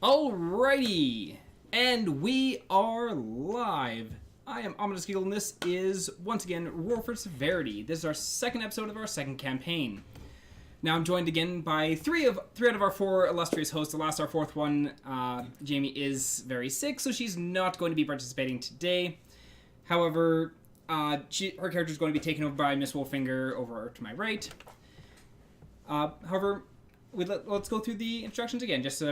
Alrighty, and we are live. I am Ominous Giggle, and this is, once again, For Severity. This is our second episode of our second campaign. Now I'm joined again by three out of our four illustrious hosts. Alas, our fourth one, Jamie, is very sick, so she's not going to be participating today. However, her character is going to be taken over by MissWolfinger over to my right. However, let's go through the introductions again, just so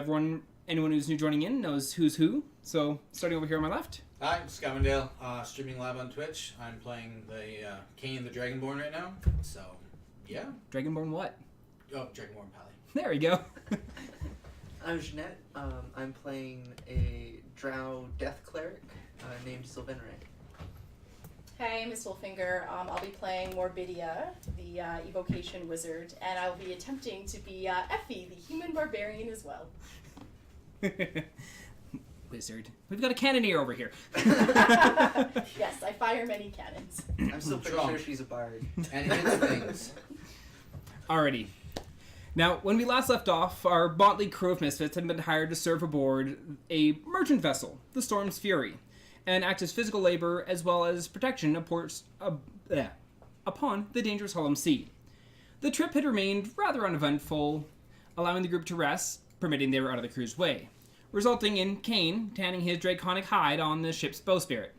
anyone who's new joining in knows who's who. So, starting over here on my left. Hi, I'm Skywindale, streaming live on Twitch. I'm playing the Cain the Dragonborn right now, so, yeah. Dragonborn what? Oh, Dragonborn Pally. There we go. I'm Jeanette. I'm playing a drow death cleric named Zelkanea. Hey, MissWolfinger. I'll be playing Morbidia, the evocation wizard, and I'll be attempting to be Effie, the human barbarian as well. Wizard. We've got a cannoneer over here. Yes, I fire many cannons. I'm still pretty sure she's a bard. And hits things. Alrighty. Now, when we last left off, our motley crew of misfits had been hired to serve aboard a merchant vessel, the Storm's Fury, and act as physical labor as well as protection upon the dangerous Hullum Sea. The trip had remained rather uneventful, allowing the group to rest, permitting they were out of the crew's way, resulting in Cain tanning his draconic hide on the ship's bowsprit.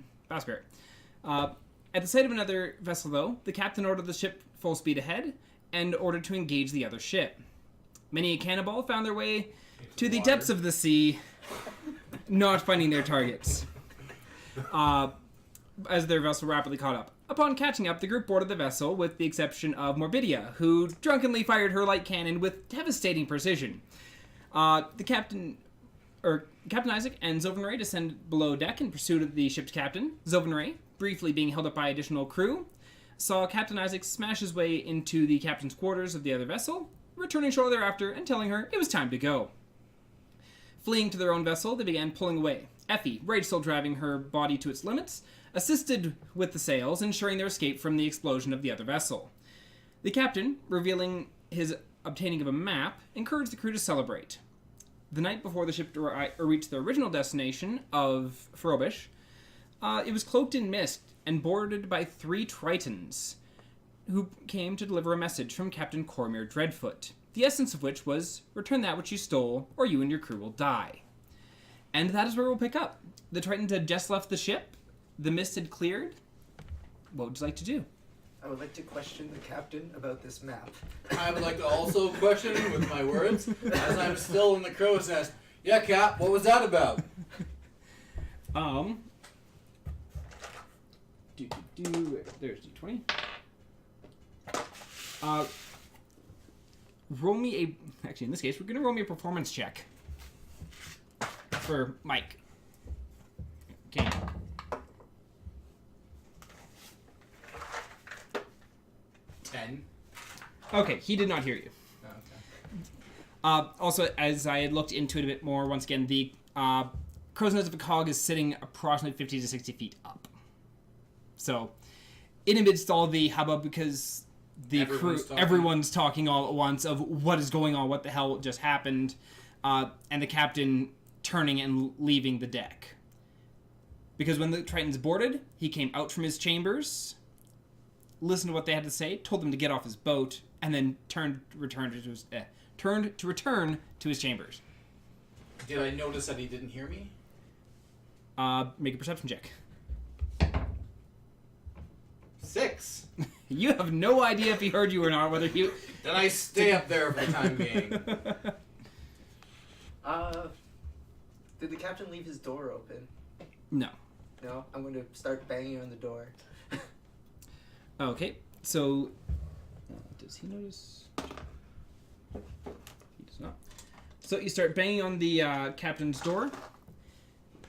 At the sight of another vessel, though, the captain ordered the ship full speed ahead and ordered to engage the other ship. Many a cannonball found their way to the depths of the sea, not finding their targets. As their vessel rapidly caught up. Upon catching up, the group boarded the vessel, with the exception of Morbidia, who drunkenly fired her light cannon with devastating precision. Captain Isaac and Zelkanea descend below deck in pursuit of the ship's captain. Zelkanea, briefly being held up by additional crew, saw Captain Isaac smash his way into the captain's quarters of the other vessel, returning shortly thereafter and telling her it was time to go. Fleeing to their own vessel, they began pulling away. Effie, rage still driving her body to its limits, assisted with the sails, ensuring their escape from the explosion of the other vessel. The captain, revealing his obtaining of a map, encouraged the crew to celebrate. The night before the ship reached their original destination of Frobbish, it was cloaked in mist and boarded by 3 Tritons, who came to deliver a message from Captain Cormier Dreadfoot, the essence of which was, return that which you stole, or you and your crew will die. And that is where we'll pick up. The Tritons had just left the ship, the mist had cleared. What would you like to do? I would like to question the captain about this map. I would like to also question with my words, as I'm still in the crow's nest. Yeah, Cap, what was that about? There's D20. Roll me actually, in this case, we're going to roll me a performance check for Mike. Okay. Okay, he did not hear you. Okay. Also, as I had looked into it a bit more, once again, the crow's nest of a cog is sitting approximately 50 to 60 feet up. So, in amidst all the hubbub, because everyone's talking all at once of what is going on, what the hell just happened, and the captain turning and leaving the deck. Because when the Tritons boarded, he came out from his chambers, listened to what they had to say, told them to get off his boat, and then turned to return to his chambers. Did I notice that he didn't hear me? Make a perception check. 6. You have no idea if he heard you or not, whether he... Then I stay up there for the time being. Did the captain leave his door open? No. No? I'm going to start banging on the door. Okay, so... does he notice? He does not. So you start banging on the captain's door,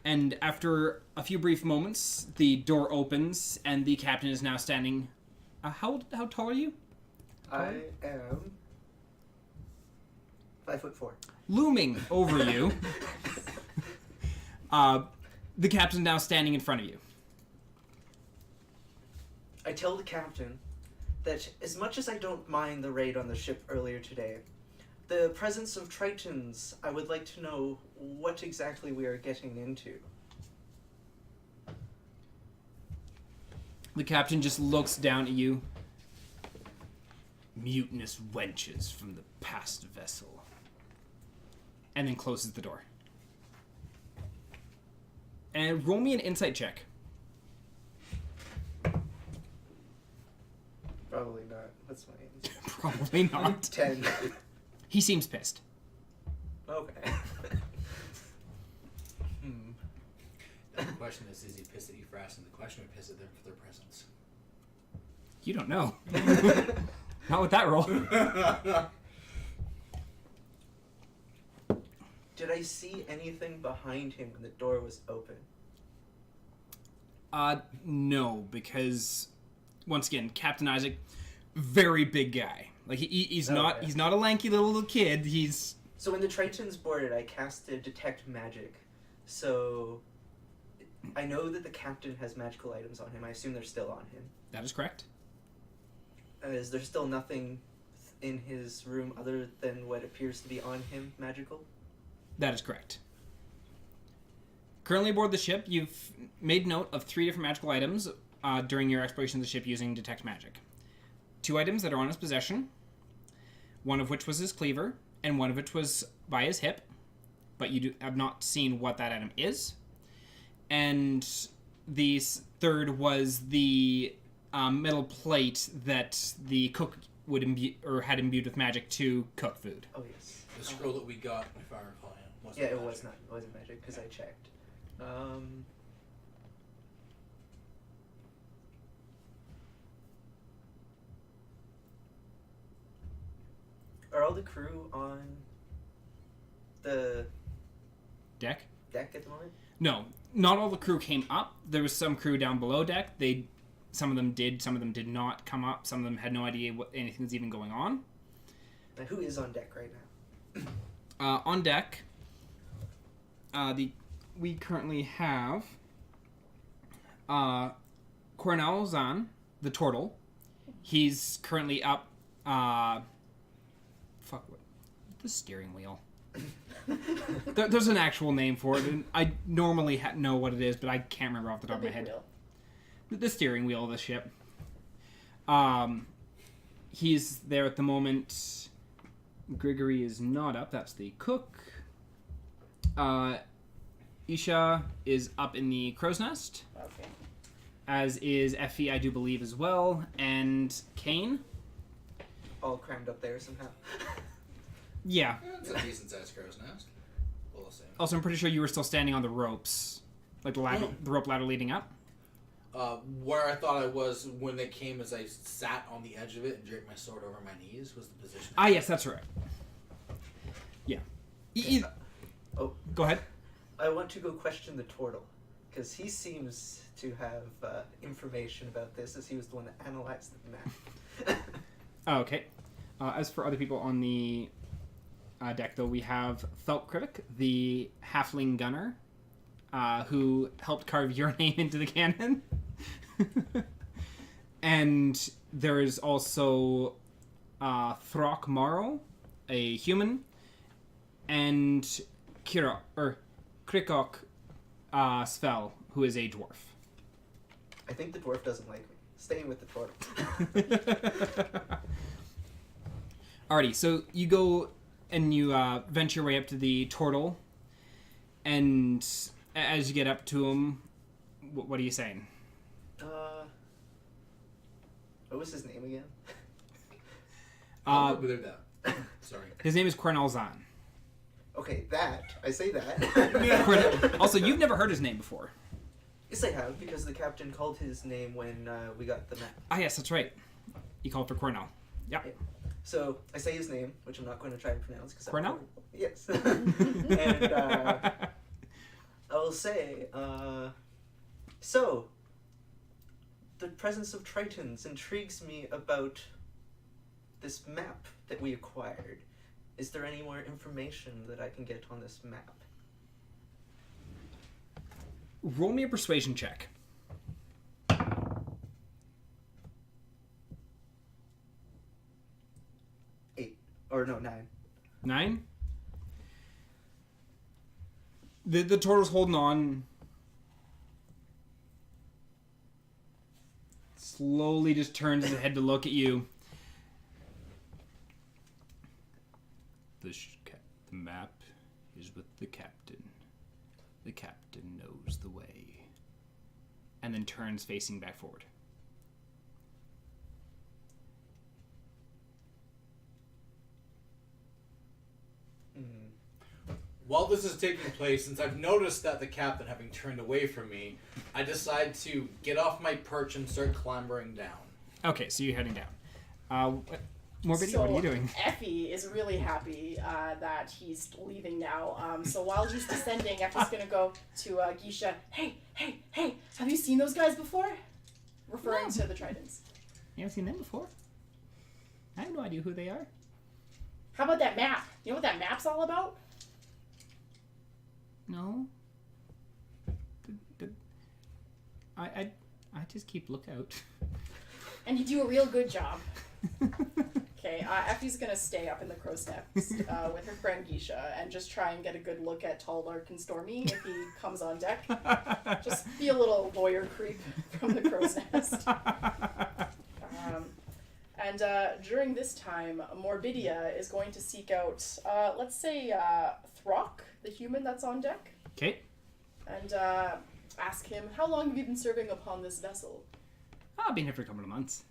and after a few brief moments, the door opens, and the captain is now standing... how tall are you? I am 5'4". Looming over you. The captain's now standing in front of you. I tell the captain that as much as I don't mind the raid on the ship earlier today, the presence of Tritons, I would like to know what exactly we are getting into. The captain just looks down at you. Mutinous wenches from the past vessel. And then closes the door. And roll me an insight check. Probably not. What's my answer? Probably not. 10. He seems pissed. Okay. The question is he pissed at you for asking the question or pissed at them for their presence? You don't know. Not with that roll. Did I see anything behind him when the door was open? No, because once again, Captain Isaac, very big guy. Like he's not a lanky little kid. He's So when the Tritons boarded, I casted Detect Magic. So I know that the captain has magical items on him. I assume they're still on him. That is correct. Is there still nothing in his room other than what appears to be on him magical? That is correct. Currently aboard the ship, you've made note of 3 different magical items during your exploration of the ship using Detect Magic. 2 items that are on his possession, one of which was his cleaver, and one of which was by his hip, but you have not seen what that item is. And the third was the metal plate that the cook would had imbued with magic to cook food. Oh, yes. The scroll that we got, if I recall, wasn't Yeah, it magic. was not. It wasn't magic, because I checked. Are all the crew on the Deck? deck at the moment? No, not all the crew came up. There was some crew down below deck. Some of them did, some of them did not come up. Some of them had no idea what anything was even going on. Now, who is on deck right now? On deck, we currently have Cornell Zahn, the turtle. He's currently up. The steering wheel. There's an actual name for it, and I normally know what it is, but I can't remember off the top of my head. Wheel. The steering wheel of the ship. He's there at the moment. Grigory is not up. That's the cook. Isha is up in the crow's nest. Okay. As is Effie, I do believe, as well. And Kane. All crammed up there somehow. Yeah. It's a decent sized crow's nest. We'll see. Also, I'm pretty sure you were still standing on the ropes. Like the ladder, the rope ladder leading up. Where I thought I was when they came as I sat on the edge of it and draped my sword over my knees was the position. Ah, yes, that's right. Yeah. Oh. Go ahead. I want to go question the turtle, because he seems to have information about this, as he was the one that analyzed the map. Oh, okay. As for other people on the deck, though, we have Thelp Krivik, the halfling gunner, who helped carve your name into the cannon. And there is also Throck Morrow, a human, and Krikok Svel, who is a dwarf. I think the dwarf doesn't like me. Staying with the turtle. Alrighty, so you go and you venture your way up to the turtle, and as you get up to him, what are you saying? What was his name again? Sorry. His name is Cornell Zahn. Okay, that. I say that. Also, you've never heard his name before. Yes, I have, because the captain called his name when we got the map. Ah, yes, that's right. He called for Cornell. Yeah. So, I say his name, which I'm not going to try to pronounce. Cause Cornell? Yes. And I will say, so, the presence of Tritons intrigues me about this map that we acquired. Is there any more information that I can get on this map? Roll me a persuasion check. 8. Or no, 9. 9. The turtle's holding on. Slowly just turns his head to look at you. The map is with the captain. The captain knows the way. And then turns facing back forward. While this is taking place, since I've noticed that the captain having turned away from me, I decide to get off my perch and start clambering down. Okay, so you're heading down. Morbidia, So what are you doing? Effie is really happy that he's leaving now. So while he's descending, Effie's gonna go to Geisha. Hey, have you seen those guys before? Referring to the Tridents. You haven't seen them before? I have no idea who they are. How about that map? You know what that map's all about? No. I just keep lookout. And you do a real good job. Okay, Effie's gonna stay up in the crow's nest with her friend Geisha and just try and get a good look at Tall, Dark, and Stormy if he comes on deck. Just be a little lawyer creep from the crow's nest. And during this time, Morbidia is going to seek out, let's say, Throck, the human that's on deck. Okay. And ask him, how long have you been serving upon this vessel? I've been here for a couple of months.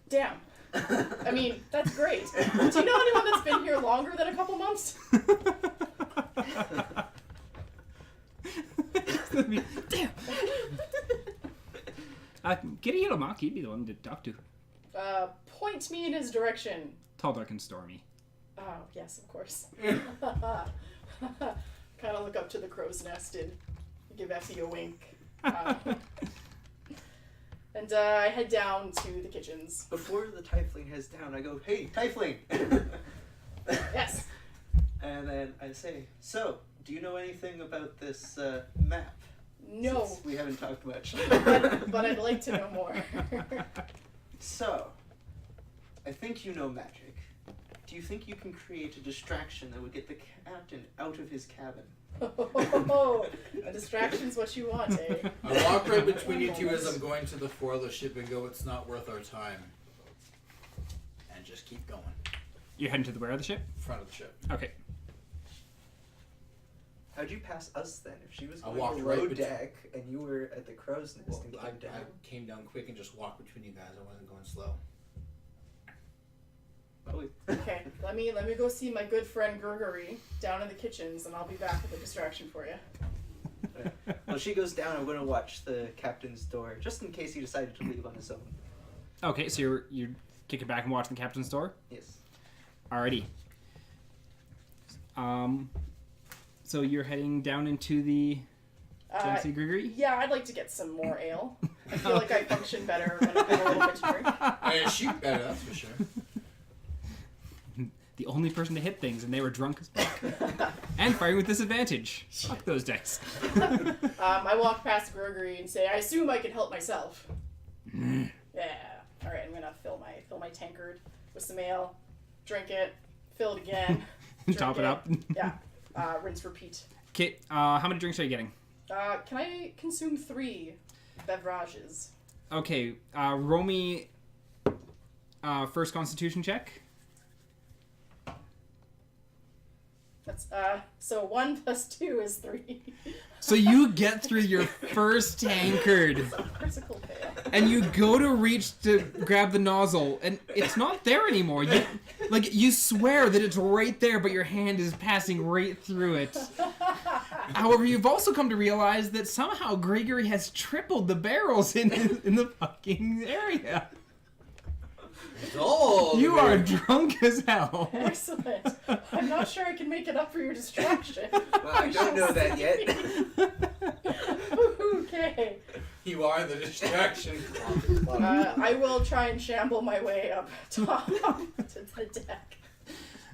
Damn. I mean, that's great. Do you know anyone that's been here longer than a couple months? Damn. Get a yellow mark. He'd be the one to talk to. Point me in his direction. Tall, Dark, and Stormy. Oh, yes, of course. Kind of look up to the crow's nest and give Effie a wink. And I head down to the kitchens. Before the Tiefling heads down, I go, "Hey, Tiefling!" Yes. And then I say, "So, do you know anything about this map?" No. Since we haven't talked much. but I'd like to know more. So, I think you know magic. Do you think you can create a distraction that would get the captain out of his cabin? Oh, a distraction's what you want, eh? I walk right between you two as I'm going to the fore of the ship and go, "It's not worth our time." And just keep going. You're heading to the where of the ship? Front of the ship. Okay. How'd you pass us then? If she was I going walked below right deck and you were at the crow's nest Well, and I came down. came down quick and just walked between you guys. I wasn't going slow. Okay, let me go see my good friend Gregory down in the kitchens, and I'll be back with a distraction for you. Well, she goes down. I'm going to watch the captain's door, just in case he decided to leave on his own. Okay, so you're kicking back and watching the captain's door? Yes. Alrighty. So you're heading down into the Fancy Gregory? Yeah, I'd like to get some more ale. I feel like I function better when I have a little bit to drink. And shoot better, that's for sure. The only person to hit things, and they were drunk as fuck. And firing with disadvantage. Fuck those dice. I walk past Gregory and say, "I assume I can help myself." Yeah. All right, I'm gonna fill my tankard with some ale, drink it, fill it again, drink Top it up. Yeah. Rinse, repeat. Okay, how many drinks are you getting? Can I consume 3 beverages? Okay, roll me first Constitution check. That's so 1 + 2 is 3. So you get through your first tankard, It's a critical fail. and you go to reach to grab the nozzle, and it's not there anymore. You swear that it's right there, but your hand is passing right through it. However, you've also come to realize that somehow Gregory has tripled the barrels in the fucking area. Oh, You are drunk as hell. Excellent. I'm not sure I can make it up for your distraction. Well, I don't know that yet. Okay. You are the distraction. I will try and shamble my way up top to the deck.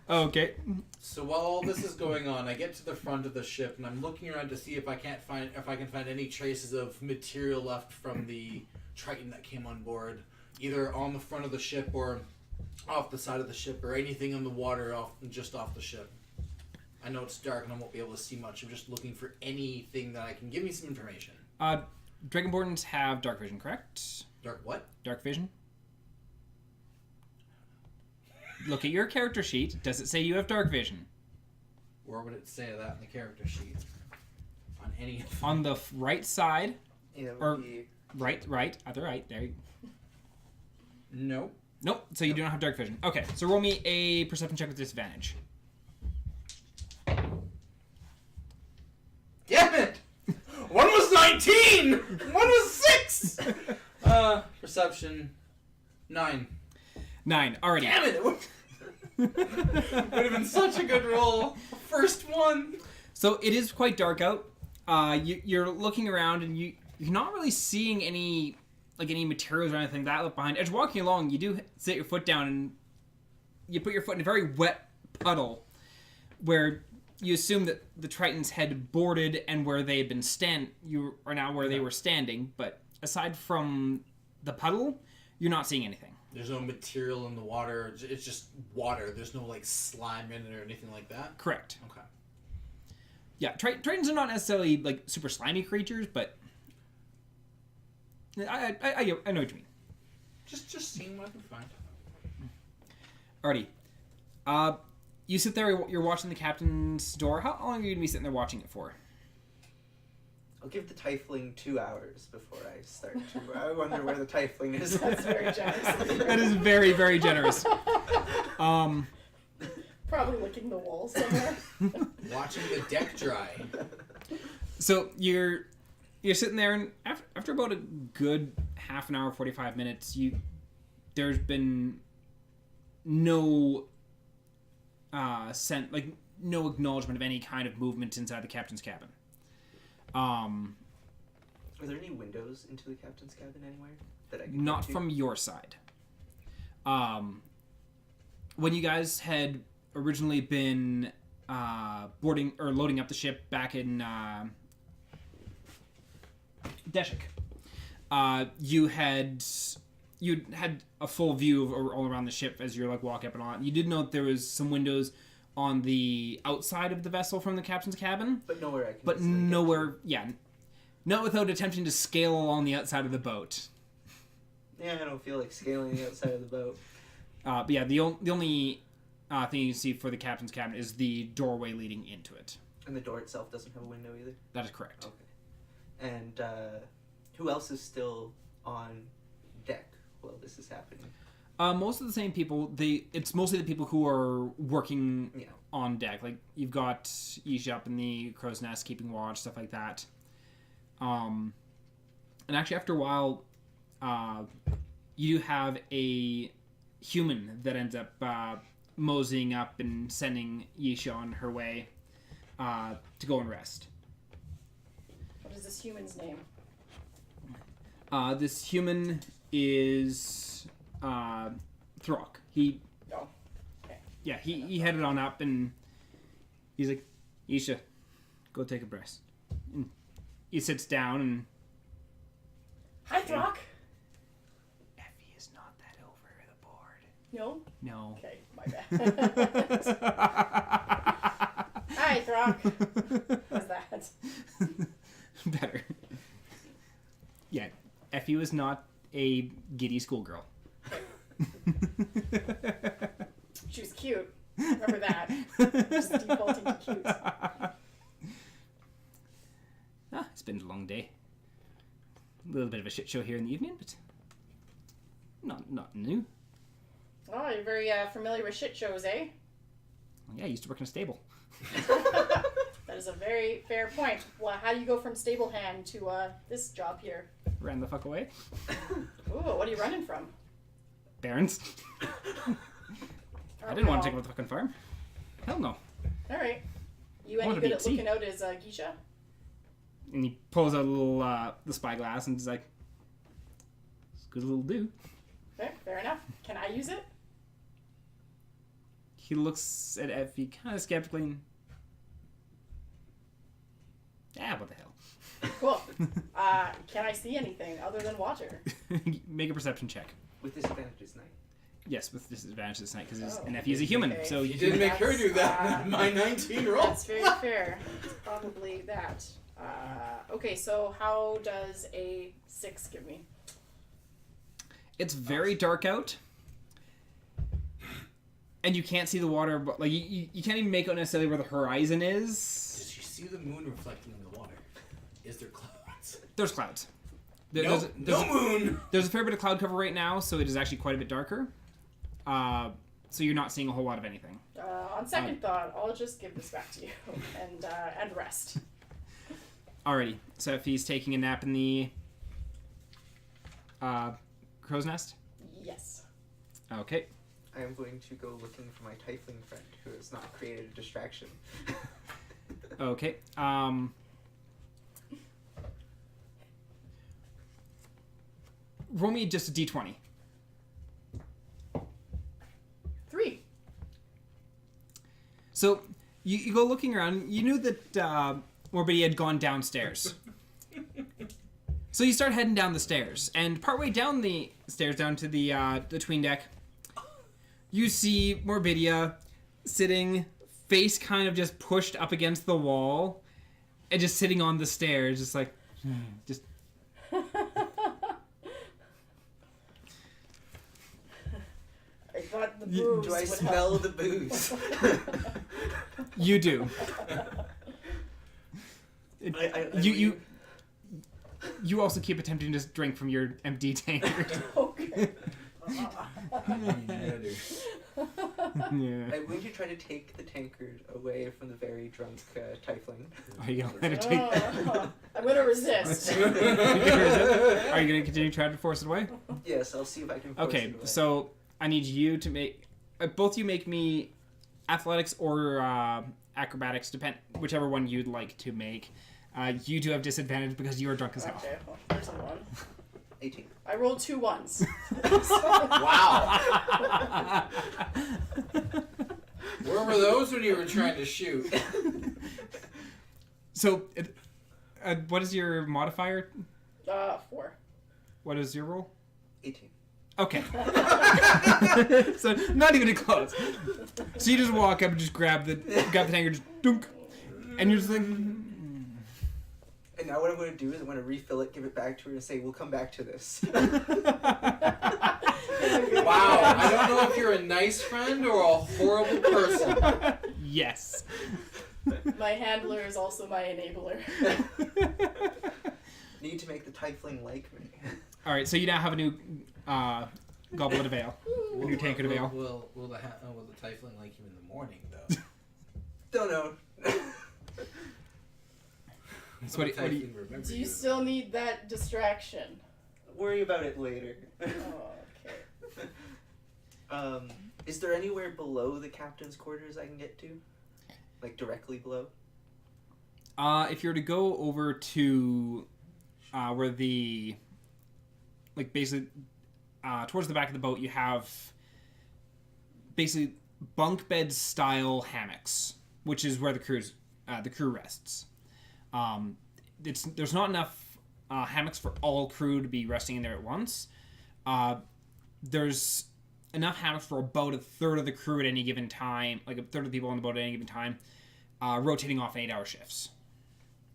Okay. So while all this is going on, I get to the front of the ship and I'm looking around to see if I can find any traces of material left from the Triton that came on board, either on the front of the ship or off the side of the ship or anything in the water just off the ship? I know it's dark and I won't be able to see much. I'm just looking for anything that I can give me some information. Dragonborns have dark vision, correct? Dark what? Dark vision. Look at your character sheet. Does it say you have dark vision? Where would it say that in the character sheet? On any... On the right side. Yeah, it Or would be... right, other right. There you Nope. Nope, so you do not have dark vision. Okay, so roll me a perception check with disadvantage. Damn it! One was 19! One was 6! Perception 9. 9, already. Damn it! It would have been such a good roll. First one. So it is quite dark out. You're looking around and you're not really seeing any materials or anything like that left behind. As you're walking along, you do set your foot down and you put your foot in a very wet puddle where you assume that the Tritons had boarded and where they had been you are now where they were standing. But aside from the puddle, you're not seeing anything. There's no material in the water. It's just water. There's no like slime in it or anything like that. Correct. Okay. Yeah, Tritons are not necessarily like super slimy creatures, but I know what you mean. Just seeing what I can find. Alrighty. You sit there, you're watching the captain's door. How long are you going to be sitting there watching it for? I'll give the tiefling 2 hours before I start to... I wonder where the tiefling is. That's very generous. That is very, very generous. Probably licking the wall somewhere. Watching the deck dry. So you're sitting there, and after about a good half an hour, 45 minutes, there's been no no acknowledgement of any kind of movement inside the captain's cabin. Are there any windows into the captain's cabin anywhere that I can not go to? from your side. When you guys had originally been boarding or loading up the ship back in Deshik, you'd had a full view of all around the ship as you're like walking up and on. You did note there was some windows on the outside of the vessel from the captain's cabin, but nowhere I can. But nowhere, yeah, not without attempting to scale along the outside of the boat. Yeah, I don't feel like scaling the outside of the boat. But yeah, the only thing you see for the captain's cabin is the doorway leading into it. And the door itself doesn't have a window either? That is correct. Okay. And who else is still on deck while this is happening? Most of the same people. It's mostly the people who are working on deck. Like, you've got Yeesh up in the crow's nest keeping watch, stuff like that. And actually, after a while, you have a human that ends up moseying up and sending Yeesh on her way to go and rest. What is this human's name? This human is Throck. Oh, okay. Yeah, he headed on up and he's like, Isha, go take a breath. And he sits down and... Hi, Throck. Effie is not that over the board. No? No. Okay, my bad. Hi, Throck. How's that? Better. Yeah, Effie was not a giddy schoolgirl. She was cute. Remember that. Just defaulting to cute. It's been a long day. A little bit of a shit show here in the evening, but not new. Oh, you're very familiar with shit shows, eh? Yeah, I used to work in a stable. That is a very fair point. Well, how do you go from stable hand to this job here? Ran the fuck away. Ooh, what are you running from? Barons. I didn't want to take over the fucking farm. Hell no. All right. You any wanted to good be at at sea. looking out as Geisha? And he pulls out a little the spyglass and he's like, "It's a good little do." Fair enough. Can I use it? He looks at Effie kind of skeptically and... what the hell? Cool. Can I see anything other than water? Make a perception check. With disadvantage is 9. Yes, with disadvantage this night because his nephew is a human. okay. So You didn't make her do that. My 19 roll. That's very fair. It's probably that. Okay, so how does a 6 give me? It's very dark out, and you can't see the water. But like you can't even make out necessarily where the horizon is. Did you see the moon reflecting in the water? Is there clouds? There's clouds. No moon. There's a fair bit of cloud cover right now, so it is actually quite a bit darker. So you're not seeing a whole lot of anything. On second thought, I'll just give this back to you and rest. Alrighty. So if he's taking a nap in the crow's nest. Yes. Okay. I am going to go looking for my tiefling friend who has not created a distraction. Okay. Roll me just a d20. 3. So you go looking around. You knew that Morbidia had gone downstairs. So you start heading down the stairs, and partway down the stairs, down to the tween deck, you see Morbidia sitting, face kind of just pushed up against the wall, and just sitting on the stairs, just like, just. I thought the booze Do I would smell help. the booze? You do. You also keep attempting to just drink from your empty tankard. Okay. Yeah, dude. Yeah. I'm going to try to take the tankard away from the very drunk tiefling. Are you gonna let it take? I'm gonna resist. Are you gonna continue trying to force it away? Yes, I'll see if I can force Okay, it away. so I need you to make both you make me athletics or acrobatics, depend whichever one you'd like to make. You do have disadvantage because you are drunk as hell. Okay, well, there's a 1. 18. I rolled 2 1s. Wow. Where were those when you were trying to shoot? So, what is your modifier? 4. What is your roll? 18. Okay. So not even close. So you just walk up and just grab the tankard, just dunk, and you're just like. And now what I'm going to do is I'm going to refill it, give it back to her, and say, we'll come back to this. Wow, I don't know if you're a nice friend or a horrible person. Yes. My handler is also my enabler. Need to make the tiefling like me. All right. So you now have a new goblet of ale, a new tankard of ale. Will the tiefling like him in the morning, though? Don't know. So what do you, Do you still need that distraction? Worry about it later. Oh, okay. Is there anywhere below the captain's quarters I can get to? Like directly below? if you were to go over to where the basically towards the back of the boat, you have basically bunk bed style hammocks, which is where the crew rests. There's not enough hammocks for all crew to be resting in there at once. There's enough hammocks for about a third of the crew at any given time, like a third of the people on the boat at any given time, rotating off 8-hour shifts.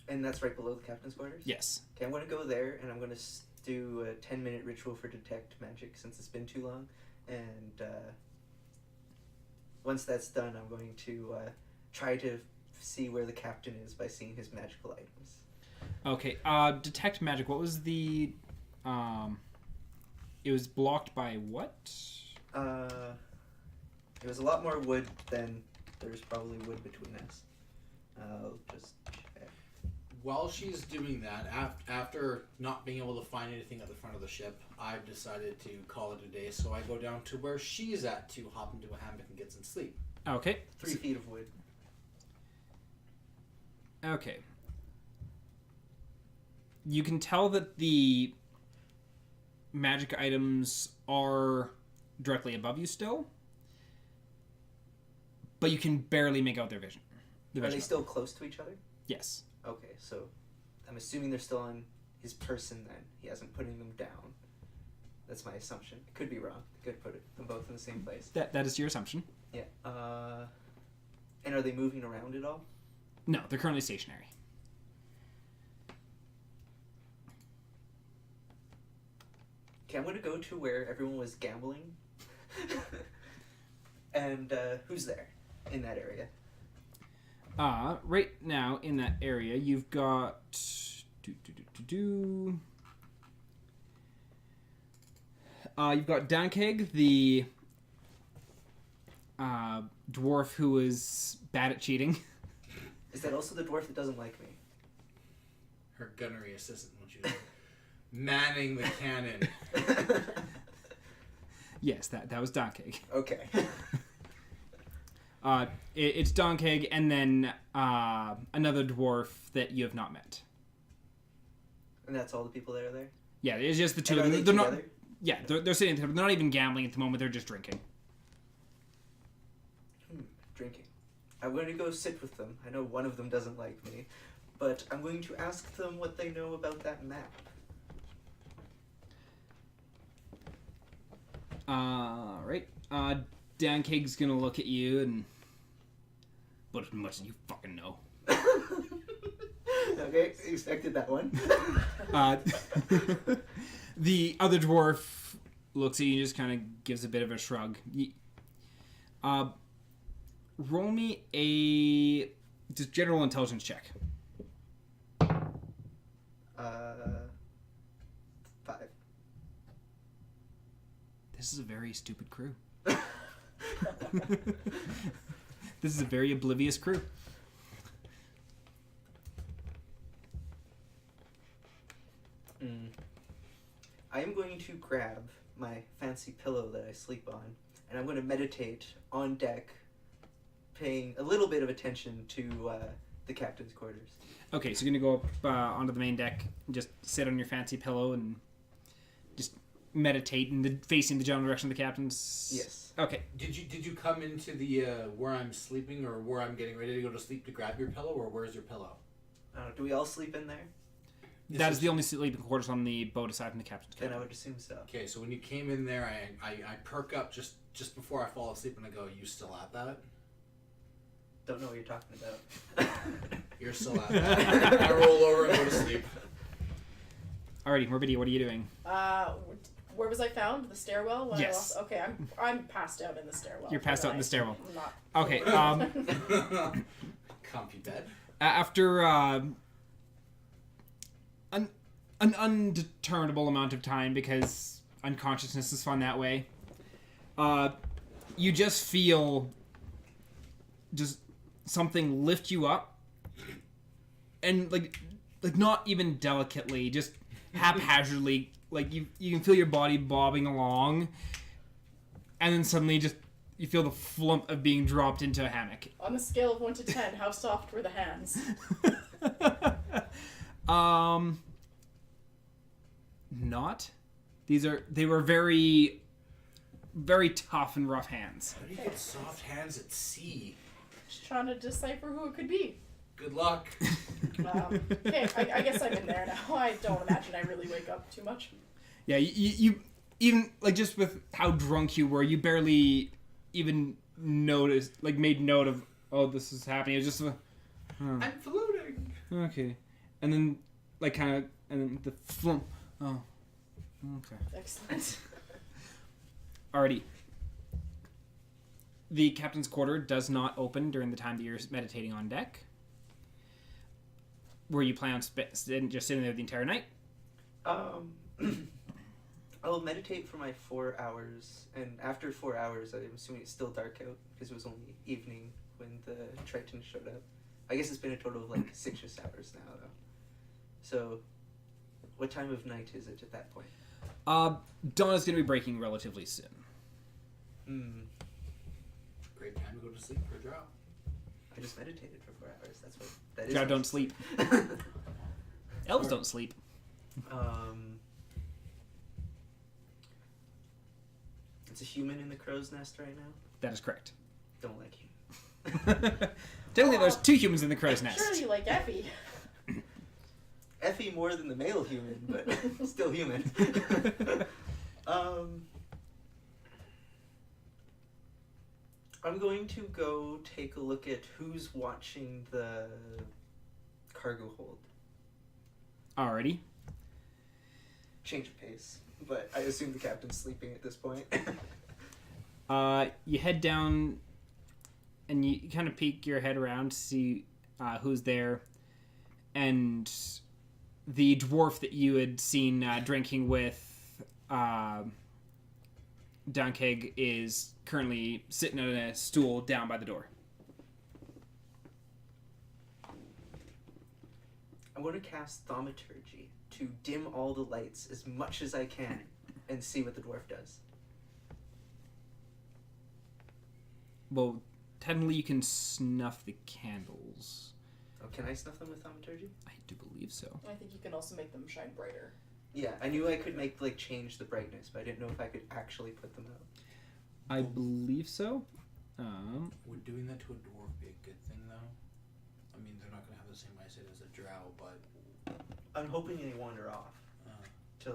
And that's right below the captain's quarters? Yes. Okay, I'm going to go there, and I'm going to do a 10-minute ritual for detect magic, since it's been too long. And once that's done, I'm going to try to see where the captain is by seeing his magical items. Okay. Detect magic. What was the... it was blocked by what? It was a lot more wood than there's probably wood between us. I'll just check. While she's doing that, after not being able to find anything at the front of the ship, I've decided to call it a day, so I go down to where she's at to hop into a hammock and get some sleep. Okay. 3 feet of wood. Okay. You can tell that the magic items are directly above you still, but you can barely make out their vision. Are they still close to each other? Yes. Okay, so I'm assuming they're still on his person then. He hasn't putting them down. That's my assumption. I could be wrong. I could put them both in the same place. That is your assumption. Yeah. And are they moving around at all? No, they're currently stationary. Okay, I'm going to go to where everyone was gambling. And who's there in that area? Right now in that area, you've got... you've got Dankeg, the dwarf who is bad at cheating. Is that also the dwarf that doesn't like me? Her gunnery assistant when she was manning the cannon. Yes, that was Dankeg. Okay. It's Dankeg and then another dwarf that you have not met. And that's all the people that are there? Yeah, it's just the two And of are them. they They're together? not. Yeah, they're sitting together. They're not even gambling at the moment. They're just drinking. Drinking. I'm going to go sit with them. I know one of them doesn't like me, but I'm going to ask them what they know about that map. Right. Dankeg's gonna look at you and... But as much as you fucking know. Okay, expected that one. The other dwarf looks at you and just kind of gives a bit of a shrug. Roll me a just general intelligence check. 5. This is a very stupid crew. This is a very oblivious crew. I am going to grab my fancy pillow that I sleep on, and I'm going to meditate on deck, paying a little bit of attention to the captain's quarters. Okay, so you're gonna go up onto the main deck and just sit on your fancy pillow and just meditate facing the general direction of the captain's. Yes. Okay. Did you come into the where I'm sleeping or where I'm getting ready to go to sleep to grab your pillow, or where's your pillow? Do we all sleep in there? That is the only sleeping quarters on the boat aside from the captain's Then cabin. I would assume so. Okay, so when you came in there, I perk up just before I fall asleep and I go, "You still at that?" Don't know what you're talking about. You're still at that. I roll over and go to sleep. Alrighty, Morbidia, what are you doing? Where was I found? The stairwell? When Yes. I lost? Okay, I'm passed out in the stairwell. You're passed out in the stairwell. I'm not. Okay. Comfy bed. After an undeterminable amount of time, because unconsciousness is fun that way, you just feel just something lift you up, and like not even delicately, just haphazardly, like you can feel your body bobbing along, and then suddenly just you feel the flump of being dropped into a hammock. On the scale of 1 to 10, how soft were the hands? Not. They were very, very tough and rough hands. How do you get soft hands at sea? Just trying to decipher who it could be. Good luck. Okay, I guess I'm in there now. I don't imagine I really wake up too much. Yeah, you even like just with how drunk you were, you barely even noticed, like made note of, oh, this is happening. It was just I'm floating. okay, and then like kind of, and then the flump. Oh, okay. Excellent. Alrighty. The captain's quarter does not open during the time that you're meditating on deck. Where you plan on just sitting there the entire night? I'll meditate for my 4 hours, and after 4 hours, I'm assuming it's still dark out because it was only evening when the Triton showed up. I guess it's been a total of like 6 or 7 hours now, though. So, what time of night is it at that point? Dawn is going to be breaking relatively soon. Great time to go to sleep for a drop. I just meditated for 4 hours. That's what that is. Drow don't sleep. Elves don't sleep. It's a human in the crow's nest right now. That is correct. Don't like him. Technically, there's 2 humans in the crow's nest. Surely you like Effie. Effie more than the male human, but still human. I'm going to go take a look at who's watching the cargo hold. Alrighty. Change of pace, but I assume the captain's sleeping at this point. You head down, and you kind of peek your head around to see who's there, and the dwarf that you had seen drinking with Downkeg is currently sitting on a stool down by the door. I want to cast Thaumaturgy to dim all the lights as much as I can and see what the dwarf does. Well, technically you can snuff the candles. Oh, can I snuff them with Thaumaturgy? I do believe so. I think you can also make them shine brighter. Yeah, I knew I could change the brightness, but I didn't know if I could actually put them out. I believe so. Would doing that to a dwarf be a good thing, though? I mean, they're not going to have the same eyesight as a drow, but... I'm hoping they wander off to,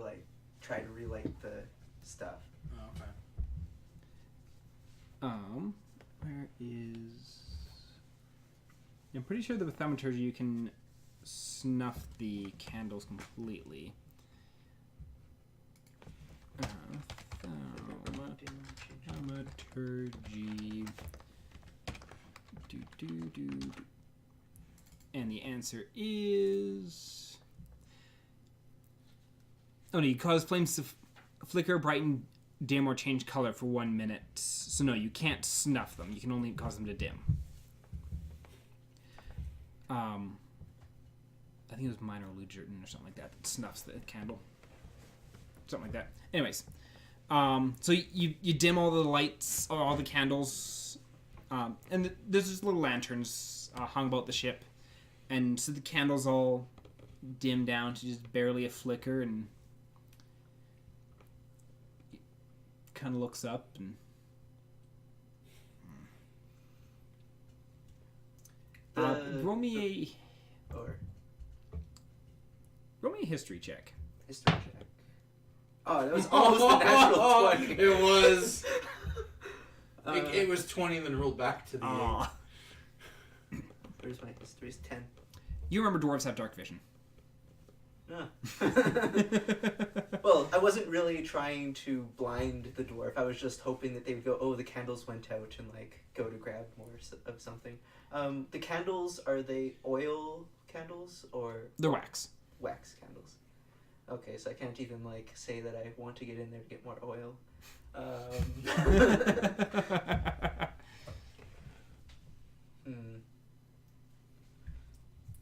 try to relight the stuff. Oh, okay. Where is... I'm pretty sure that with thaumaturgy you can snuff the candles completely. Thaumaturgy. And the answer is... Oh no, you cause flames to flicker, brighten, dim, or change color for 1 minute. So no, you can't snuff them. You can only cause them to dim. I think it was minor illusion or something like that snuffs the candle. Something like that. Anyways, so you dim all the lights, or all the candles, and there's just little lanterns hung about the ship, and so the candles all dim down to just barely a flicker, and kind of looks up and roll me a history check. History check. Oh, that was almost a natural 20. It was. It was 20 and then rolled back to the 8. Where's my history? It's 10. You remember dwarves have dark vision. Well, I wasn't really trying to blind the dwarf. I was just hoping that they would go, oh, the candles went out, and go to grab more of something. The candles, are they oil candles or They're wax. Wax candles? Okay, so I can't even say that I want to get in there to get more oil.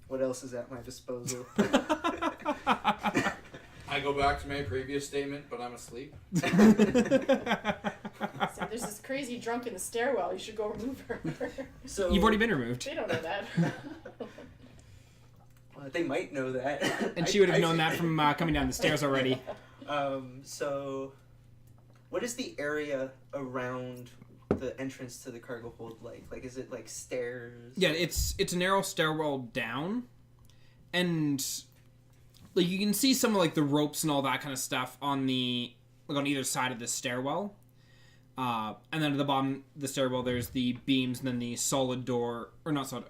What else is at my disposal? I go back to my previous statement, but I'm asleep. So there's this crazy drunk in the stairwell. You should go remove her. So You've already been removed. They don't know that. They might know that. And she would have known that from coming down the stairs already. So what is the area around the entrance to the cargo hold like? Is it stairs? Yeah, it's a narrow stairwell down, and you can see some of the ropes and all that kind of stuff on the on either side of the stairwell. And then at the bottom of the stairwell there's the beams, and then the solid door, or not solid,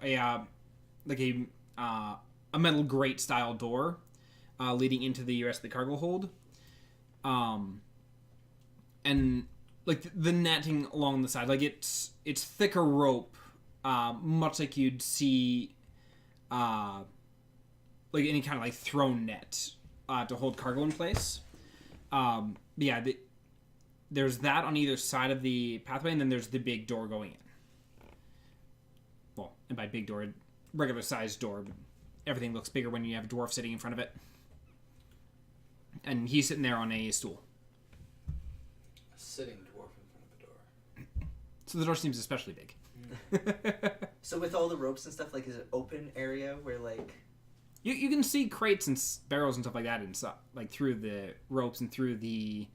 a metal grate style door leading into the rest of the cargo hold. And the netting along the side, it's thicker rope, much like you'd see any kind of thrown net to hold cargo in place. There's that on either side of the pathway, and then there's the big door going in. Well, and by big door, regular sized door, but everything looks bigger when you have a dwarf sitting in front of it. And he's sitting there on a stool. A sitting dwarf in front of the door. So the door seems especially big. So with all the ropes and stuff, is it open area where You can see crates and barrels and stuff like that, and stuff, through the ropes and through the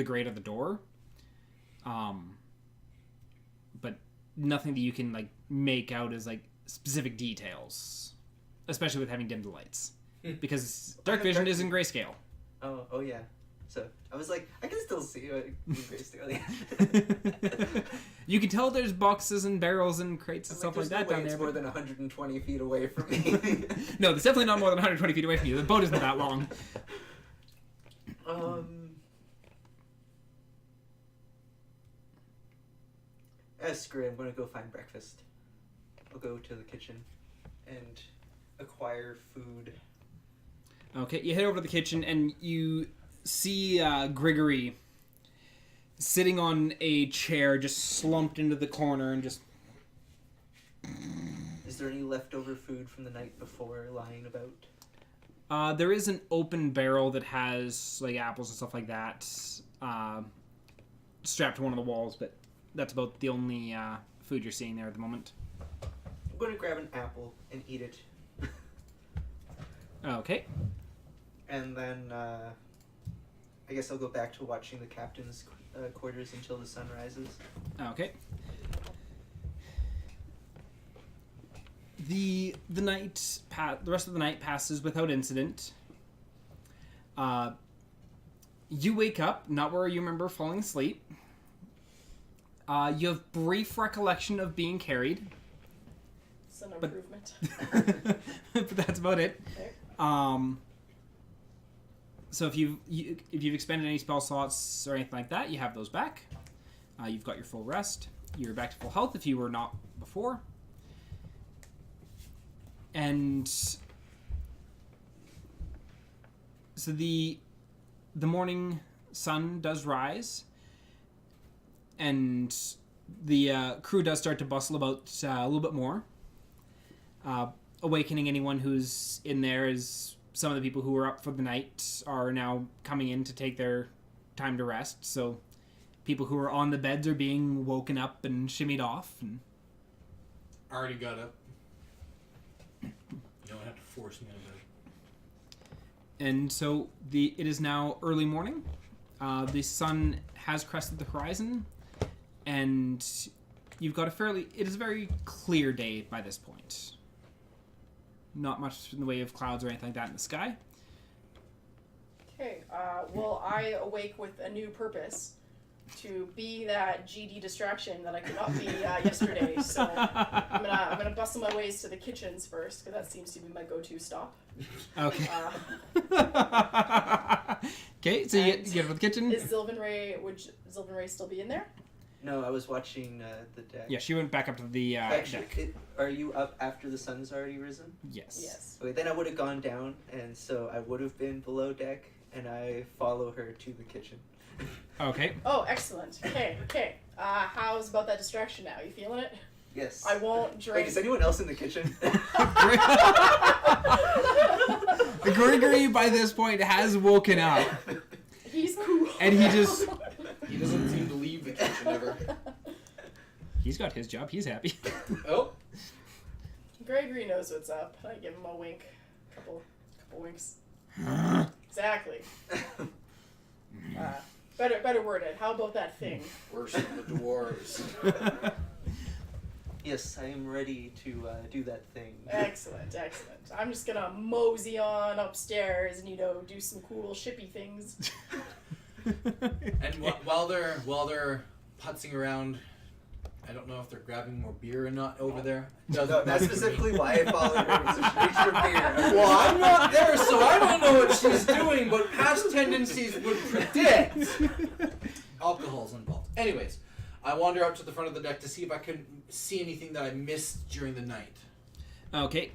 grate of the door, but nothing that you can make out as specific details, especially with having dimmed the lights, because dark vision is in grayscale. Oh yeah. So I was like, I can still see you very clearly. You can tell there's boxes and barrels and crates and stuff like that down there. It's more than 120 feet away from me. No, there's definitely not more than 120 feet away from you. The boat isn't that long. Screw it, I'm gonna go find breakfast. I'll go to the kitchen and acquire food. Okay, you head over to the kitchen and you see Grigory sitting on a chair, just slumped into the corner and just... Is there any leftover food from the night before lying about? There is an open barrel that has like apples and stuff like that strapped to one of the walls, but that's about the only food you're seeing there at the moment. I'm going to grab an apple and eat it. Okay. And then I guess I'll go back to watching the captain's quarters until the sun rises. Okay. The rest of the night passes without incident. You wake up, not where you remember falling asleep. You have brief recollection of being carried. It's an improvement. But that's about it. Okay. So if you've expended any spell slots or anything like that, you have those back. You've got your full rest. You're back to full health if you were not before. And so the morning sun does rise, and the crew does start to bustle about a little bit more, awakening anyone who's in there. As some of the people who were up for the night are now coming in to take their time to rest. So people who are on the beds are being woken up and shimmied off. And Already got up. You don't have to force me to bed. And so it is now early morning. The sun has crested the horizon, and you've got it is a very clear day by this point. Not much in the way of clouds or anything like that in the sky. Okay, well, I awake with a new purpose to be that GD distraction that I could not be yesterday. So I'm gonna bustle my ways to the kitchens first, because that seems to be my go-to stop. Okay. Okay, so you get over the kitchen. Would Sylvan Ray still be in there? No, I was watching the deck. Yeah, she went back up to the Actually, deck. are you up after the sun's already risen? Yes. Yes. Okay, then I would have gone down, and so I would have been below deck, and I follow her to the kitchen. Okay. Oh, excellent. Okay. How's about that distraction now? You feeling it? Yes. I won't drink. Wait, is anyone else in the kitchen? Gregory, by this point, has woken up. He's cool. And he just... He doesn't seem to leave the kitchen ever. He's got his job. He's happy. Oh. Gregory knows what's up. I give him a wink. Couple winks. Exactly. Better worded. How about that thing? Worse than the dwarves. Yes, I am ready to do that thing. Excellent. I'm just gonna mosey on upstairs and do some cool shippy things. And while they're putzing around, I don't know if they're grabbing more beer or not over there. No, that's specifically why I followed her, so she reached her beer. Well, I'm not there, so I don't know what she's doing, but past tendencies would predict alcohol's involved. Anyways, I wander out to the front of the deck to see if I can see anything that I missed during the night. Okay.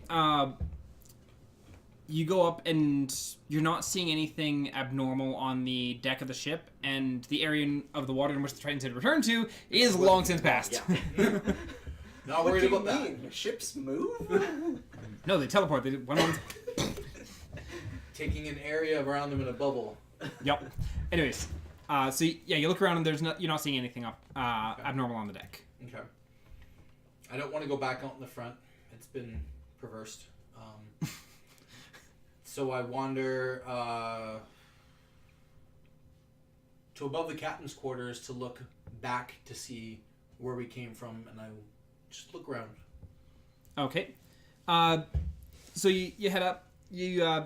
You go up and you're not seeing anything abnormal on the deck of the ship, and the area of the water in which the Tritons had returned to is long since passed. Yeah. Not worried about that. What do you mean? Ships move? No, they teleport. They went on. Taking an area around them in a bubble. Yep. Anyways, so you look around and you're not seeing anything abnormal on the deck. Okay. I don't want to go back out in the front. It's been perversed. So I wander to above the captain's quarters to look back to see where we came from, and I just look around. Okay. So you head up. You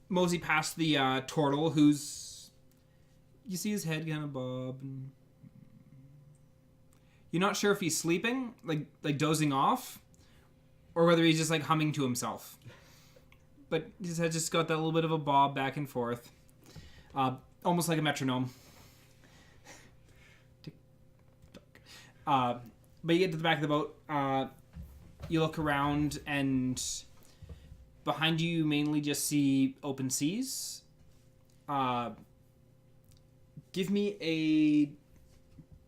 mosey past the turtle, who's you see his head kind of bob. And you're not sure if he's sleeping, like dozing off, or whether he's just like humming to himself. But his head just got that little bit of a bob back and forth, almost like a metronome. But you get to the back of the boat. You look around, and behind you mainly just see open seas. Give me a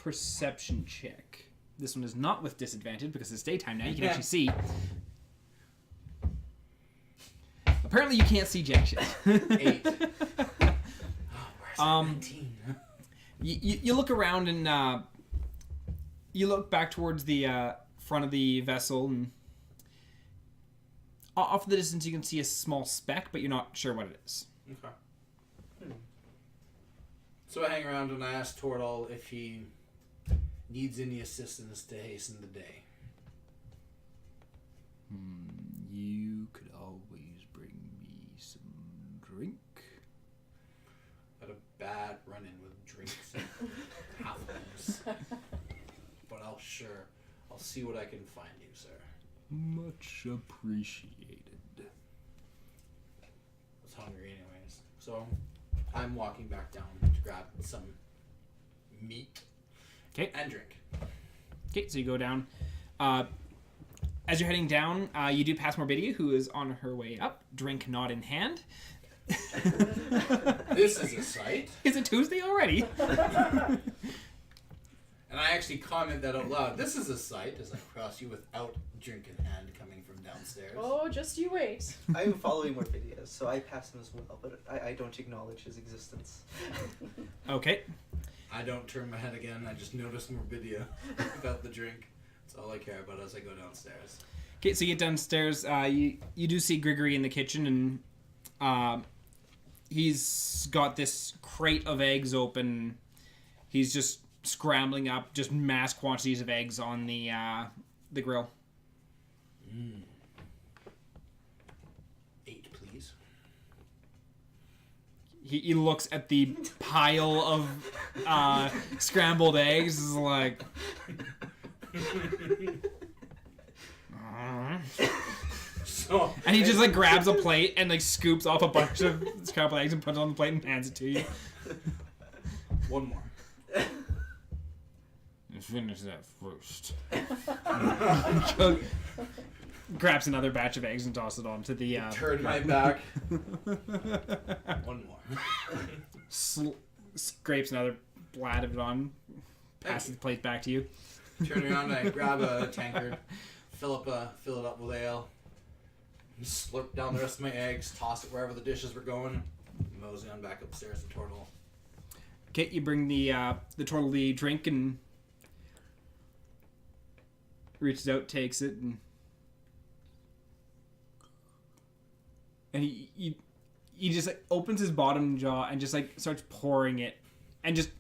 perception check. This one is not with disadvantage because it's daytime now. You can actually see. Apparently, you can't see jack shit. 8. Where's 19? You look around and you look back towards the front of the vessel, and off in the distance you can see a small speck, but you're not sure what it is. Okay. So I hang around and I ask Tortle if he needs any assistance to hasten the day. You could always bring me some drink. Had a bad run-in with drinks and halflings. But I'll see what I can find you, sir. Much appreciated. I was hungry anyways. So I'm walking back down to grab some meat and drink. Okay, so you go down. As you're heading down, you do pass Morbidia, who is on her way up, drink not in hand. This is a sight. Is it Tuesday already? And I actually comment that out loud. This is a sight as I cross you without drink in hand coming from downstairs. Oh, just you wait. I'm following more videos, so I pass him as well, but I don't acknowledge his existence. Okay. I don't turn my head again. I just notice Morbidia without the drink. That's all I care about as I go downstairs. Okay, so you get downstairs. You do see Grigory in the kitchen, and he's got this crate of eggs open. He's just scrambling up just mass quantities of eggs on the grill. 8, please. He looks at the pile of scrambled eggs, is like... and he just like grabs a plate and like scoops off a bunch of scrambled eggs and puts it on the plate and hands it to you. One more. Finish that first. Grabs another batch of eggs and tosses it onto the... Turn my back. One more. Scrapes another blat of it on. Passes the plate back to you. Turn around and I grab a tankard. Fill it up with ale. Slurp down the rest of my eggs. Toss it wherever the dishes were going. Mosey on back upstairs to Tortle. Okay, you bring the Tortle the drink and... reaches out, takes it, and he just like opens his bottom jaw and just like starts pouring it, and just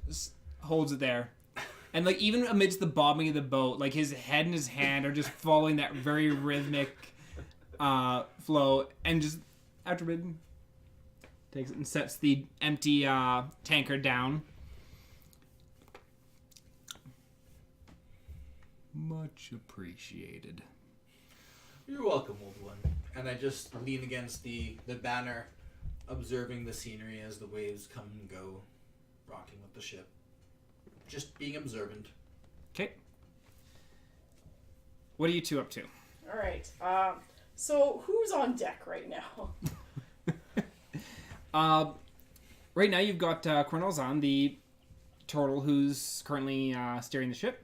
holds it there, and like even amidst the bobbing of the boat, like his head and his hand are just following that very rhythmic flow, and just after a bit takes it and sets the empty tankard down. Much appreciated. You're welcome, old one. And I just lean against the banner, observing the scenery as the waves come and go, rocking with the ship. Just being observant. Okay. What are you two up to? All right. So who's on deck right now? Right now you've got Cornelzan, the turtle who's currently steering the ship.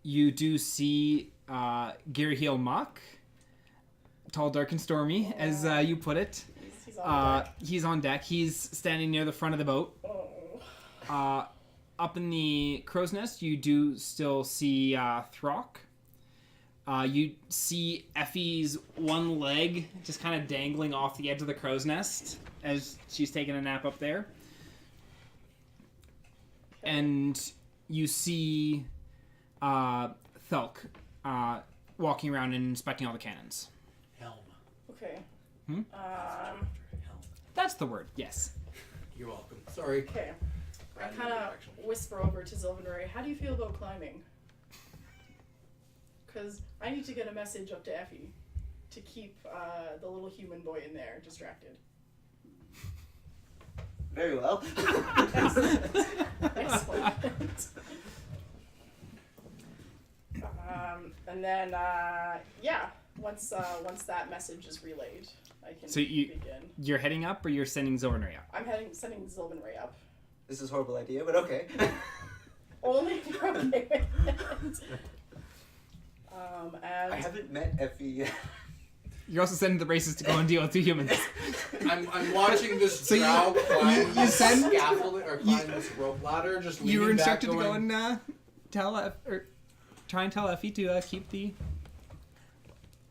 You do see Gary Heel Mock, tall, dark, and stormy, as you put it. He's on deck. He's standing near the front of the boat. Up in the crow's nest, you do still see Throck. You see Effie's one leg just kind of dangling off the edge of the crow's nest as she's taking a nap up there. And you see Thelk walking around and inspecting all the cannons. Helm. Okay. Hmm? Helm. That's the word, yes. You're welcome. Sorry. Okay. I kind of whisper over to Zelkanea, how do you feel about climbing? Because I need to get a message up to Effie to keep the little human boy in there distracted. Very well. Excellent. And then, once that message is relayed, I can begin. You're heading up, or you're sending Zelkanea up? I'm sending Zelkanea up. This is a horrible idea, but okay. Only if you're okay with it. And I haven't met Effie yet. You're also sending the races to go and deal with 2 humans. I'm watching this drow climb you send- scaffolding or climb this rope ladder. Just You were leaning back, instructed to go going, and try and tell Effie to keep the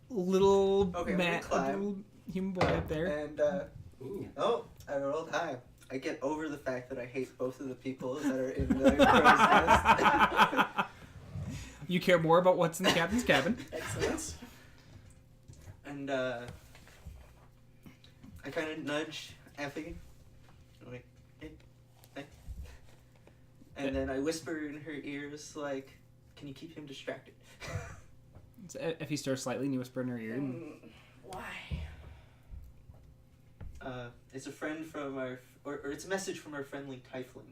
little little human boy up there. And, Ooh. oh, I rolled high. I get over the fact that I hate both of the people that are in the crow's nest. You care more about what's in the captain's cabin. excellent. And, I kind of nudge Effie. I'm like, hey. And then I whisper in her ears, like, can you keep him distracted? So Effie stirs slightly and you whisper in her ear. Why? It's a friend from our, or it's a message from our friendly Tiefling.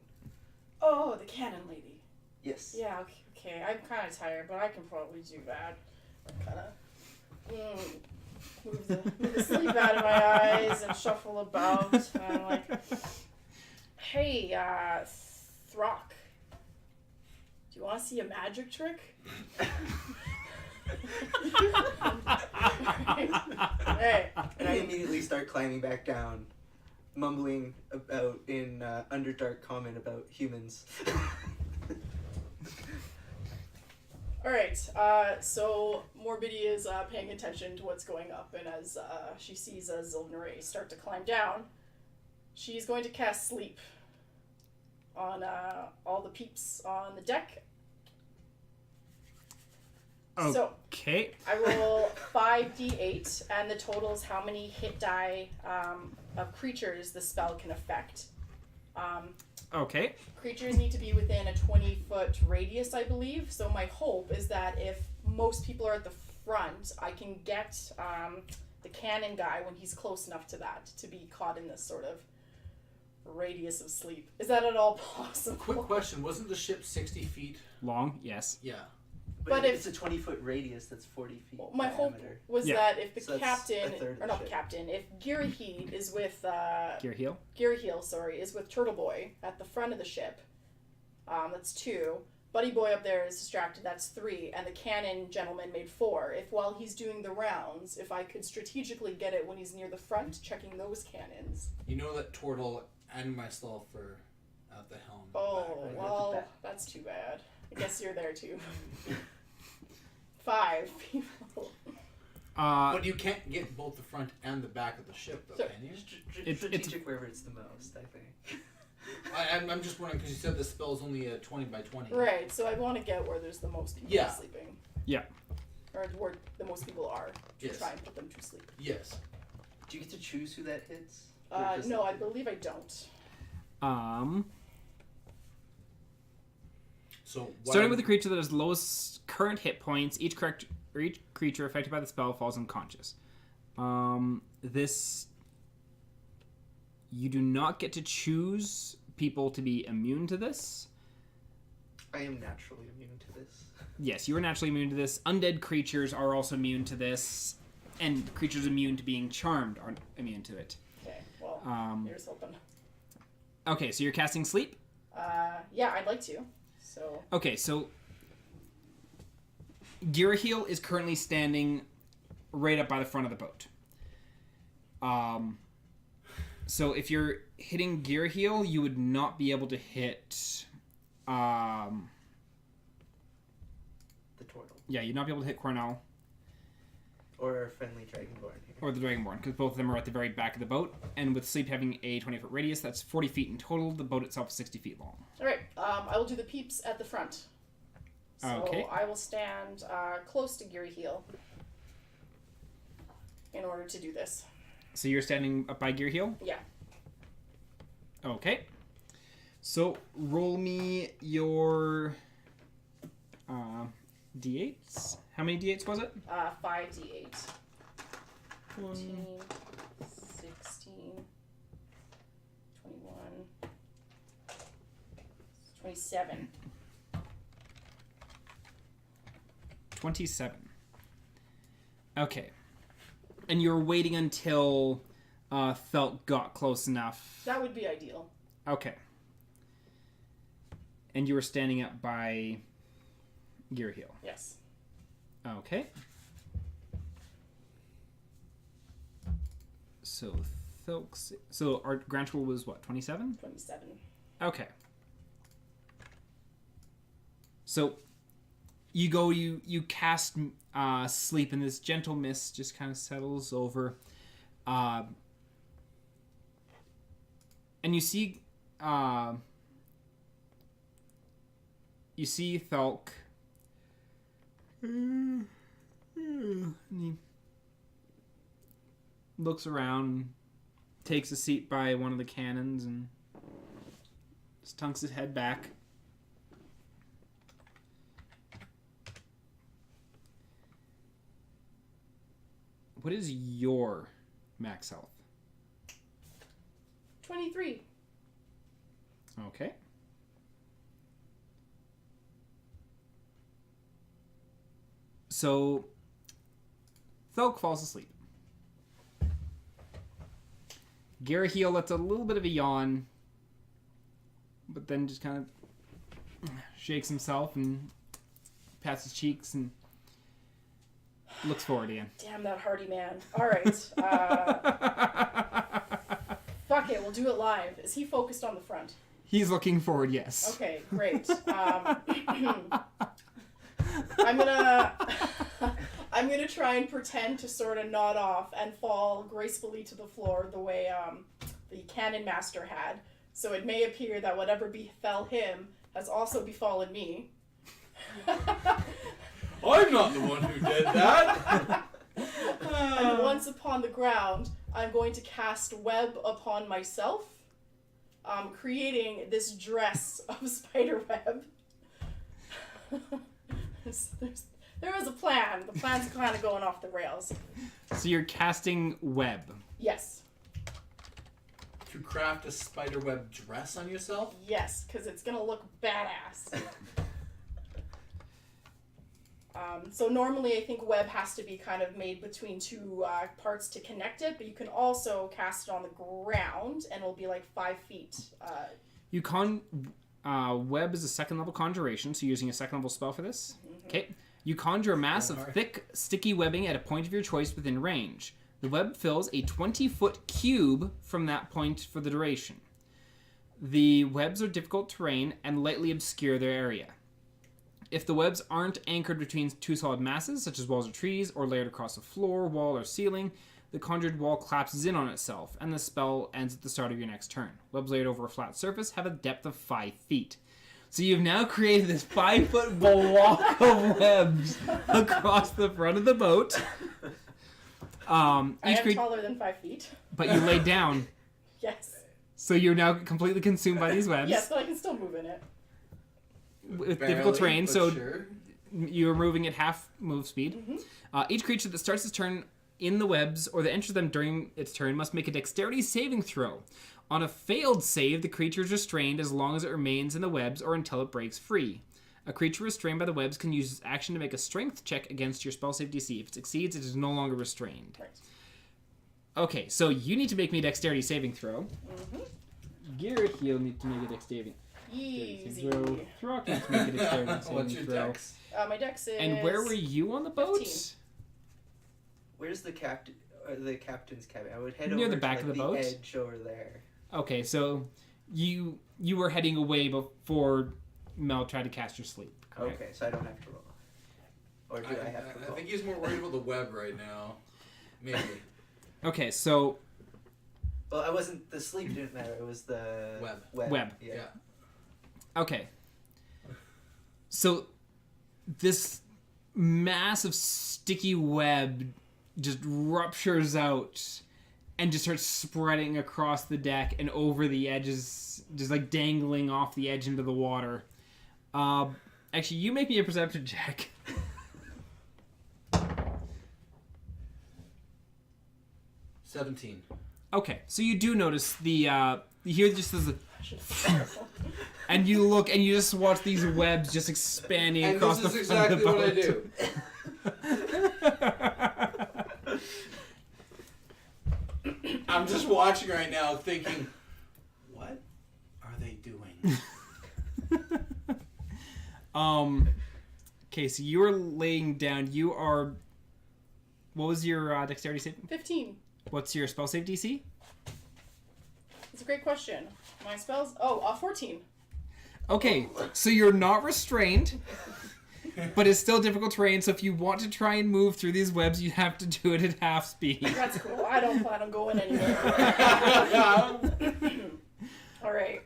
Oh, the cannon lady. Yes. Yeah, okay. I'm kind of tired, but I can probably do that. Kind of move the sleep out of my eyes and shuffle about. And I'm like, hey, Throck, do you want to see a magic trick? Hey. And I immediately start climbing back down, mumbling about in Underdark comment about humans. Alright, so Morbidia is paying attention to what's going up, and as she sees Zelkanea start to climb down, she's going to cast Sleep on all the peeps on the deck. So, Okay. I roll 5d8, and the total is how many hit die of creatures the spell can affect. Okay. Creatures need to be within a 20-foot radius, I believe. So my hope is that if most people are at the front, I can get the cannon guy when he's close enough to that to be caught in this sort of radius of sleep. Is that at all possible? Quick question: wasn't the ship 60 feet? Long, yes. Yeah. But But if it's a 20-foot radius, that's 40 feet my hope diameter. was Yeah. that if the So that's captain, a third of or the not the ship. captain, if Girahid is with Gear heel. Girahil, is with Turtle Boy at the front of the ship, that's 2. Buddy Boy up there is distracted, that's 3, and the cannon gentleman made 4. If while he's doing the rounds, if I could strategically get it when he's near the front, checking those cannons. You know that Tortle and myself are at the helm. Oh, back, right? well, that's too bad. I guess you're there too. 5 people. But you can't get both the front and the back of the ship, though, So- can you? Strategic wherever it's the most, I think. I'm just wondering because you said the spell's only a 20 by 20. Right, so I want to get where there's the most people Yeah. sleeping. Yeah. Or where the most people are, to Yes. try and put them to sleep. Yes. Do you get to choose who that hits? Or just- No, I believe I don't. So Starting with the creature that has lowest current hit points, each creature affected by the spell falls unconscious. This you do not get to choose people to be immune to this. I am naturally immune to this. Yes, you are naturally immune to this. Undead creatures are also immune to this, and creatures immune to being charmed are immune to it. Okay, well, here's hoping. Okay, so you're casting sleep? Yeah, I'd like to. So. Okay, so Girahil is currently standing right up by the front of the boat. So if you're hitting Girahil, you would not be able to hit The turtle. yeah, you'd not be able to hit Cornell Or our friendly dragonborn here. or the Dragonborn, because both of them are at the very back of the boat, and with Sleep having a 20-foot radius, that's 40 feet in total. The boat itself is 60 feet long. Alright, I will do the peeps at the front. So Okay. I will stand close to Girahil in order to do this. So you're standing up by Girahil? Yeah. Okay. So roll me your d8s. How many d8s was it? 5d8. 1. 15, 16, 21, 27. 27. Okay. And you were waiting until Thelk got close enough. That would be ideal. Okay. And you were standing up by Gearheel. Yes. Okay. So Thelk's... So our grand total was what, 27? 27. Okay. So you go, you cast sleep, and this gentle mist just kind of settles over. And you see Thelk. And he looks around, takes a seat by one of the cannons, and just tunks his head back. What is your max health? 23. Okay. So, Thelk falls asleep. Gearheel lets a little bit of a yawn, but then just kind of shakes himself and pats his cheeks and looks forward again. Damn that hardy man. All right. Fuck it. We'll do it live. Is he focused on the front? He's looking forward, yes. Okay, great. I'm gonna try and pretend to sort of nod off and fall gracefully to the floor the way the cannon master had. So it may appear that whatever befell him has also befallen me. I'm not the one who did that. And once upon the ground, I'm going to cast web upon myself, creating this dress of spider web. There was a plan. The plan's kind of going off the rails. So you're casting web. Yes. To craft a spiderweb dress on yourself? Yes, because it's going to look badass. So normally I think web has to be kind of made between two parts to connect it, but you can also cast it on the ground and it'll be like 5 feet. Web is a second level conjuration, so you're using a second level spell for this. Okay. You conjure a mass of thick, sticky webbing at a point of your choice within range. The web fills a 20-foot cube from that point for the duration. The webs are difficult terrain and lightly obscure their area. If the webs aren't anchored between two solid masses, such as walls or trees, or layered across a floor, wall, or ceiling, the conjured wall collapses in on itself, and the spell ends at the start of your next turn. Webs laid over a flat surface have a depth of 5 feet. So you've now created this 5-foot block of webs across the front of the boat. I am taller than 5 feet. But you laid down. Yes. So you're now completely consumed by these webs. Yes, but I can still move in it. With Barely, difficult terrain, but so sure. you're moving at half move speed. Mm-hmm. Each creature that starts its turn in the webs or that enters them during its turn must make a dexterity saving throw. On a failed save, the creature is restrained as long as it remains in the webs or until it breaks free. A creature restrained by the webs can use its action to make a strength check against your spell save DC. If it succeeds, it is no longer restrained. Right. Okay, so you need to make me a dexterity saving throw. Mm-hmm. Gearheel needs to make a dexterity Easy. throw. Throck needs to make a dexterity saving What's your throw. dex? My dex is... And where were you on the boat? 15. Where's the captain's cabin? I would head Near over the back to of the like, boat? edge over there. Okay, so you were heading away before Mel tried to cast your sleep. Correct? Okay, so I don't have to roll. Or do I have to roll? I think he's more worried about the web right now. Maybe. Okay, so Well, I wasn't. The sleep didn't matter. It was the Web. Web. Yeah. okay. So this massive sticky web just ruptures out and just starts spreading across the deck and over the edges, just like dangling off the edge into the water. Actually, you make me a perception check. 17. Okay, so you do notice the you hear just this, and you look and you just watch these webs just expanding And across this the is front exactly of the what I boat. do. I'm just watching right now thinking, what are they doing? Okay, so you're laying down. You are. What was your dexterity save? 15. What's your spell save DC? It's a great question. My spells... 14. Okay, so you're not restrained, but it's still difficult terrain, so if you want to try and move through these webs, you have to do it at half speed. That's cool. I don't plan on going anywhere. Alright.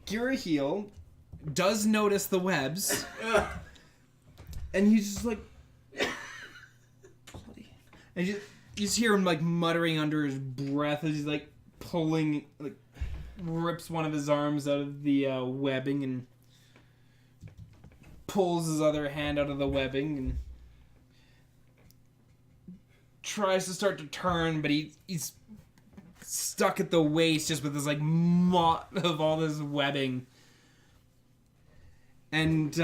Giraheel does notice the webs, and he's just like... And you just hear him like muttering under his breath as he's like pulling, like rips one of his arms out of the webbing and pulls his other hand out of the webbing and tries to start to turn, but he's stuck at the waist just with this like knot of all this webbing. And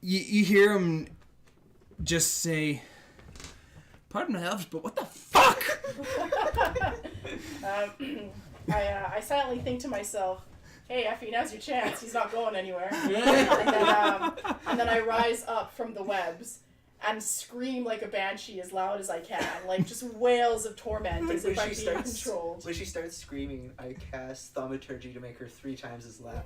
you hear him just say, "Pardon my Elvish, but what the fuck?" I silently think to myself, hey, Effie, now's your chance. He's not going anywhere. and then I rise up from the webs and scream like a banshee as loud as I can. Like, just wails of torment as if I'm being controlled. When she starts screaming, I cast Thaumaturgy to make her 3 times as loud.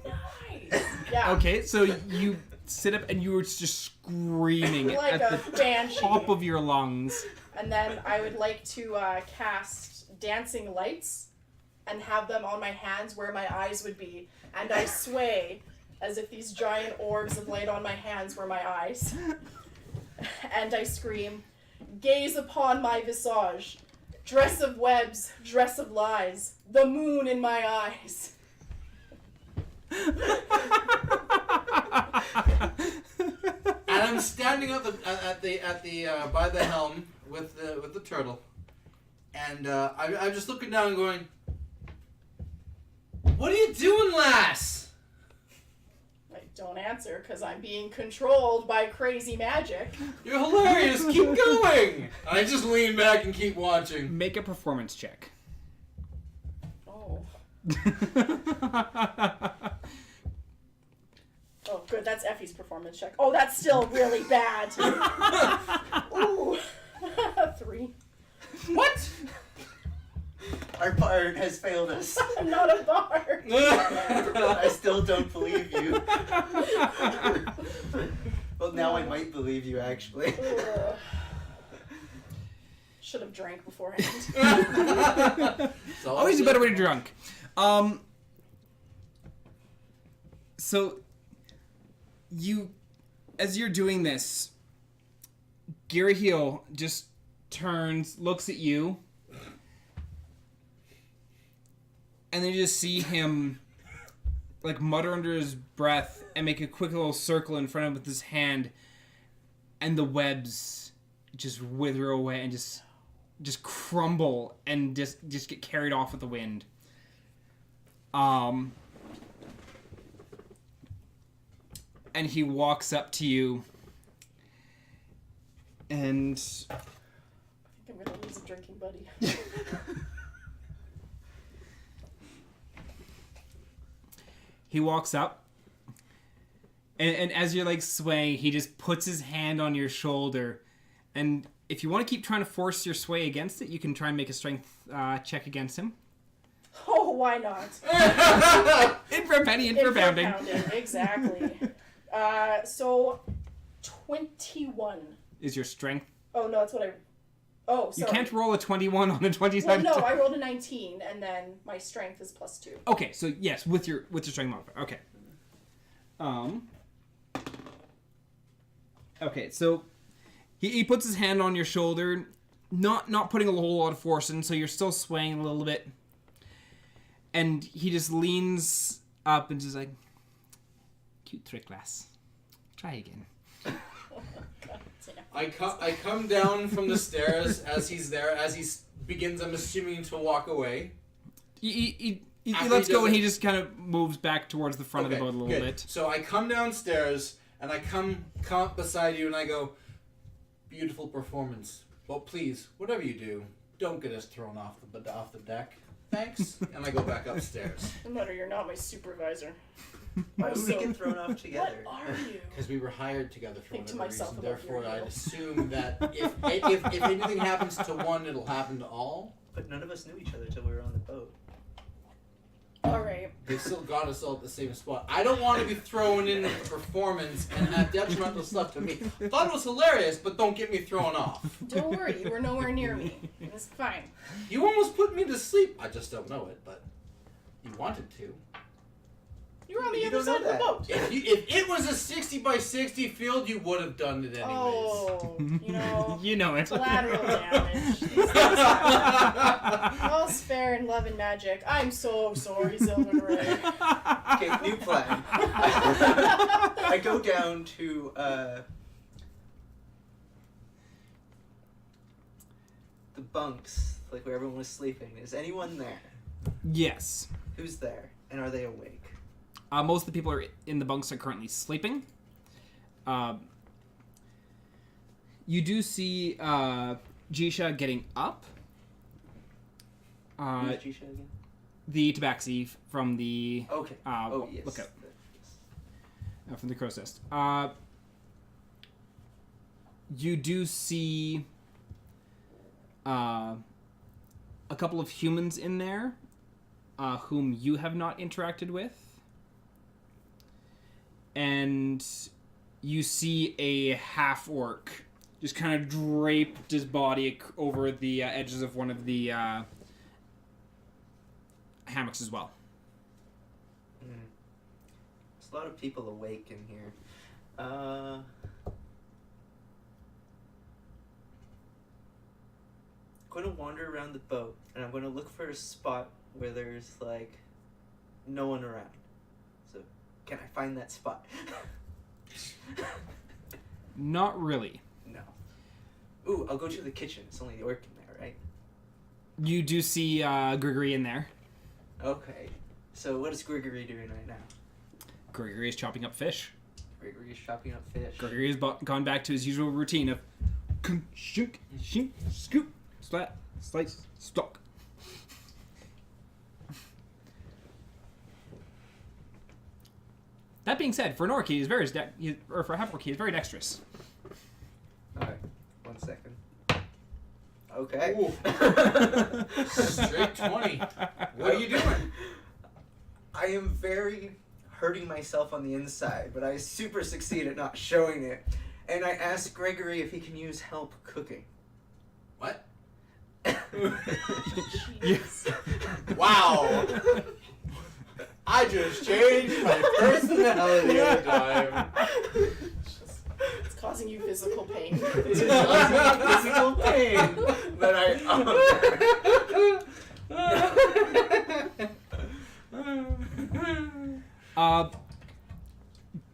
Nice. Yeah. Okay, so you sit up and you were just screaming Like at a the banshee. top of your lungs. And then I would like to cast dancing lights and have them on my hands where my eyes would be. And I sway as if these giant orbs of light on my hands were my eyes. And I scream, "Gaze upon my visage, dress of webs, dress of lies, the moon in my eyes." And I'm standing up at the by the helm with the turtle, and I'm just looking down and going, "What are you doing, lass?" I don't answer because I'm being controlled by crazy magic. You're hilarious. Keep going. I just lean back and keep watching. Make a performance check. Oh. Oh, good. That's Effie's performance check. Oh, that's still really bad. Ooh. 3. What? Our bard has failed us. I'm not a bard. I still don't believe you. Well, now I might believe you, actually. Should have drank beforehand. Always a better way to drunk. So you, as you're doing this, Giraheel just turns, looks at you, and then you just see him like mutter under his breath and make a quick little circle in front of him with his hand, and the webs just wither away and just crumble and just get carried off with the wind. And he walks up to you and I think I'm gonna lose a drinking buddy. he walks up and as you're like swaying, he just puts his hand on your shoulder, and if you want to keep trying to force your sway against it, you can try and make a strength check against him. Oh, why not? In for a penny, in for a pounding. Exactly. So 21. Is your strength? Oh no, that's what I. Oh, sorry. You can't roll a 21 on a 20 Well, sided no, I rolled a 19, and then my strength is +2. Okay, so yes, with your strength modifier. Okay. Okay, so He puts his hand on your shoulder, not putting a whole lot of force in, so you're still swaying a little bit. And he just leans up and just like, cute trick, lass. Try again. I come down from the stairs as he's there, as he begins, I'm assuming, to walk away. He lets go and he just kind of moves back towards the front of the boat a little bit. So I come downstairs and I come up beside you and I go, beautiful performance. Well, please, whatever you do, don't get us thrown off the deck. Thanks. And I go back upstairs. No matter, you're not my supervisor. Why would we get thrown off together? What are you? Because we were hired together for Think to whatever myself reason. about Therefore, your I'd heel. assume that if anything happens to one, it'll happen to all. But none of us knew each other till we were on the boat. Alright. They still got us all at the same spot. I don't want to be thrown in with the performance and have detrimental stuff to me. Thought it was hilarious, but don't get me thrown off. Don't worry, you were nowhere near me. It's fine. You almost put me to sleep. I just don't know it, but you wanted to. You were on the You other don't know side of the that. boat. If it was a 60 by 60 field, you would have done it anyways. Oh, You know it. collateral damage. These things happen. All's fair in love and magic. I'm so sorry, Sylvan Ray. Okay, new plan. I go down to the bunks, like where everyone was sleeping. Is anyone there? Yes. Who's there? And are they awake? Most of the people are in the bunks are currently sleeping. You do see Jisha getting up. Who's Jisha again? The tabaxi from the Okay. Yes. lookout. From the crow's nest. You do see a couple of humans in there whom you have not interacted with. And you see a half-orc just kind of draped his body over the edges of one of the hammocks as well. There's a lot of people awake in here. I'm going to wander around the boat, and I'm going to look for a spot where there's, like, no one around. So, can I find that spot? Not really. No. Ooh, I'll go to the kitchen. It's only the orc in there, right? You do see Grigory in there. Okay. So what is Grigory doing right now? Grigory is chopping up fish. Grigory is chopping up fish. Grigory has gone back to his usual routine of shink, shink, scoop, slap, slice, stock. That being said, for an orc, he is very or for a half orc, he is very dexterous. Alright, 1 second. Okay. Ooh. Straight 20. What are you doing? I am very hurting myself on the inside, but I super succeed at not showing it. And I asked Gregory if he can use help cooking. What? Yes. Wow. I just changed my personality every time. It's causing you physical pain. It's causing physical pain that I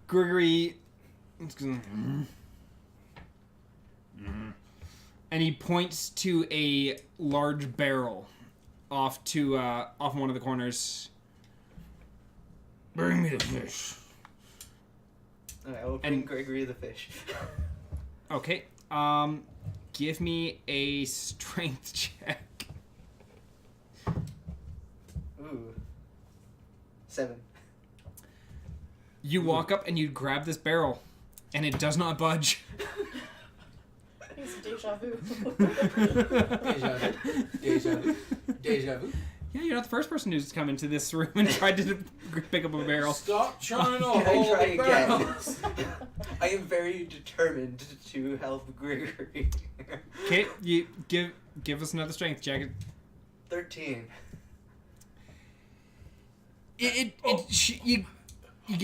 Gregory, and he points to a large barrel off one of the corners. Bring me the fish. I will bring Gregory the fish. Okay. Give me a strength check. Ooh. 7. You walk up and you grab this barrel, and it does not budge. It's deja vu. Deja vu. Deja vu. Deja vu. Yeah, you're not the first person who's come into this room and tried to pick up a barrel. Stop trying to Can I hold try the again? barrels. I am very determined to help Gregory. Okay, you give us another strength check. 13. You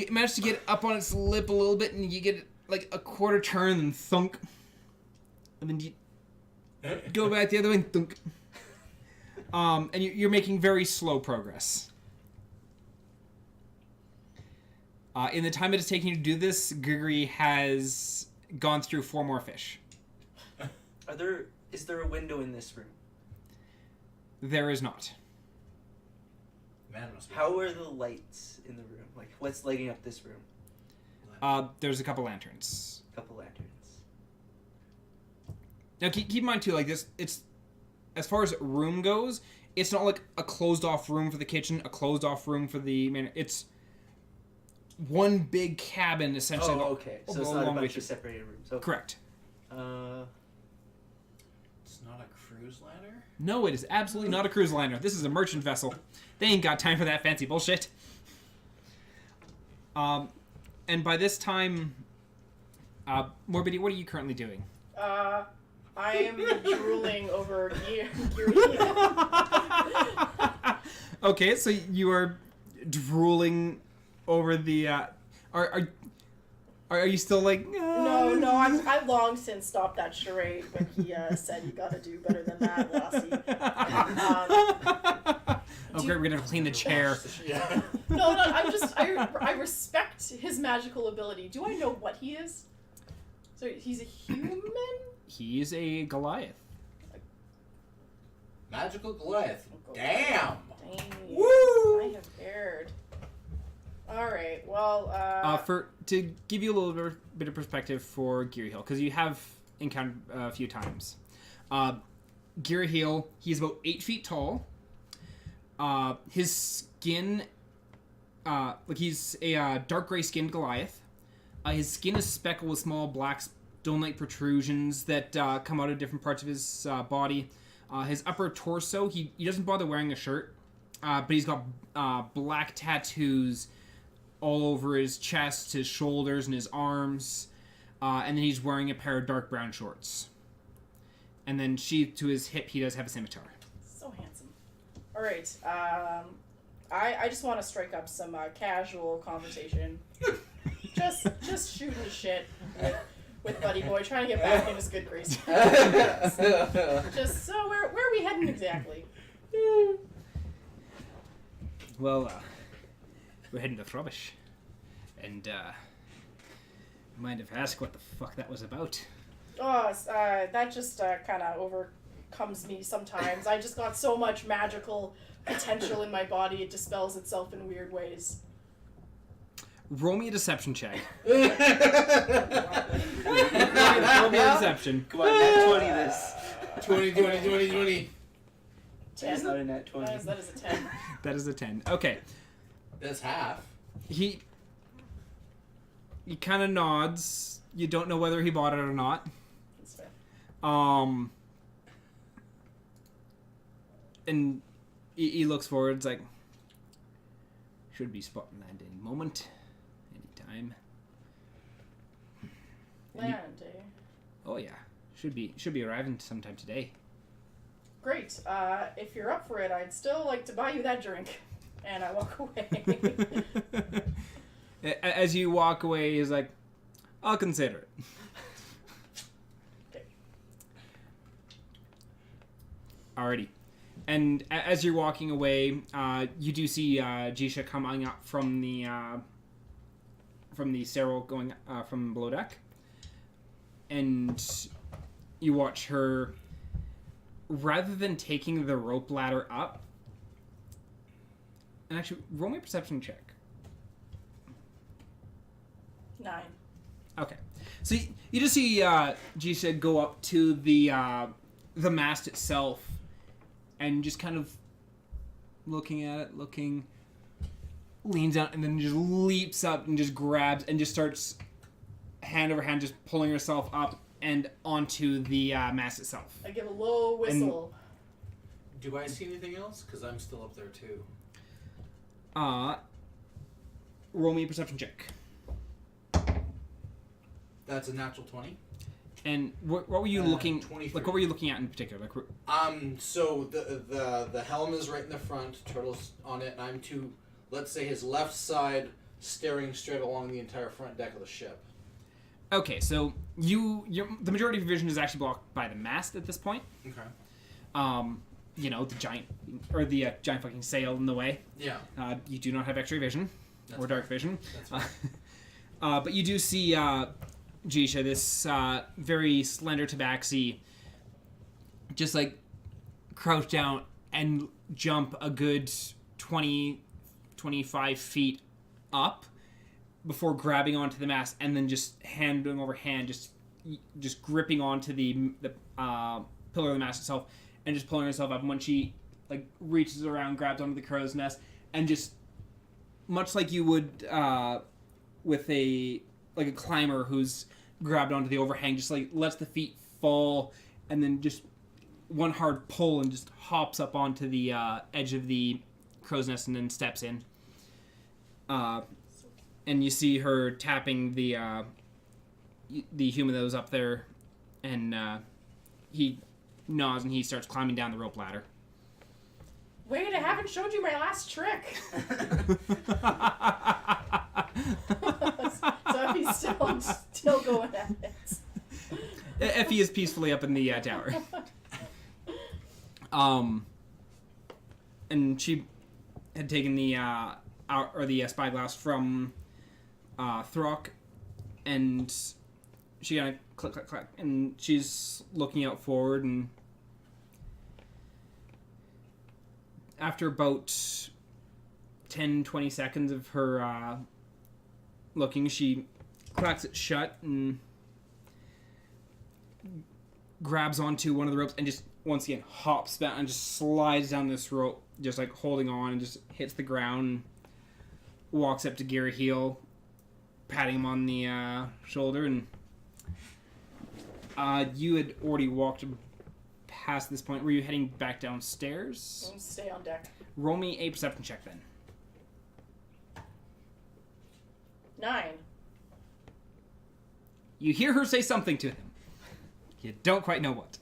manage to get up on its lip a little bit, and you get like a quarter turn and thunk. And then you go back the other way and thunk. And you're making very slow progress. In the time it is taking you to do this, Gregory has gone through 4 more fish. Is there a window in this room? There is not. Man, must be How are the lights in the room? Like, what's lighting up this room? There's a couple lanterns. A couple lanterns. Now keep in mind too, like this, it's as far as room goes, it's not like a closed off room for the kitchen, a closed off room for the main. It's one big cabin essentially. Oh, okay. So it's not a bunch of separated rooms. Okay. Correct. It's not a cruise liner? No, it is absolutely not a cruise liner. This is a merchant vessel. They ain't got time for that fancy bullshit. And by this time, Morbidity, what are you currently doing? I am drooling over gear. Okay, so you are drooling over the. Are you still like? No, I long since stopped that charade when he said you gotta do better than that, Lassie. Oh great, we're gonna have to clean the chair. Yeah. No, I respect his magical ability. Do I know what he is? So he's a human? He's a Goliath. Magical Goliath. Damn! Dang. Woo! I have erred. Alright, well, to give you a little bit of perspective for Geary Hill, because you have encountered a few times. Geary Hill, he's about 8 feet tall. His skin, he's a dark gray skinned Goliath. His skin is speckled with small black stone-like protrusions that come out of different parts of his body. His upper torso, he doesn't bother wearing a shirt, but he's got black tattoos all over his chest, his shoulders, and his arms. And then he's wearing a pair of dark brown shorts. And then sheathed to his hip, he does have a scimitar. so handsome. Alright, I just want to strike up some casual conversation. just shooting the shit with Buddy Boy, trying to get back in his good graces. Just, so where are we heading exactly? Well, we're heading to Frobbish. And, mind if I ask what the fuck that was about? Oh, that just kind of overcomes me sometimes. I just got so much magical potential in my body, it dispels itself in weird ways. Roll me a deception check. Roll Roll me a deception. Come on, nat 20 this. 20. 10? It's not a nat 20. That is a 10. That is a 10. Okay. That's half. He kind of nods. You don't know whether he bought it or not. That's fair. And he looks forward. It's like, should be spotting land any moment, anytime. Land, eh? Oh yeah, should be arriving sometime today. Great. If you're up for it, I'd still like to buy you that drink. And I walk away. As you walk away, he's like, I'll consider it. Okay. Alrighty. And as you're walking away, you do see Jisha coming up from the stairwell going from below deck. And you watch her, rather than taking the rope ladder up, and actually, roll me a perception check. 9. Okay. So you just see Jisha go up to the mast itself and just kind of looking at it, leans out and then just leaps up and just grabs and just starts hand over hand just pulling herself up and onto the mast itself. I give a low whistle. Do I see anything else? Because I'm still up there too. Roll me a perception check. That's a natural 20. And what were you looking? 23. Like, what were you looking at in particular? Like, So the helm is right in the front, turtle's on it, and I'm to, let's say, his left side, staring straight along the entire front deck of the ship. Okay, so the majority of your vision is actually blocked by the mast at this point. Okay. The giant fucking sail in the way. Yeah. You do not have X-ray vision or dark vision. That's fine. But you do see Jisha, this very slender tabaxi, just like crouch down and jump a good 20, 25 feet up before grabbing onto the mast and then just hand over hand, just gripping onto the pillar of the mast itself and just pulling herself up. And when she like reaches around, grabs onto the crow's nest, and just much like you would with a climber who's grabbed onto the overhang, just like lets the feet fall and then just one hard pull and just hops up onto the edge of the crow's nest and then steps in. And you see her tapping the human that was up there, and he nods and he starts climbing down the rope ladder. Wait, I haven't showed you my last trick. So he's still going at it. Effie is peacefully up in the tower. And she had taken the spyglass from Throck, and she kind of click, click, click, and she's looking out forward, and after about 10-20 seconds of her looking, she cracks it shut and grabs onto one of the ropes and just once again hops back and just slides down this rope, just like holding on, and just hits the ground and walks up to Gary Heel, patting him on the shoulder. And you had already walked past this point. Were you heading back downstairs? Stay on deck. Roll me a perception check then. 9. You hear her say something to him. You don't quite know what.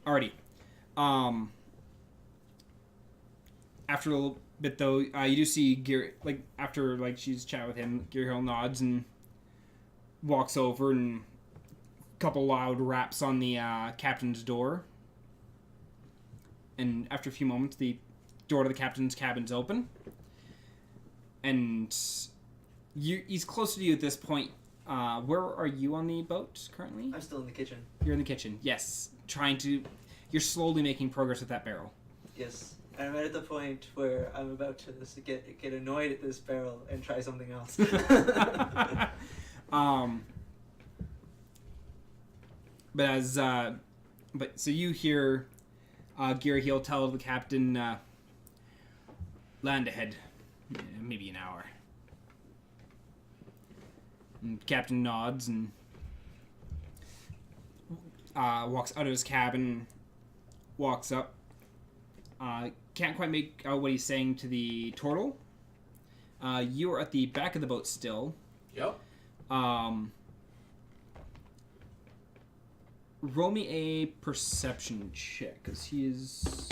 Alrighty. After a little bit though, you do see Gary, like after like she's chatting with him, Gary Hill nods and walks over, and a couple loud raps on the captain's door. And after a few moments, the door to the captain's cabin's open, and he's closer to you at this point. Where are you on the boat currently? I'm still in the kitchen. You're in the kitchen, yes. You're slowly making progress with that barrel. Yes. I'm at the point where I'm about to get annoyed at this barrel and try something else. So you hear Gary Heel tell the captain, land ahead, maybe an hour. And Captain nods and walks out of his cabin, walks up. Can't quite make out what he's saying to the turtle. You are at the back of the boat still. Yep. Roll me a perception check, because he is...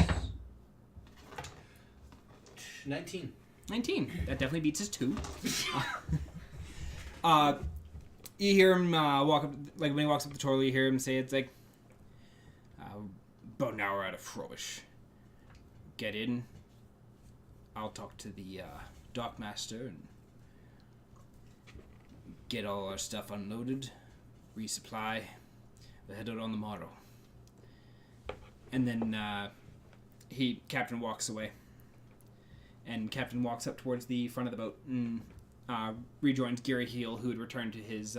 19. 19. That definitely beats his 2. You hear him walk up, like when he walks up the turtle, you hear him say, it's like, about an hour out of Frobbish. Get in. I'll talk to the dockmaster and get all our stuff unloaded, resupply. We'll head out on the morrow. And then Captain walks away. And Captain walks up towards the front of the boat and rejoins Gary Heel, who had returned to his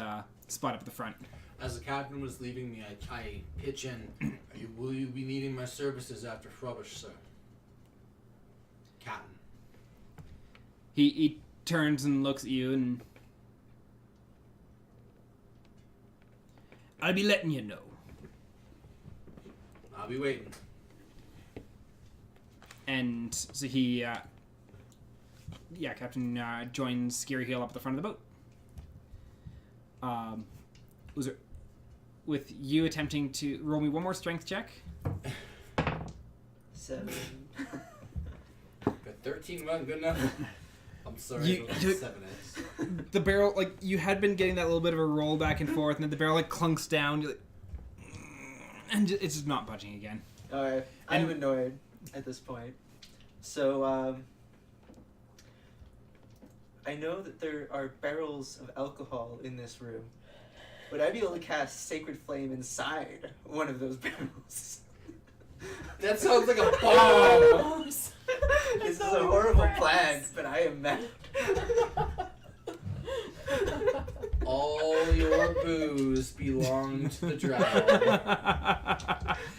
spot up at the front. As the captain was leaving me, I pitch in. Will you be needing my services after Frobbish, sir? Captain. He turns and looks at you, and I'll be letting you know. I'll be waiting. And so he, Captain joins Gary Heel up at the front of the boat. Was it with you attempting to roll me one more strength check? 7. But 13 wasn't good enough. I'm sorry. You- I don't you- have 7x. The barrel, like, you had been getting that little bit of a roll back and forth, and then the barrel, like, clunks down. You're like, and it's just not budging again. Alright, I'm annoyed at this point. So, I know that there are barrels of alcohol in this room. Would I be able to cast Sacred Flame inside one of those barrels? That sounds like a bomb. This is a horrible plan, but I am mad. All your booze belong to the drow.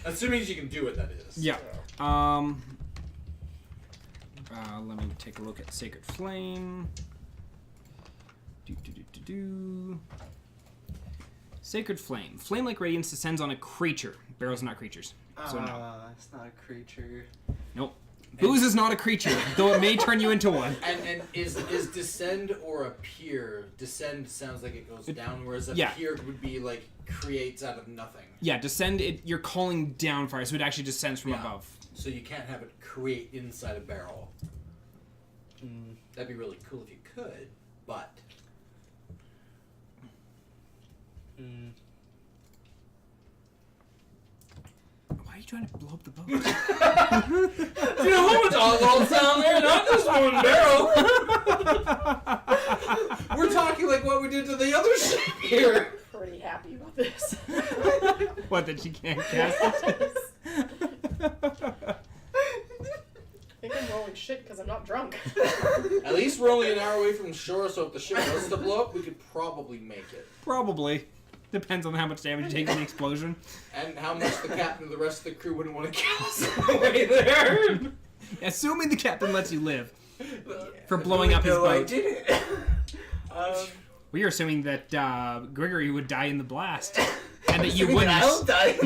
Assuming she can do it, that is. Yeah. Let me take a look at Sacred Flame. Sacred Flame. Flame-like radiance descends on a creature. Barrels are not creatures. So no. It's not a creature. Nope. Booze is not a creature, though it may turn you into one. And is descend or appear? Descend sounds like it goes down, whereas yeah. appear would be like creates out of nothing. Yeah, descend, you're calling down fire, so it actually descends from above. So you can't have it create inside a barrel. Mm. That'd be really cool if you could, but... Mm. Why are you trying to blow up the boat? You know how much alcohol's down there? Not just one barrel. We're talking like what we did to the other ship here. Pretty happy about this. What, that she can't cast it? I think I'm rolling shit because I'm not drunk. At least we're only an hour away from shore, so if the ship was to blow up, we could probably make it. Probably. Depends on how much damage you take from the explosion. And how much the captain and the rest of the crew wouldn't want to kill us on the way there. Assuming the captain lets you live. For blowing up his No, I boat. did it. We are assuming that Gregory would die in the blast. And that you Assuming wouldn't. I'll die.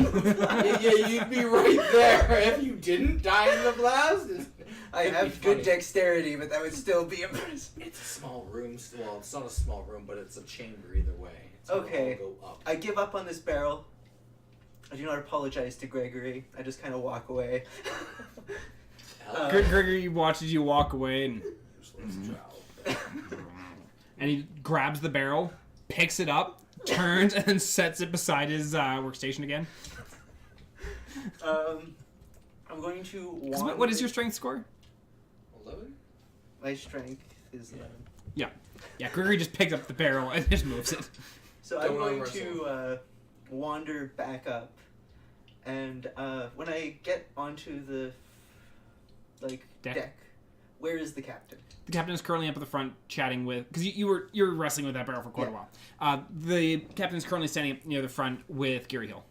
Yeah, you'd be right there if you didn't die in the blast. I have good dexterity, but that would still be impressive. It's a small room. Well, it's not a small room, but it's a chamber either way. It's Okay. Go up. I give up on this barrel. I do not apologize to Gregory. I just kind of walk away. Gregory watches you walk away and he grabs the barrel, picks it up, turns, and then sets it beside his workstation again. I'm going to wander. What is your strength score? 11? My strength is 11. Yeah. Yeah, Gregory just picks up the barrel and just moves it. So Don't I'm going wrestle. to wander back up, and when I get onto the deck, where is the captain? The captain is currently up at the front chatting with... Because you were wrestling with that barrel for quite a while. The captain is currently standing up near the front with Geary Hill.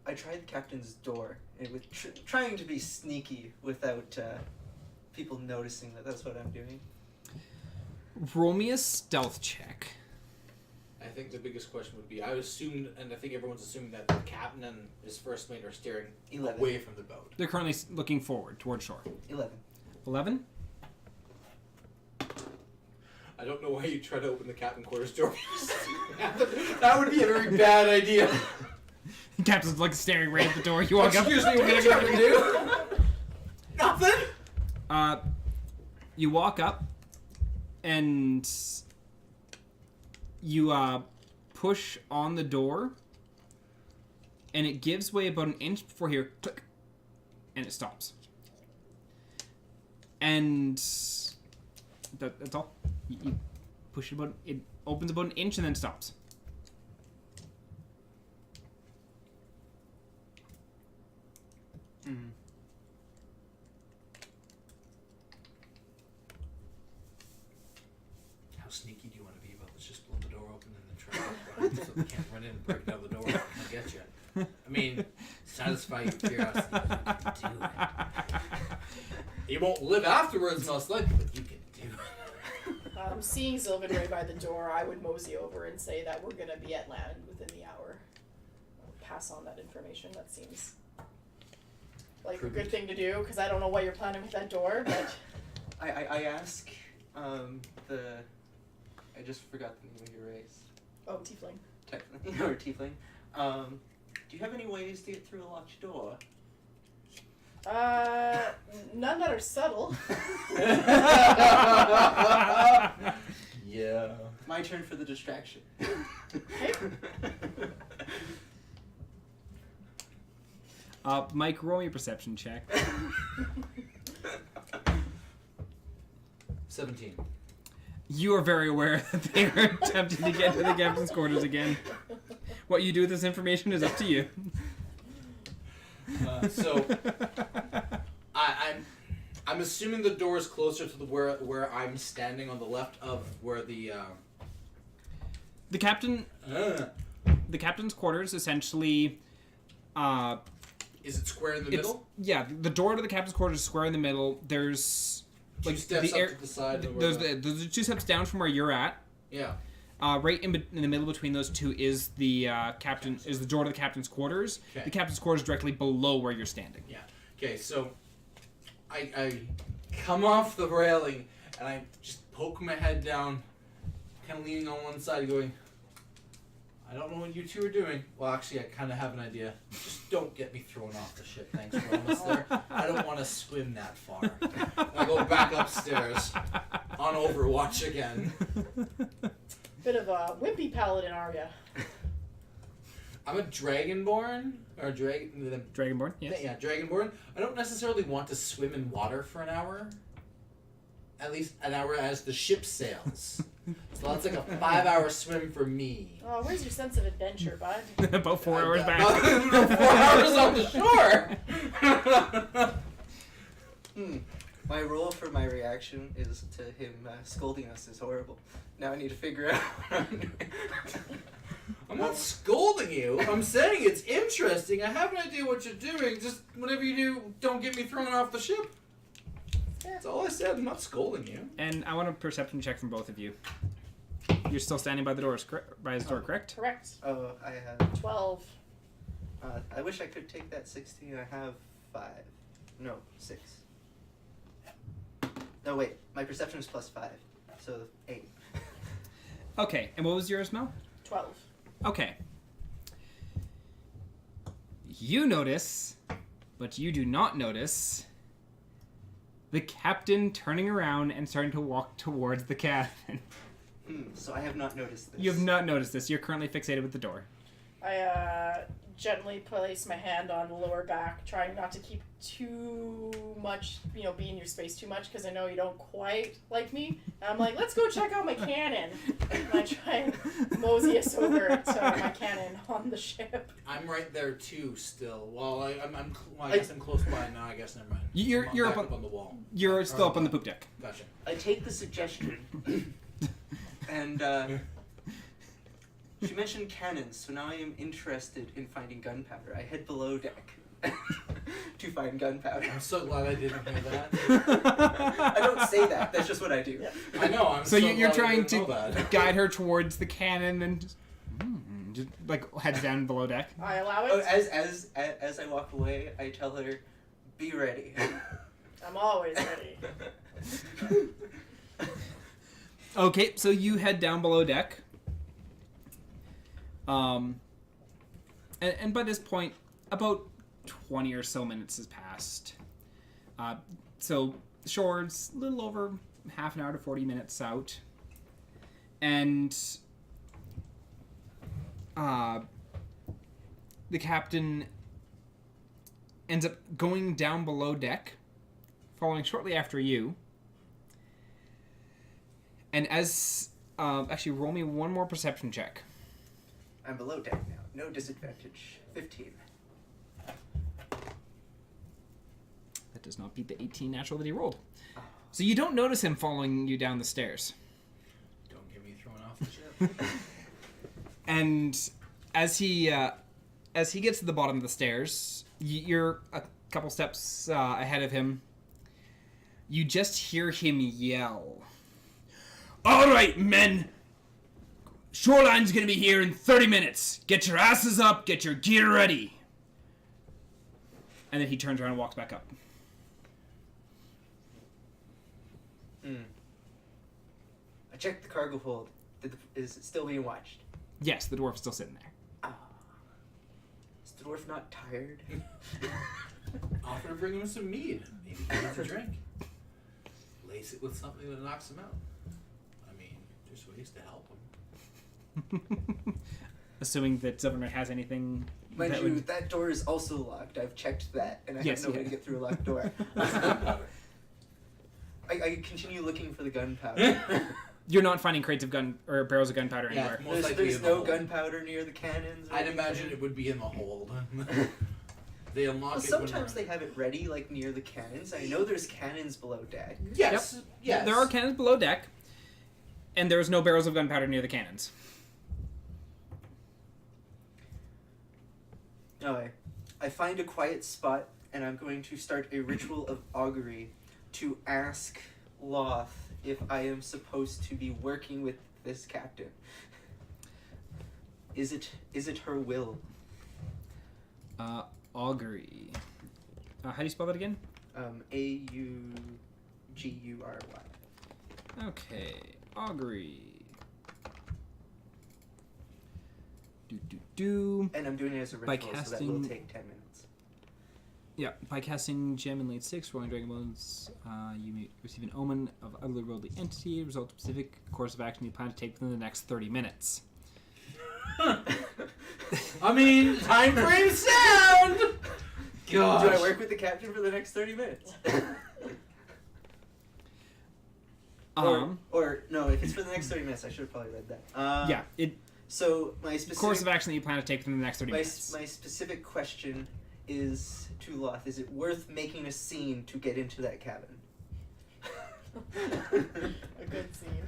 I tried the captain's door, and with trying to be sneaky without people noticing that that's what I'm doing. Roll me a stealth check. I think the biggest question would be, I assumed, and I think everyone's assuming that the captain and his first mate are steering 11. away from the boat. They're currently looking forward towards shore. 11. 11? I don't know why you try to open the captain quarters door. That would be a very bad idea. The captain's like staring right at the door. You walk up. Excuse me, what are you trying to do? Nothing. You walk up, and you push on the door, and it gives way about an inch before here, click, and it stops. And that's all. You push it about. It opens about an inch and then stops. Mm. How sneaky do you want to be about this? Just blow the door open and then try to run so they can't run in and break down the door and get you. I mean, satisfy your curiosity. You can do it. You won't live afterwards, most likely, but you can do it. Seeing Zelkanea by the door, I would mosey over and say that we're going to be at land within the hour. I would pass on that information. That seems like a good thing to do, because I don't know what you're planning with that door, but... I ask I just forgot the name of your race. Oh, tiefling. Technically, or tiefling. Do you have any ways to get through a locked door? None that are subtle. Yeah. My turn for the distraction. Okay. Mike, roll me a perception check. 17. You are very aware that they are attempting to get to the captain's quarters again. What you do with this information is up to you. So I'm assuming the door is closer to the where I'm standing on the left of where the captain's quarters essentially. Is it square in the middle? Yeah, the door to the captain's quarters is square in the middle. There's Two steps up to the side. Those are 2 steps down from where you're at. Yeah. Right in the middle between those two is the the door to the captain's quarters. Okay. The captain's quarters is directly below where you're standing. Yeah. Okay, so I come off the railing and I just poke my head down, kind of leaning on one side, going, I don't know what you two are doing. Well, actually, I kind of have an idea. Just don't get me thrown off the ship. Thanks for almost there. I don't want to swim that far. And I go back upstairs on Overwatch again. Bit of a wimpy paladin, are ya? I'm a Dragonborn, or Dragonborn, yes. Yeah, Dragonborn. I don't necessarily want to swim in water for an hour. At least an hour as the ship sails. So that's like a 5-hour swim for me. Oh, where's your sense of adventure, bud? About 4 hours back. 4 hours on the shore! My role for my reaction is to him scolding us is horrible. Now I need to figure out. I'm not scolding you. I'm saying it's interesting. I have an idea what you're doing. Just whatever you do, don't get me thrown off the ship. That's all I said. I'm not scolding you. And I want a perception check from both of you. You're still standing by the door, correct? Correct. Oh, I have 12. I wish I could take that 16. I have 5. No, 6. No, wait. My perception is +5. So 8. Okay, and what was yours, Mel? 12. Okay. You notice, but you do not notice, the captain turning around and starting to walk towards the cabin. So I have not noticed this. You have not noticed this. You're currently fixated with the door. I gently place my hand on the lower back, trying not to keep too much, be in your space too much, because I know you don't quite like me. And I'm like, let's go check out my cannon. And I try and mosey us over to my cannon on the ship. I'm right there too still. Well, I guess I'm close by now. I guess never mind. You're back up on the wall. You're still up on the poop deck. Gotcha. I take the suggestion. And she mentioned cannons, so now I am interested in finding gunpowder. I head below deck to find gunpowder. I'm so glad I didn't hear that. I don't say that. That's just what I do. Yeah. I know. I'm So you're glad I trying didn't know to that. guide her towards the cannon and just like heads down below deck. I allow Oh, it. as I walk away, I tell her, "Be ready." I'm always ready. Okay, so you head down below deck. And by this point, about 20 or so minutes has passed. So the shore's a little over half an hour to 40 minutes out. And the captain ends up going down below deck, following shortly after you. And as... actually, roll me one more perception check. I'm below deck now. No disadvantage. 15. That does not beat the 18 natural that he rolled. So you don't notice him following you down the stairs. Don't get me thrown off the ship. And as he gets to the bottom of the stairs, you're a couple steps ahead of him. You just hear him yell, "All right, men! Shoreline's gonna be here in 30 minutes. Get your asses up, get your gear ready." And then he turns around and walks back up. I checked the cargo hold. Is it still being watched? Yes, the dwarf's still sitting there. Is the dwarf not tired? Offer to bring him some mead. Maybe he needs a drink. Lace it with something that knocks him out. I mean, there's ways to help him. Assuming that Zelkanea has anything. Mind you, that door is also locked. I've checked that, and I Yes, have no way yeah. to get through a locked door. I continue looking for the gunpowder. You're not finding crates of gun or barrels of gunpowder Yeah. anywhere. Most likely There's in the no hold. gunpowder near the cannons. or I'd anything. imagine it would be in the hold. They unlock Well, it. sometimes they have it ready, like near the cannons. I know there's cannons below deck. Yes. Yes. There are cannons below deck, and there's no barrels of gunpowder near the cannons. Okay. I find a quiet spot, and I'm going to start a ritual of augury to ask Loth if I am supposed to be working with this captain. Is it her will? Augury. How do you spell that again? Augury. Okay, augury. Do. And I'm doing it as a By ritual, so that will casting- take 10 minutes. Yeah, by casting Gem in late 6, rolling Dragon Bones, you may receive an omen of otherworldly entity, result specific course of action you plan to take within the next 30 minutes. I mean, time frame sound. Gosh. Do I work with the captain for the next 30 minutes? Or no, if it's for the next 30 minutes, I should have probably read that. Yeah, it So my specific course of action that you plan to take within the next 30 minutes. my specific question is to Loth: is it worth making a scene to get into that cabin? A good scene.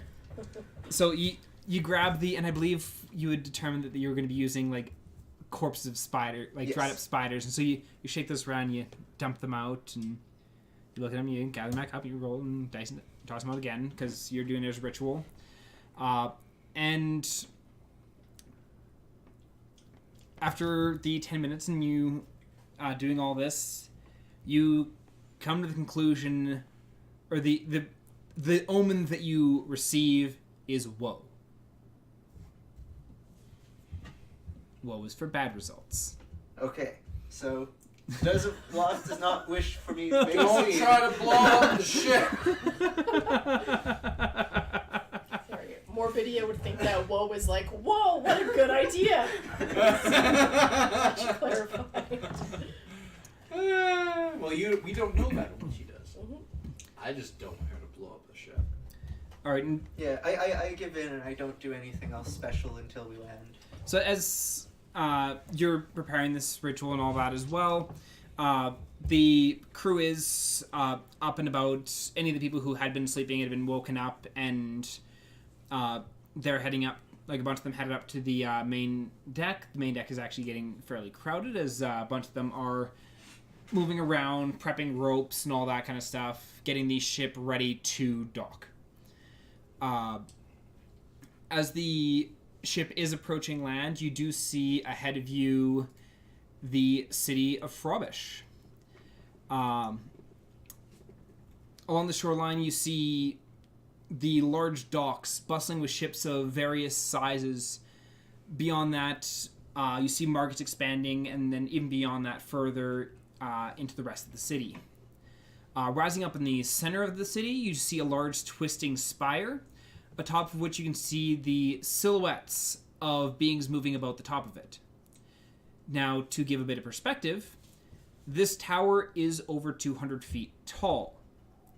So you grab and I believe you had determined that you were going to be using like corpses of spider, like dried up spiders, and so you shake those around, you dump them out, and you look at them, you gather them back up, you roll and dice and toss them out again because you're doing it as a ritual, and after the 10 minutes and you doing all this, you come to the conclusion, or the omen that you receive is woe. Woe is for bad results. Okay, so Loth does not wish for me to make a Don't scene. try to blow up the ship. Sorry, Morbidia would think that woe is like, whoa, what a good idea. She clarified. Well, we don't know that when she does. Mhm. I just don't want her to blow up the ship. All right, and Yeah, I give in and I don't do anything else special until we land. so as you're preparing this ritual and all that as well, the crew is up and about. Any of the people who had been sleeping had been woken up, and they're heading up. Like a bunch of them headed up to the main deck. The main deck is actually getting fairly crowded as a bunch of them are moving around, prepping ropes and all that kind of stuff, getting the ship ready to dock. As the ship is approaching land, you do see ahead of you the city of Frobbish. Along the shoreline, you see the large docks bustling with ships of various sizes. Beyond that, you see markets expanding, and then even beyond that, further into the rest of the city. Rising up in the center of the city, you see a large twisting spire, atop of which you can see the silhouettes of beings moving about the top of it. Now, to give a bit of perspective, this tower is over 200 feet tall.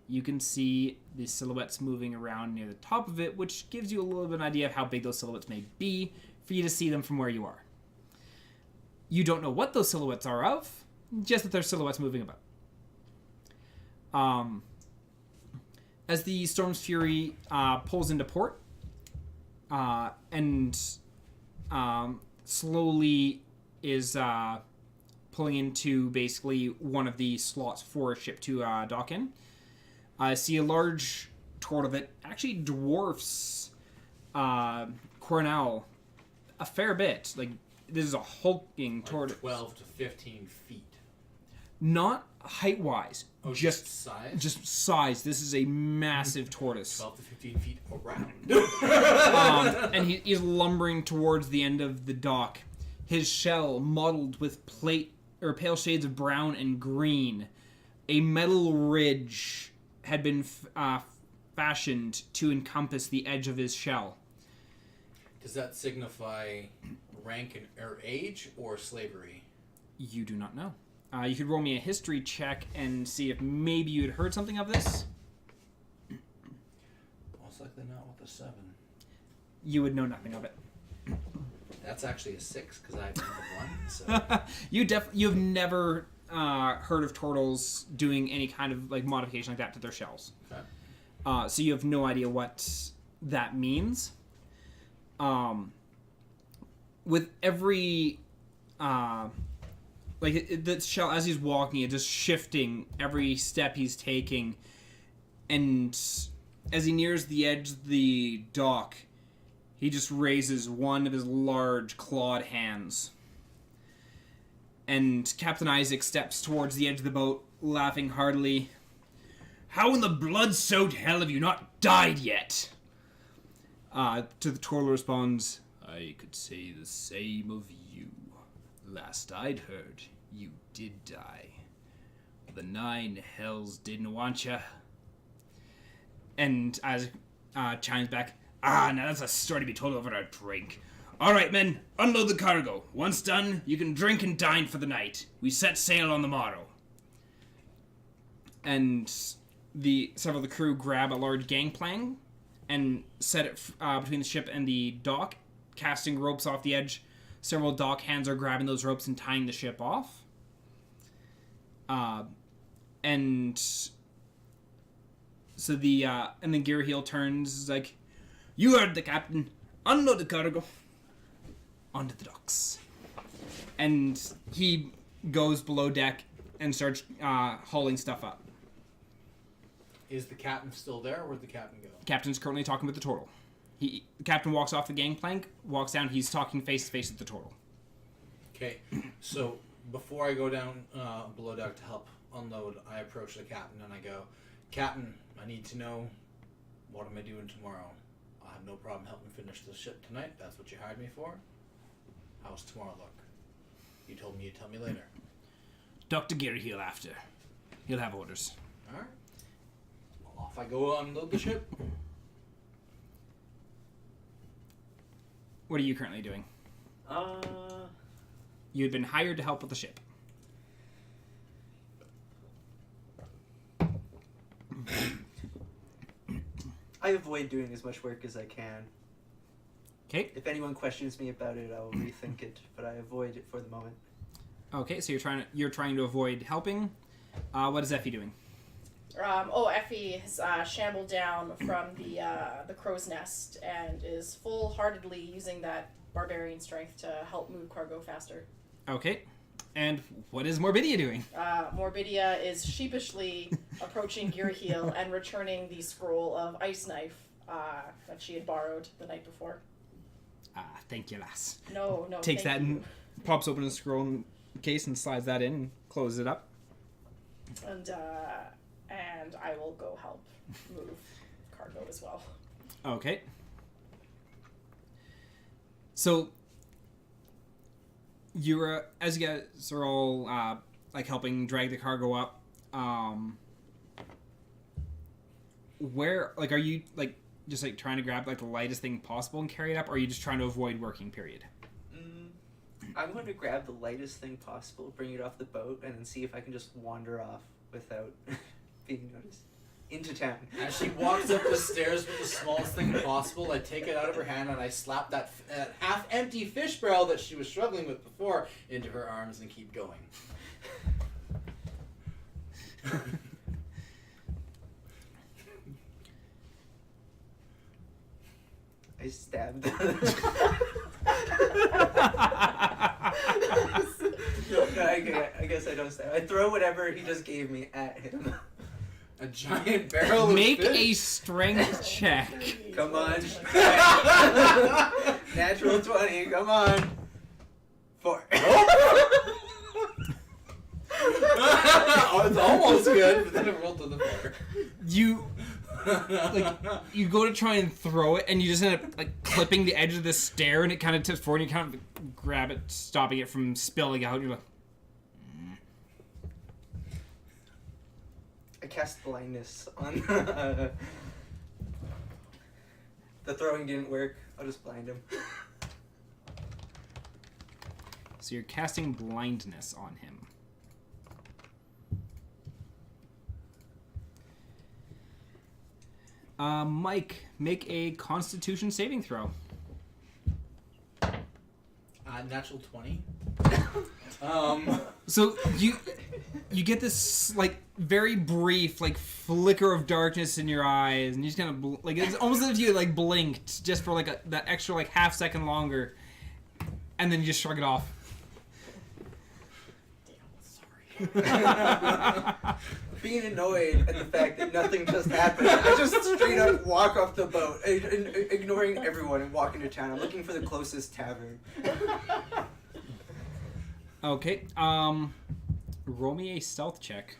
You can see the silhouettes moving around near the top of it, which gives you a little bit of an idea of how big those silhouettes may be for you to see them from where you are. You don't know what those silhouettes are of, just that they're silhouettes moving about. As the Storm's Fury pulls into port and slowly is pulling into basically one of the slots for a ship to dock in, I see a large turtle that actually dwarfs Cornell a fair bit. Like, this is a hulking tortoise. 12 to 15 feet. Not height-wise, Oh, just size? just size. This is a massive tortoise. 12 to 15 feet around. And he's lumbering towards the end of the dock. His shell mottled with pale shades of brown and green a metal ridge had been fashioned to encompass the edge of his shell. Does that signify rank or age or slavery? You do not know. You could roll me a history check and see if maybe you had heard something of this. Most likely not with a 7. You would know nothing of it. That's actually a 6 because I have a 1. So You've never heard of turtles doing any kind of like modification like that to their shells. okay. So you have no idea what that means. With every the shell as he's walking, it's just shifting every step he's taking, and as he nears the edge of the dock, he just raises one of his large clawed hands. And Captain Isaac steps towards the edge of the boat, laughing heartily. How in the blood-soaked hell have you not died yet? To the turtle responds, I could say the same of you. Last I'd heard, you did die. The 9 hells didn't want ya. And Isaac chimes back, now that's a story to be told over a drink. All right, men, unload the cargo. Once done, you can drink and dine for the night. We set sail on the morrow. And several of the crew grab a large gangplank and set it between the ship and the dock, casting ropes off the edge. Several dock hands are grabbing those ropes and tying the ship off. And then Gear Heel turns like, you heard the captain. Unload the cargo. Onto the docks. And he goes below deck and starts hauling stuff up. Is the captain still there, or where'd the captain go? The captain's currently talking with the turtle. The captain walks off the gangplank, walks down, he's talking face to face with the turtle. Okay, so before I go down below deck to help unload, I approach the captain and I go, Captain, I need to know, what am I doing tomorrow? I have no problem helping finish the ship tonight. That's what you hired me for. How's tomorrow look? You told me you'd tell me later. Dr. Gary Heel after. He'll have orders. Alright. Well, off I go unload the ship. What are you currently doing? You had been hired to help with the ship. I avoid doing as much work as I can. Okay. If anyone questions me about it, I will rethink it, but I avoid it for the moment. Okay, so you're trying to avoid helping. What is Effie doing? Effie has shambled down from the crow's nest and is full-heartedly using that barbarian strength to help move cargo faster. Okay. And what is Morbidia doing? Morbidia is sheepishly approaching Gear Heel and returning the scroll of Ice Knife that she had borrowed the night before. Thank you, lass. No, Takes that you. and pops open a scroll case and slides that in and closes it up. And I will go help move cargo as well. Okay. So you're as you guys are all helping drag the cargo up. Where are you just trying to grab the lightest thing possible and carry it up, or are you just trying to avoid working? Period. I'm going to grab the lightest thing possible, bring it off the boat, and then see if I can just wander off without being noticed into town. As she walks up the stairs with the smallest thing possible, I take it out of her hand and I slap that half-empty fish barrel that she was struggling with before into her arms and keep going. I stabbed. I guess I don't stab. I throw whatever he just gave me at him. A giant barrel of Make fish? a strength check. Come on. Natural 20, come on. 4. Oh, it's almost good, but then it rolled to the floor. You go to try and throw it, and you just end up clipping the edge of the stair, and it kind of tips forward, and you kind of grab it, stopping it from spilling out. You're like, cast blindness on the throwing didn't work. I'll just blind him. So you're casting blindness on him. Mike, make a Constitution saving throw. Natural 20. So you get this like very brief like flicker of darkness in your eyes, and you just kind of like it's almost as if you like blinked just for like that extra like half second longer, and then you just shrug it off. Being annoyed at the fact that nothing just happened, I just straight up walk off the boat, ignoring everyone and walk into town. I'm looking for the closest tavern. Okay. Roll me a stealth check.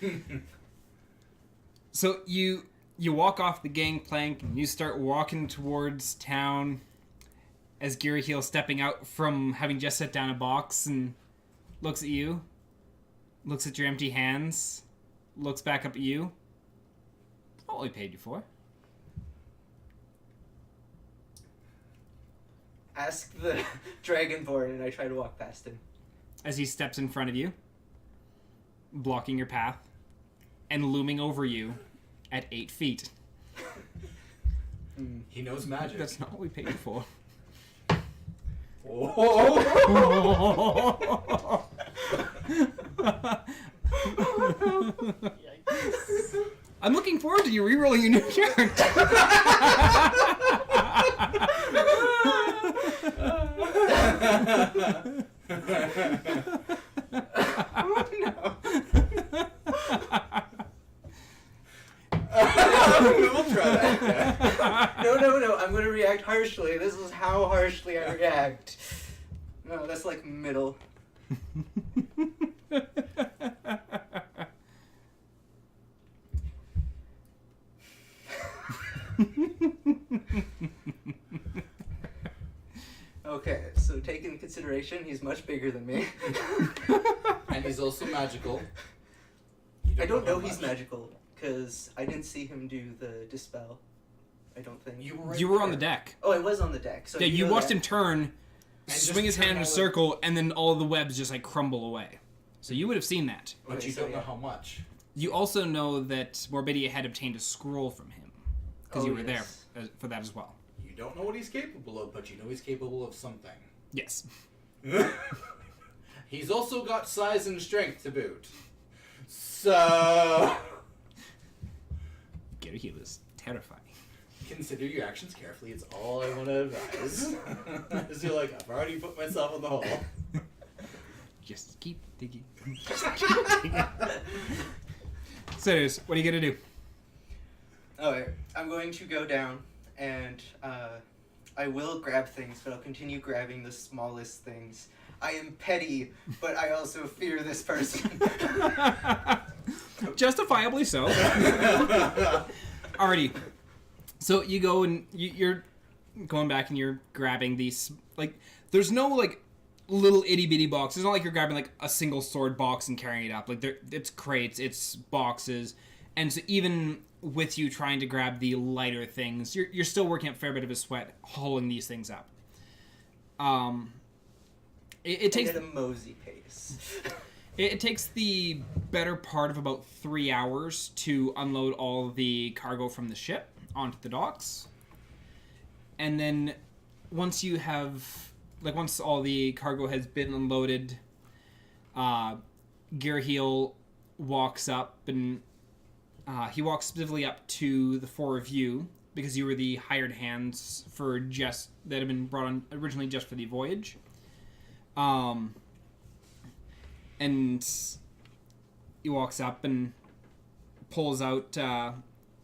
$16. So you walk off the gangplank and you start walking towards town as Geary Heel stepping out from having just set down a box and looks at you, looks at your empty hands, looks back up at you. All we paid you for. Ask the Dragonborn, and I try to walk past him. As he steps in front of you, blocking your path, and looming over you at 8 feet. He knows magic. That's not what we paid you for. Yikes. I'm looking forward to you rerolling your new character. Oh no. We'll try that. No. I'm gonna react harshly. This is how harshly I react. No, that's like middle. Okay, so take into consideration he's much bigger than me. And he's also magical. I don't know how he's much. magical, because I didn't see him do the dispel. I don't think. You were on the deck. Oh, I was on the deck. So Yeah, you know watched that. him turn, just swing his turn hand in a all circle, and then all of the webs just like crumble away. So you would have seen that. But Okay, you so don't know yeah. how much. You also know that Morbidia had obtained a scroll from him, because Oh, you were yes. there for that as well. You don't know what he's capable of, but you know he's capable of something. Yes. He's also got size and strength to boot. So Geary Heel is terrifying. consider your actions carefully. It's all I want to advise. As you're like, I've already put myself in the hole. Just keep digging. Just keep digging. So, what are you gonna do? Alright, I'm going to go down and I will grab things, but I'll continue grabbing the smallest things. I am petty, but I also fear this person. Justifiably so. Alrighty. So you go and you're going back and you're grabbing these, like, there's no, like, little itty-bitty box. It's not like you're grabbing, like, a single sword box and carrying it up. Like, it's crates, it's boxes. And so even with you trying to grab the lighter things, you're still working up a fair bit of a sweat hauling these things up. It takes... I get a mosey pace. It takes the better part of about 3 hours to unload all the cargo from the ship onto the docks. And then once you have, like, once all the cargo has been unloaded, Geary Heel walks up and he walks specifically up to the four of you because you were the hired hands for just that had been brought on originally just for the voyage. And he walks up and pulls out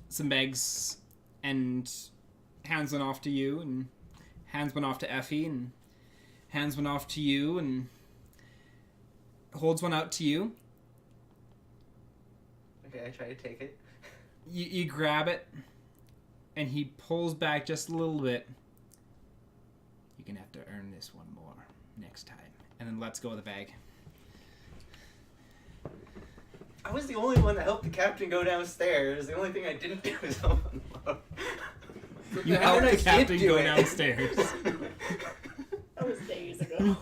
some bags and hands one off to you, and hands one off to Effie, and hands one off to you, and holds one out to you. Okay, I try to take it. You grab it, and he pulls back just a little bit. You You're gonna have to earn this one more next time. And then let's go with the bag. I was the only one that helped the captain go downstairs. The only thing I didn't do was help unload. You And helped then I the did captain do go it. downstairs. That was days ago.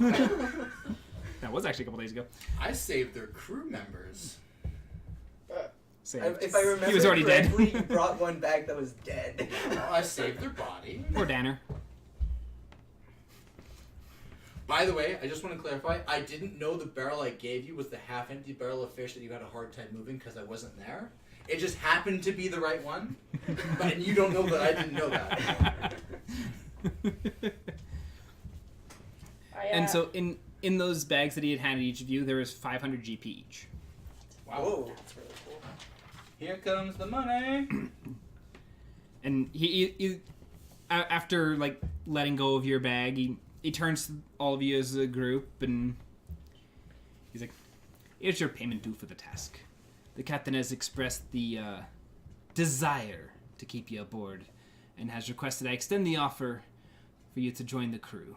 That was actually a couple days ago. I saved their crew members. Saved. If I remember He was already dead. correctly, you brought one back that was dead. I saved their body. Poor Danner. By the way, I just want to clarify, I didn't know the barrel I gave you was the half-empty barrel of fish that you had a hard time moving because I wasn't there. It just happened to be the right one. But you don't know that I didn't know that. And so in those bags that he had handed each of you, there was 500 GP each. Wow. Whoa. That's really cool. Here comes the money. And he after like letting go of your bag, he turns to all of you as a group and he's like, "Here's your payment due for the task. The captain has expressed the desire to keep you aboard and has requested I extend the offer for you to join the crew.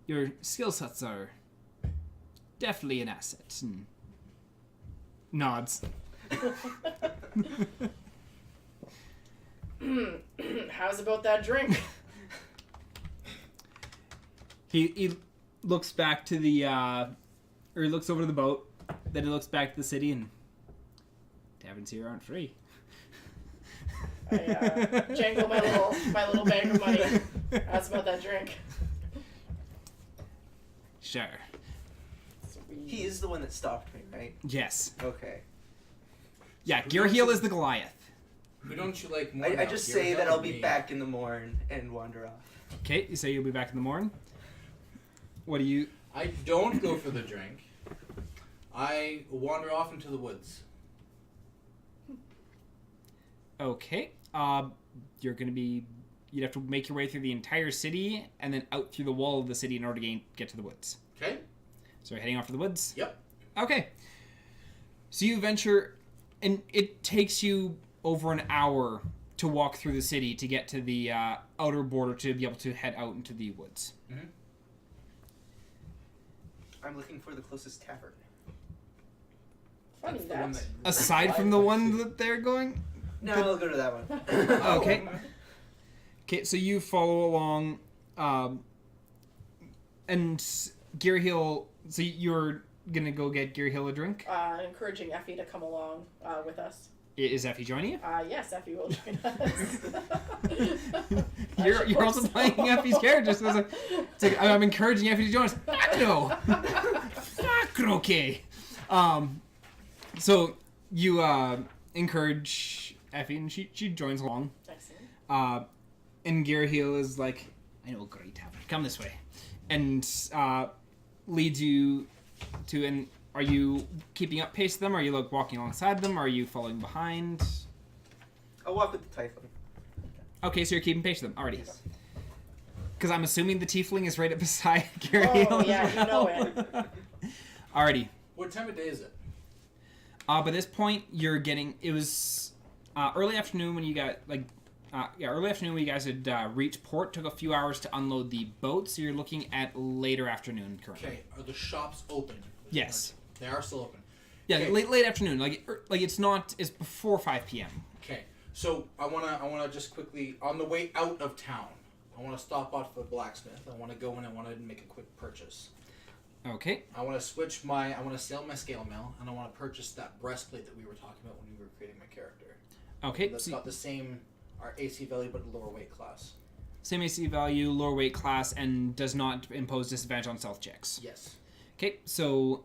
Your skill sets are definitely an asset." And nods. How's about that drink? He looks back to the or he looks over to the boat, then he looks back to the city, and taverns here aren't free. I jangle my little bag of money. How's about that drink? Sure. Sweet. He is the one that stopped me, right? Yes. Okay. Yeah, Gearheel is the Goliath. Who don't you like more? I now, just Gary say Hill that or I'll be me? back in the morn and wander off. Okay, you say you'll be back in the morning. What do you... I don't go for the drink. I wander off into the woods. Okay. You're going to be... You'd have to make your way through the entire city and then out through the wall of the city in order to get to the woods. Okay? So you're heading off to the woods? Yep. Okay. So you venture, and it takes you over an hour to walk through the city to get to the outer border to be able to head out into the woods. Mm-hmm. I'm looking for the closest tavern. Funny That's the one that. that- Aside from the one that they're going? No, I'll go to that one. Okay. Okay, so you follow along, and Gearhill, so you're gonna go get Gearhill a drink? Encouraging Effie to come along with us. Is Effie joining you? Yes, Effie will join us. You're also playing Effie's character, so it's like, I'm encouraging Effie to join us. Fuck no! Fuck okay. So you encourage Effie, and she joins along. Excellent. And Gearhill is like, I know a great tavern. Come this way. And leads you to, and are you keeping up pace with them? Are you like walking alongside them? Are you following behind? I'll walk with the Typhon. Okay, so you're keeping pace with them already. Because I'm assuming the tiefling is right up beside Gearhill. Oh, yeah, you know it. Alrighty. What time of day is it? By this point, you're getting, it was early afternoon when you got, early afternoon when you guys had reached port. Took a few hours to unload the boat, so you're looking at later afternoon currently. Okay. Are the shops open? Yes. They are still open. Yeah, Okay. late afternoon. Like it's not. It's before 5 p.m. Okay. So I wanna just quickly, on the way out of town, I wanna stop off the blacksmith. I wanna go in. I wanna make a quick purchase. Okay. I wanna sell my scale mill, and I wanna purchase that breastplate that we were talking about when we were creating my character. Okay. That's So got the same our AC value but lower weight class. same AC value, lower weight class, and does not impose disadvantage on stealth checks. Yes. Okay. So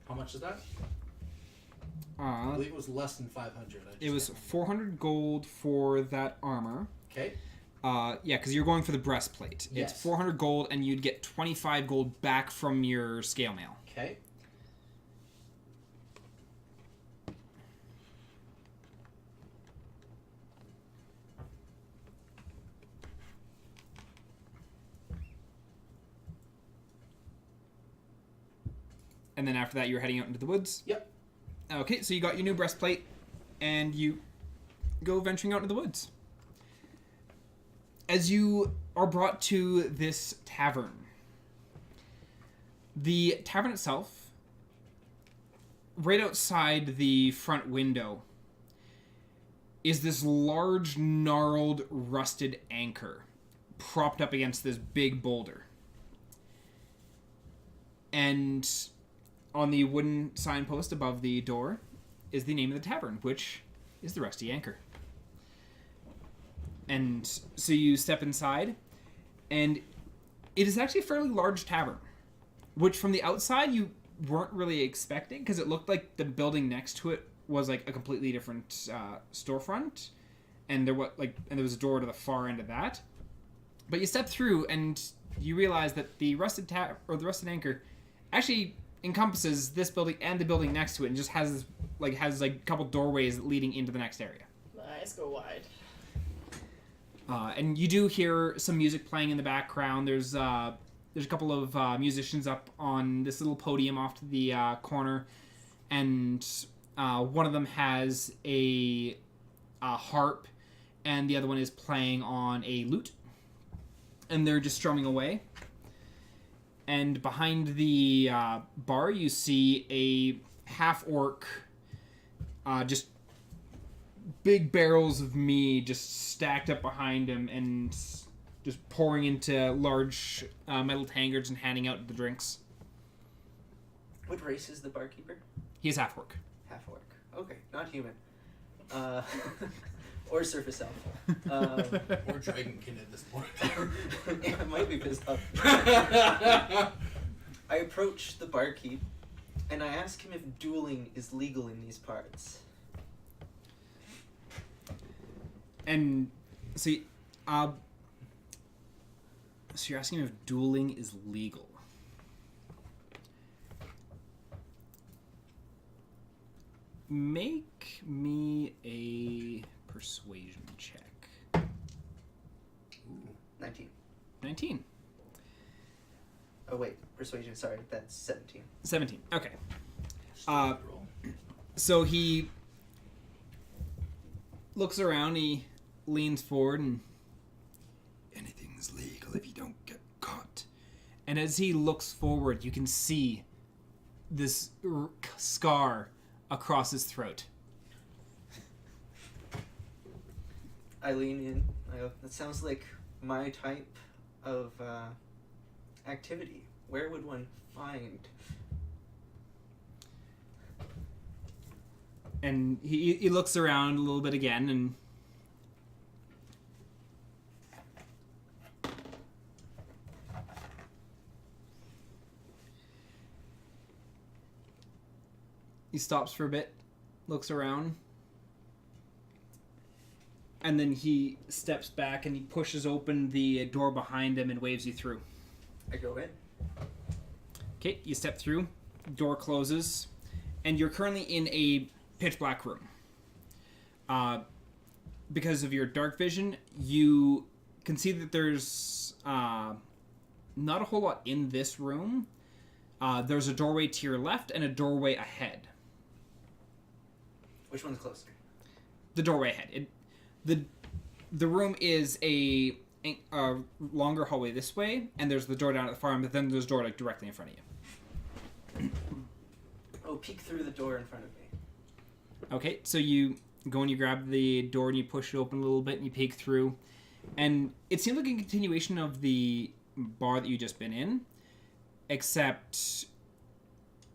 How much is that? I uh, believe it was less than 500. it was 400 gold for that armor. Okay. Yeah, because you're going for the breastplate. Yes. It's 400 gold, and you'd get 25 gold back from your scale mail. Okay. And then after that, you're heading out into the woods. Yep. Okay, so you got your new breastplate, and you go venturing out into the woods. As you are brought to this tavern, the tavern itself, right outside the front window, is this large, gnarled, rusted anchor propped up against this big boulder. And on the wooden signpost above the door is the name of the tavern, which is the Rusty Anchor. And so you step inside, and it is actually a fairly large tavern, which from the outside you weren't really expecting, because it looked like the building next to it was like a completely different storefront, and there was a door to the far end of that. But you step through, and you realize that the Rusted Anchor actually encompasses this building and the building next to it, and just has a couple doorways leading into the next area. Nice, go wide. And you do hear some music playing in the background. There's a couple of musicians up on this little podium off to the corner, and one of them has a harp, and the other one is playing on a lute, and they're just strumming away. And behind the bar, you see a half-orc, just big barrels of mead just stacked up behind him and just pouring into large metal tankards and handing out the drinks. What race is the barkeeper? He's half-orc. Half-orc. Okay, not human. Or surface elf. Or dragonkin at this point. Yeah, I might be pissed off. I approach the barkeep, and I ask him if dueling is legal in these parts. And so you're asking if dueling is legal. Make me a persuasion check. Ooh, 19. 19. Oh wait, persuasion, sorry, that's 17. 17, okay. Roll. So he looks around, he leans forward, and anything's legal if you don't get caught. And as he looks forward, you can see this scar across his throat. I lean in. I go, that sounds like my type of activity. Where would one find? And he looks around a little bit again, and he stops for a bit, looks around, and then he steps back and he pushes open the door behind him and waves you through. I go in. Okay, you step through, door closes, and you're currently in a pitch black room. Because of your dark vision, you can see that there's not a whole lot in this room. There's a doorway to your left and a doorway ahead. Which one's closer? The doorway ahead. The room is a longer hallway this way, and there's the door down at the far end, but then there's a door directly in front of you. Oh, peek through the door in front of me. Okay, so you go and you grab the door and you push it open a little bit and you peek through, and it seems like a continuation of the bar that you just been in, except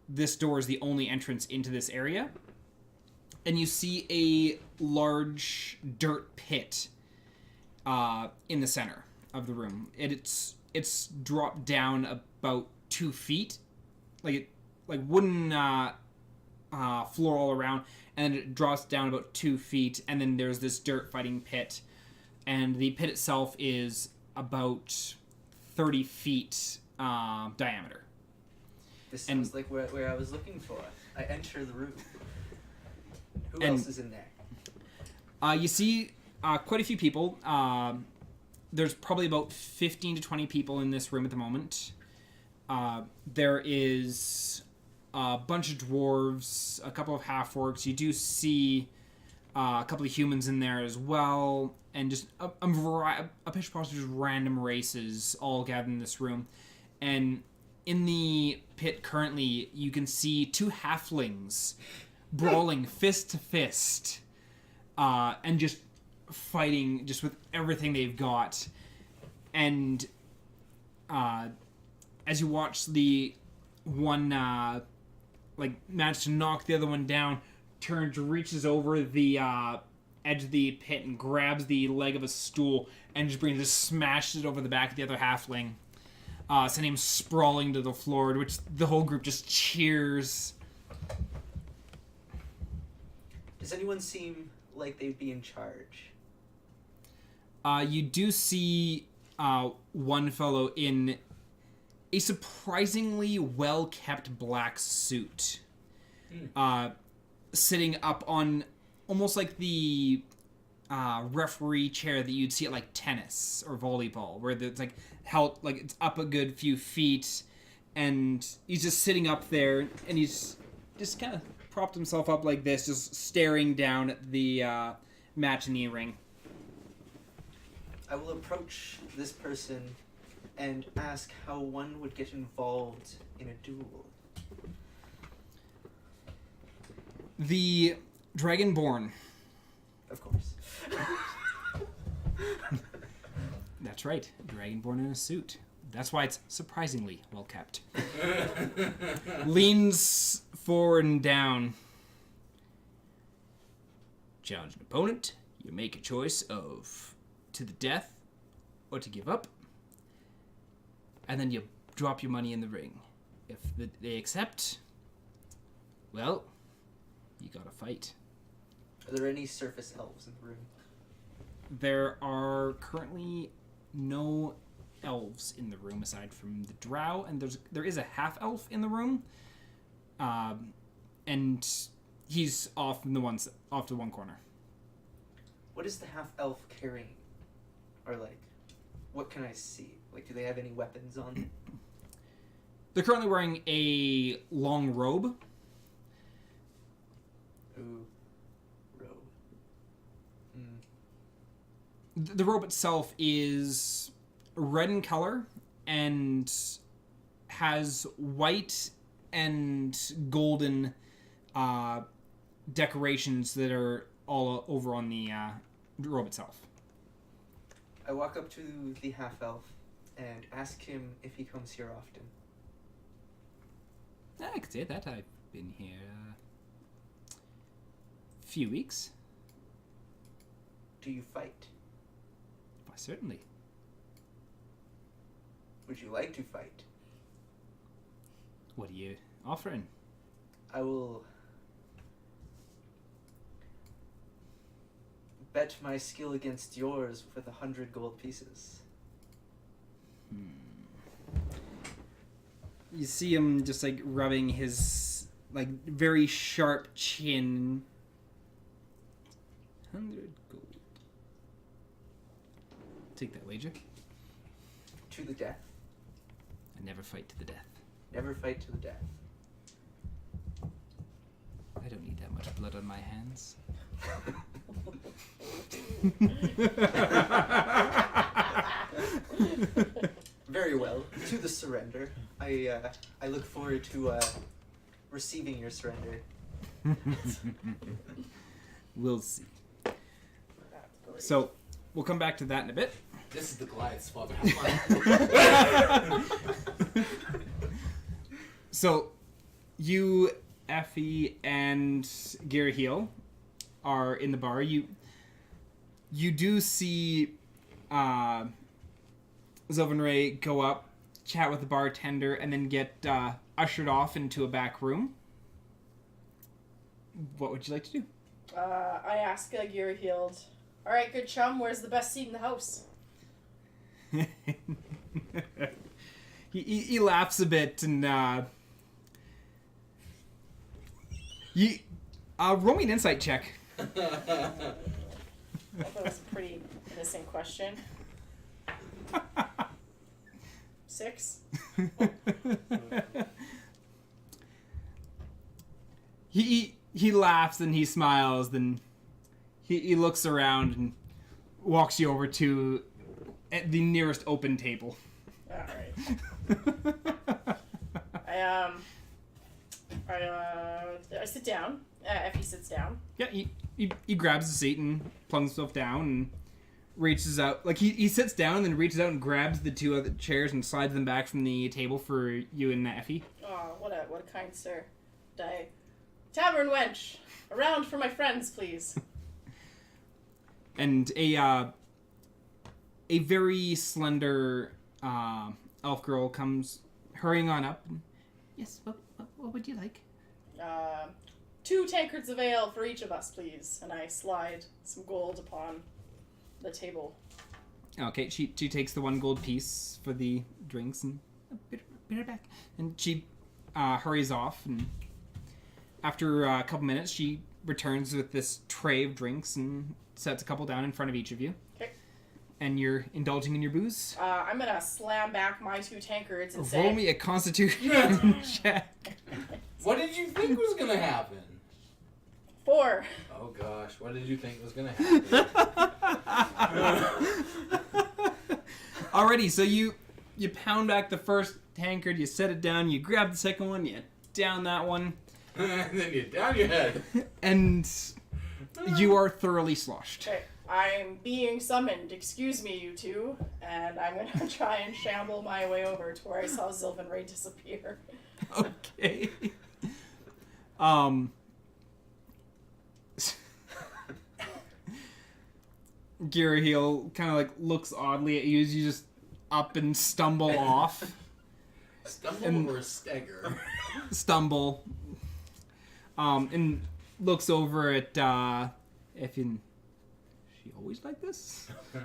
this door is the only entrance into this area, and you see a large dirt pit in the center of the room. It's dropped down about 2 feet, like wooden floor all around, and then it drops down about 2 feet, and then there's this dirt fighting pit, and the pit itself is about 30 feet diameter. This sounds like where I was looking for. I enter the room. Who else is in there? You see quite a few people. There's probably about 15 to 20 people in this room at the moment. There is a bunch of dwarves, a couple of half-orcs. You do see a couple of humans in there as well, and just a pish posh of just random races all gathered in this room. And in the pit currently, you can see two halflings brawling fist to fist, and just fighting just with everything they've got. And as you watch the one manage to knock the other one down, turns, reaches over the edge of the pit and grabs the leg of a stool and just smashes it over the back of the other halfling, sending him sprawling to the floor, to which the whole group just cheers. Does anyone seem like they'd be in charge? You do see one fellow in a surprisingly well-kept black suit, sitting up on almost like the referee chair that you'd see at like tennis or volleyball, where it's like held, like it's up a good few feet, and he's just sitting up there, and he's just kind of propped himself up like this, just staring down at the match in the ring. I will approach this person and ask how one would get involved in a duel. The Dragonborn. Of course. That's right, Dragonborn in a suit. That's why it's surprisingly well kept. Leans forward and down. Challenge an opponent. You make a choice of to the death or to give up. And then you drop your money in the ring. If they accept, well, you gotta fight. Are there any surface elves in the room? There are currently no elves in the room aside from the drow, and there is a half elf in the room, and he's off to one corner. What is the half elf carrying? Or like, what can I see? Like, do they have any weapons on? They're currently wearing a long robe. Ooh, robe. The robe itself is red in color and has white and golden decorations that are all over on the robe itself. I walk up to the half elf and ask him if he comes here often. I could say that. I've been here a few weeks. Do you fight? Why, certainly. Would you like to fight? What are you offering? I will bet my skill against yours with 100 gold pieces. You see him just like rubbing his like very sharp chin. 100 gold. Take that wager. To the death. I never fight to the death. Never fight to the death. I don't need that much blood on my hands. Very well. To the surrender. I look forward to receiving your surrender. We'll see. So, we'll come back to that in a bit. This is the Goliath spot. So, you, Effie, and Garaheel are in the bar. You do see Zelkanea go up, chat with the bartender, and then get ushered off into a back room. What would you like to do? I ask Garaheel, all right, good chum, where's the best seat in the house? he laughs a bit and roll me an insight check. I thought that was a pretty innocent question. 6. He laughs and he smiles, then He looks around and walks you over to the nearest open table. All right. I sit down. Effie sits down. Yeah, he grabs a seat and plunks himself down and reaches out. Like, he sits down and then reaches out and grabs the two other chairs and slides them back from the table for you and Effie. Oh, what a kind sir. Tavern wench, around for my friends, please. And a very slender elf girl comes hurrying on up. And, yes, what would you like? 2 tankards of ale for each of us, please. And I slide some gold upon the table. Okay, she takes the 1 gold piece for the drinks and be right back. And she hurries off, and after a couple minutes, she returns with this tray of drinks and sets a couple down in front of each of you. Okay. And you're indulging in your booze. I'm gonna slam back my 2 tankards and say... Roll me a Constitution check. What did you think was gonna happen? 4. Oh gosh, what did you think was gonna happen? Alrighty, so you pound back the first tankard, you set it down, you grab the second one, you down that one. And then you down your head. And you are thoroughly sloshed. Okay, I'm being summoned. Excuse me, you two. And I'm gonna try and shamble my way over to where I saw Sylvan Ray disappear. Okay. Giraheel kind of like looks oddly at you as you just up and stumble off. Stumble or stagger? Stumble. And looks over at Effie. She always like this? I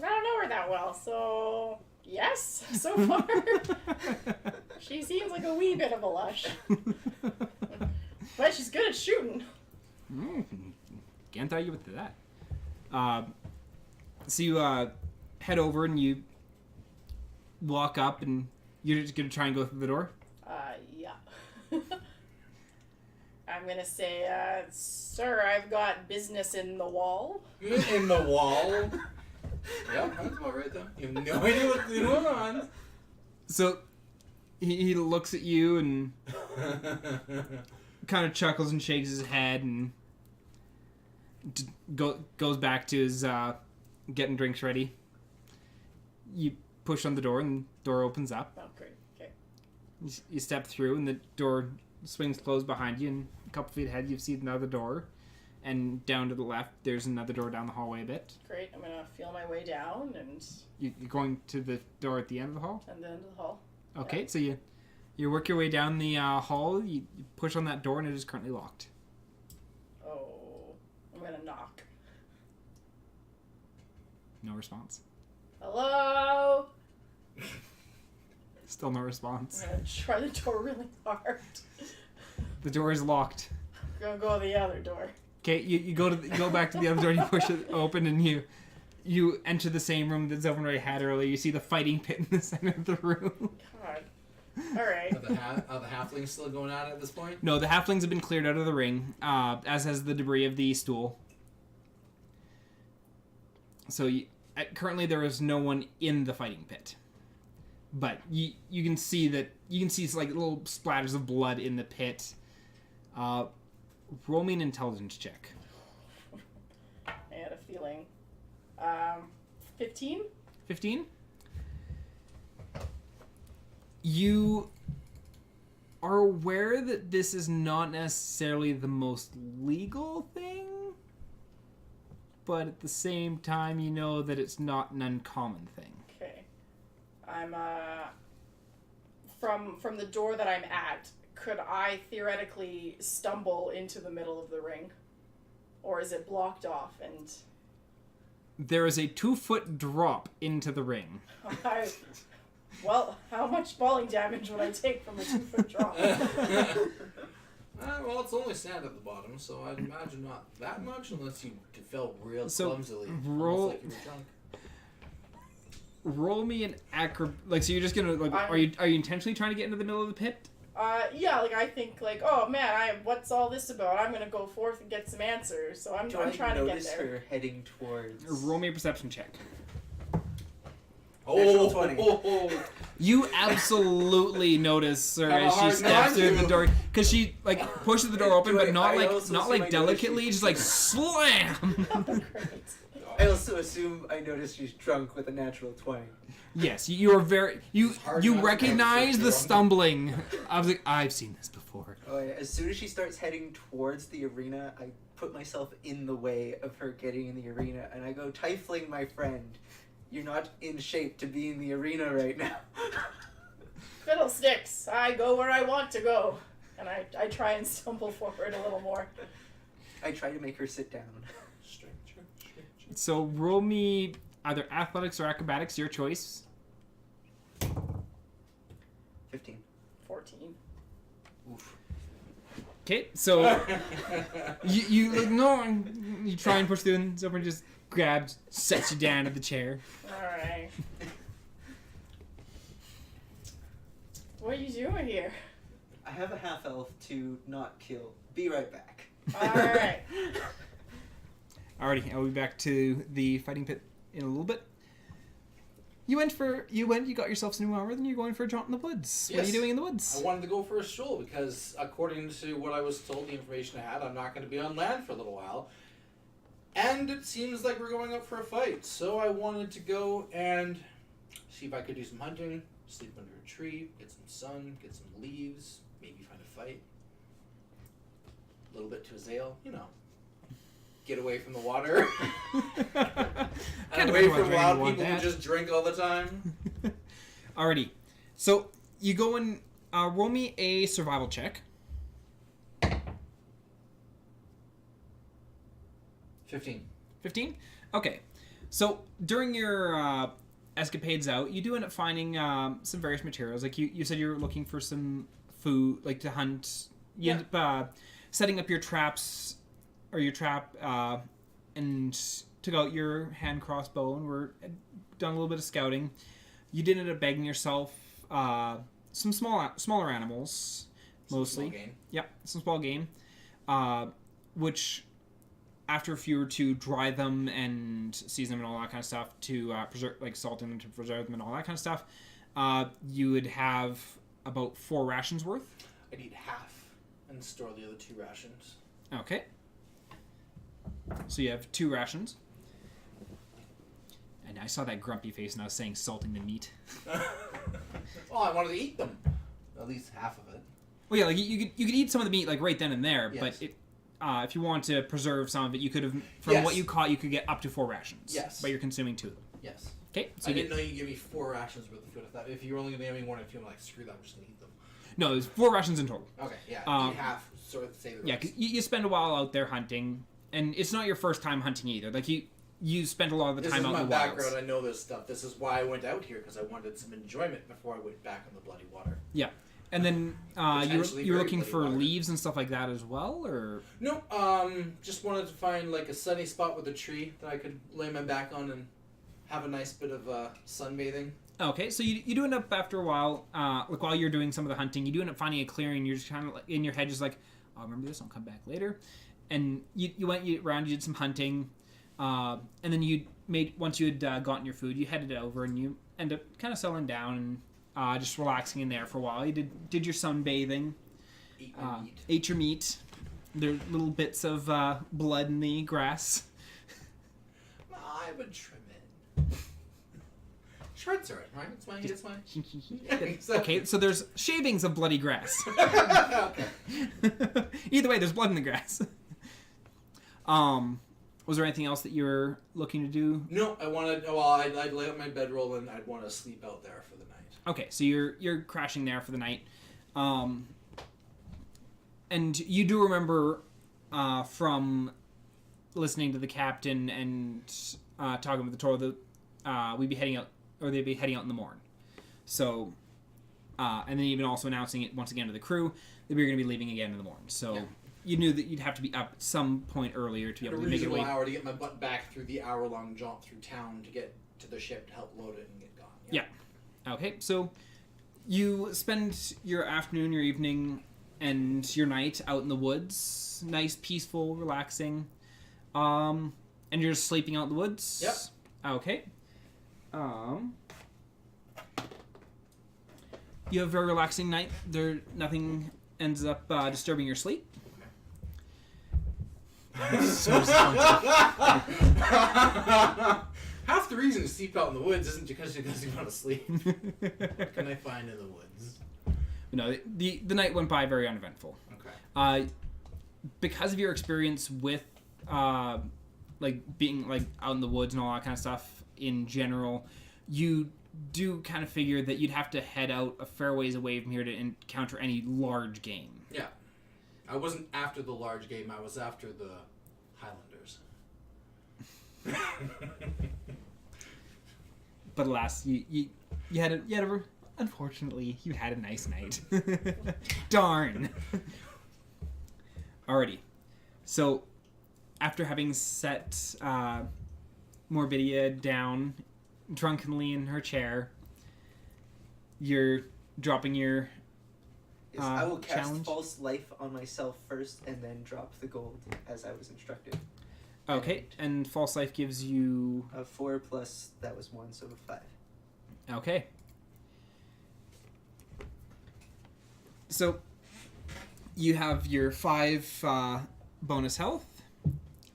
don't know her that well, so yes, so far. She seems like a wee bit of a lush. But she's good at shooting. Can't argue with that. So you head over and you walk up and you're just going to try and go through the door? Yeah. I'm going to say, sir, I've got business in the wall. In the wall? Yeah, that's about right, though. You have no idea what's going on. So he looks at you and kind of chuckles and shakes his head and goes back to his getting drinks ready. You push on the door and the door opens up. Oh, great. Okay. You step through and the door swings closed behind you, and a couple feet ahead you see another door, and down to the left there's another door down the hallway a bit. Great. I'm going to feel my way down and... You're going to the door at the end of the hall? And the end of the hall. Okay, yeah. so you work your way down the hall, you push on that door, and it is currently locked. Oh, I'm going to knock. No response. Hello? Still no response. I'm going to try the door really hard. The door is locked. I'm going to go the other door. Okay, you go back to the other door and you push it open and you enter the same room that Zelkanea had earlier. You see the fighting pit in the center of the room. God. Alright. Are the halflings still going at it at this point? No, the halflings have been cleared out of the ring, as has the debris of the stool. So currently there is no one in the fighting pit. But you can see like little splatters of blood in the pit. Roll me an intelligence check. I had a feeling. 15? 15? You are aware that this is not necessarily the most legal thing, but at the same time you know that it's not an uncommon thing. Okay. I'm, from the door that I'm at, could I theoretically stumble into the middle of the ring? Or is it blocked off and... There is a 2-foot drop into the ring. Well, how much falling damage would I take from a 2-foot drop? Well, it's only sand at the bottom, so I'd imagine not that much unless you fell real clumsily. Roll, like you were drunk. Roll me an so you're just gonna are you intentionally trying to get into the middle of the pit? Yeah, like I think like, oh man, what's all this about? I'm gonna go forth and get some answers. So I'm trying to get notice there. her heading towards... Roll me a perception check. Natural 20. You absolutely notice her Have a as she hard steps time through the to. door because she like pushes the door open, Do but I not also like assume I delicately, notice just like slam. Great. I also assume I noticed she's drunk with a natural 20. Yes, you are very It's hard you not to recognize notice the you're stumbling. I was like, I've seen this before. Oh, yeah. As soon as she starts heading towards the arena, I put myself in the way of her getting in the arena, and I go, Tifling, my friend, you're not in shape to be in the arena right now. Fiddlesticks! I go where I want to go, and I try and stumble forward a little more. I try to make her sit down. Strength. So roll me either athletics or acrobatics, your choice. 15. 14. Oof. Okay, so you like no, and you try and push through, and someone just grabs, sets you down at the chair. Alright. What are you doing here? I have a half elf to not kill. Be right back. Alright. Alrighty, I'll be back to the fighting pit in a little bit. You got yourself some new armor, then you're going for a jaunt in the woods. What are you Yes. doing in the woods? I wanted to go for a stroll because, according to what I was told, the information I had, I'm not going to be on land for a little while. And it seems like we're going up for a fight. So I wanted to go and see if I could do some hunting, sleep under a tree, get some sun, get some leaves, maybe find a fight. A little bit to Azale, Get away from the water. And away from loud people who just drink all the time. Alrighty, so you go and roll me a survival check. 15. 15? Okay. So during your escapades out, you do end up finding some various materials. Like you said you were looking for some food, like to hunt. You end up setting up your traps, or your trap, and took out your hand crossbow and were done a little bit of scouting. You did end up bagging yourself some smaller animals, mostly. Small game. Yep, some small game, which after if you were to dry them and season them and all that kind of stuff to preserve, like salting them to preserve them and all that kind of stuff, you would have about 4 rations worth. I'd eat half and store the other 2 rations. Okay. So you have 2 rations. And I saw that grumpy face and I was saying salting the meat. Oh, I wanted to eat them. At least half of it. Well, yeah, like you could eat some of the meat like right then and there, Yes. but if you want to preserve some of it, you could have, from what you caught, you could get up to 4 rations. Yes. But you're consuming 2 of them. Yes. Okay. So I you didn't know you could give me 4 rations worth of food. If you were only going to give me 1 or 2, I'm like, screw that, I'm just going to eat them. No, there's 4 rations in total. Okay, yeah. Eat half, sort of save the Yeah, rest. 'cause you spend a while out there hunting, and it's not your first time hunting either. Like you spent a lot of the This time is out my in the wilds. background. I know this stuff. This is why I went out here, because I wanted some enjoyment before I went back in the bloody water. Yeah, and then Potentially you were very looking bloody for water. leaves and stuff like that as well, or No, just wanted to find like a sunny spot with a tree that I could lay my back on and have a nice bit of sunbathing. okay. So you do end up after a while, like while you're doing some of the hunting, you do end up finding a clearing. You're just kind of like, in your head, just like, I'll remember this. I'll come back later. And you went around, you did some hunting, and then once you had gotten your food, you headed over and you end up kind of settling down and just relaxing in there for a while. You did your sunbathing, Eat my meat. ate your meat. There are little bits of blood in the grass. I would trim it. Shreds are it, right? It's my. Exactly. Okay, so there's shavings of bloody grass. Okay. Either way, there's blood in the grass. Was there anything else that you were looking to do? No, I'd lay out my bedroll and I'd want to sleep out there for the night. Okay, so you're crashing there for the night, and you do remember from listening to the captain and talking with the tour that we'd be heading out, or they'd be heading out in the morn. So, and then even also announcing it once again to the crew that we were going to be leaving again in the morn. So. Yeah. You knew that you'd have to be up at some point earlier to be able to make it away. A reasonable hour to get my butt back through the hour-long jaunt through town to get to the ship to help load it and get gone. Yeah. Okay, so You spend your afternoon, your evening, and your night out in the woods. Nice, peaceful, relaxing. And you're just sleeping out in the woods? Yep. Okay. You have a very relaxing night. Nothing ends up disturbing your sleep. So disappointing. Half the reason to sleep out in the woods isn't because you want to sleep. What can I find in the woods? No, the night went by very uneventful. Okay. Because of your experience with like being like out in the woods and all that kind of stuff in general, you do kind of figure that you'd have to head out a fair ways away from here to encounter any large game. Yeah. I wasn't after the large game, I was after the Highlanders. But alas, you had unfortunately you had a nice night. Darn. Alrighty. So after having set Morbidia down drunkenly in her chair, you're dropping your Yes, I will cast challenge. false life on myself first and then drop the gold as I was instructed. Okay, and false life gives you 4 plus, that was 1, so 5. okay. So you have your 5 bonus health.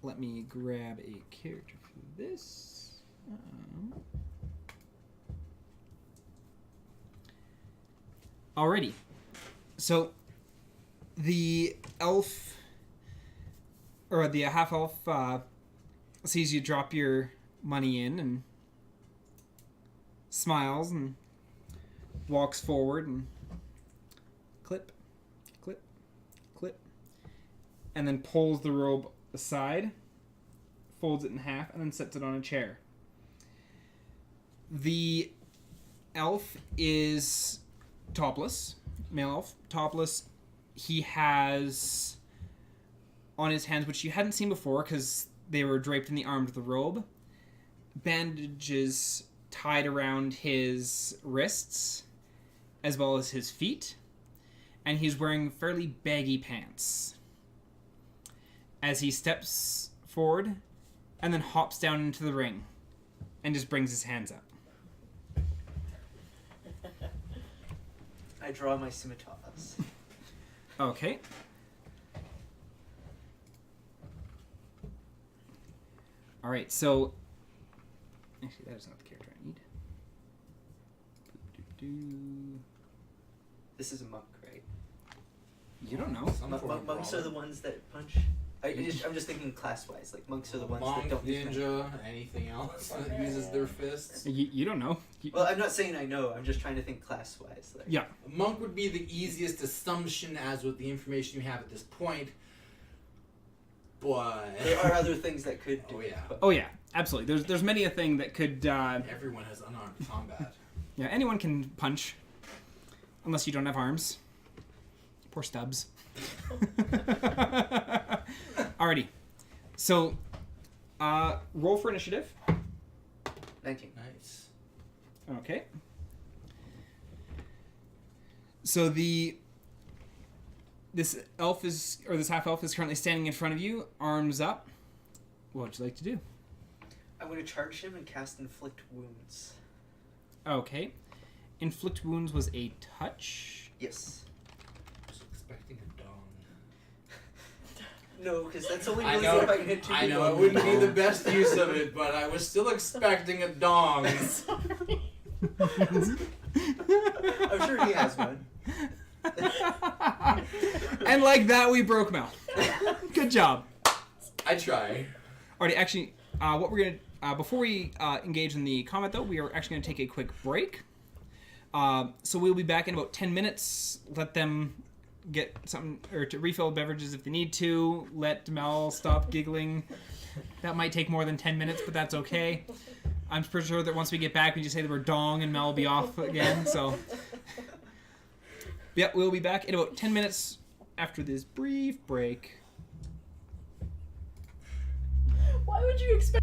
Let me grab a character for this. Alrighty. So the elf, or the half elf, sees you drop your money in and smiles and walks forward and clip, clip, clip, and then pulls the robe aside, folds it in half, and then sets it on a chair. The elf is topless, male elf, topless. He has on his hands, which you hadn't seen before because they were draped in the arms of the robe, bandages tied around his wrists as well as his feet, and he's wearing fairly baggy pants as he steps forward and then hops down into the ring and just brings his hands up. I draw my scimitars. Okay. Alright, so... Actually, that is not the character I need. This is a monk, right? You don't know. Some form of Monks are brawler. the ones that punch. I'm just thinking class-wise. Like, monks are the ones Monk, that don't use magic. ninja, anything else that uses their fists. You don't know. Well, I'm not saying I know. I'm just trying to think class-wise. Like, Yeah. A monk would be the easiest assumption as with the information you have at this point. But there are other things that could do Oh, it, yeah. but- Oh, yeah. Absolutely. There's many a thing that could... everyone has unarmed combat. yeah, anyone can punch. Unless you don't have arms. Poor Stubbs. Alrighty. So, roll for initiative. 19. Nice. Okay. So this half elf is currently standing in front of you, arms up. What would you like to do? I'm going to charge him and cast Inflict Wounds. Okay. Inflict wounds was a touch. Yes. I was expecting a dong. No, because that's only I really know, if I can hit 2 I know people. it wouldn't be the best use of it, but I was still expecting a dong. Sorry. I'm sure he has one. And like that, we broke Mel. Good job. I try. Alrighty, actually, what we're gonna before we engage in the combat, though, we are actually gonna take a quick break. So we'll be back in about 10 minutes. Let them get something or to refill beverages if they need to. Let Mel stop giggling. That might take more than 10 minutes, but that's okay. I'm pretty sure that once we get back, we just say the word dong and Mel will be off again. So, yeah, we'll be back in about 10 minutes after this brief break. Why would you expect?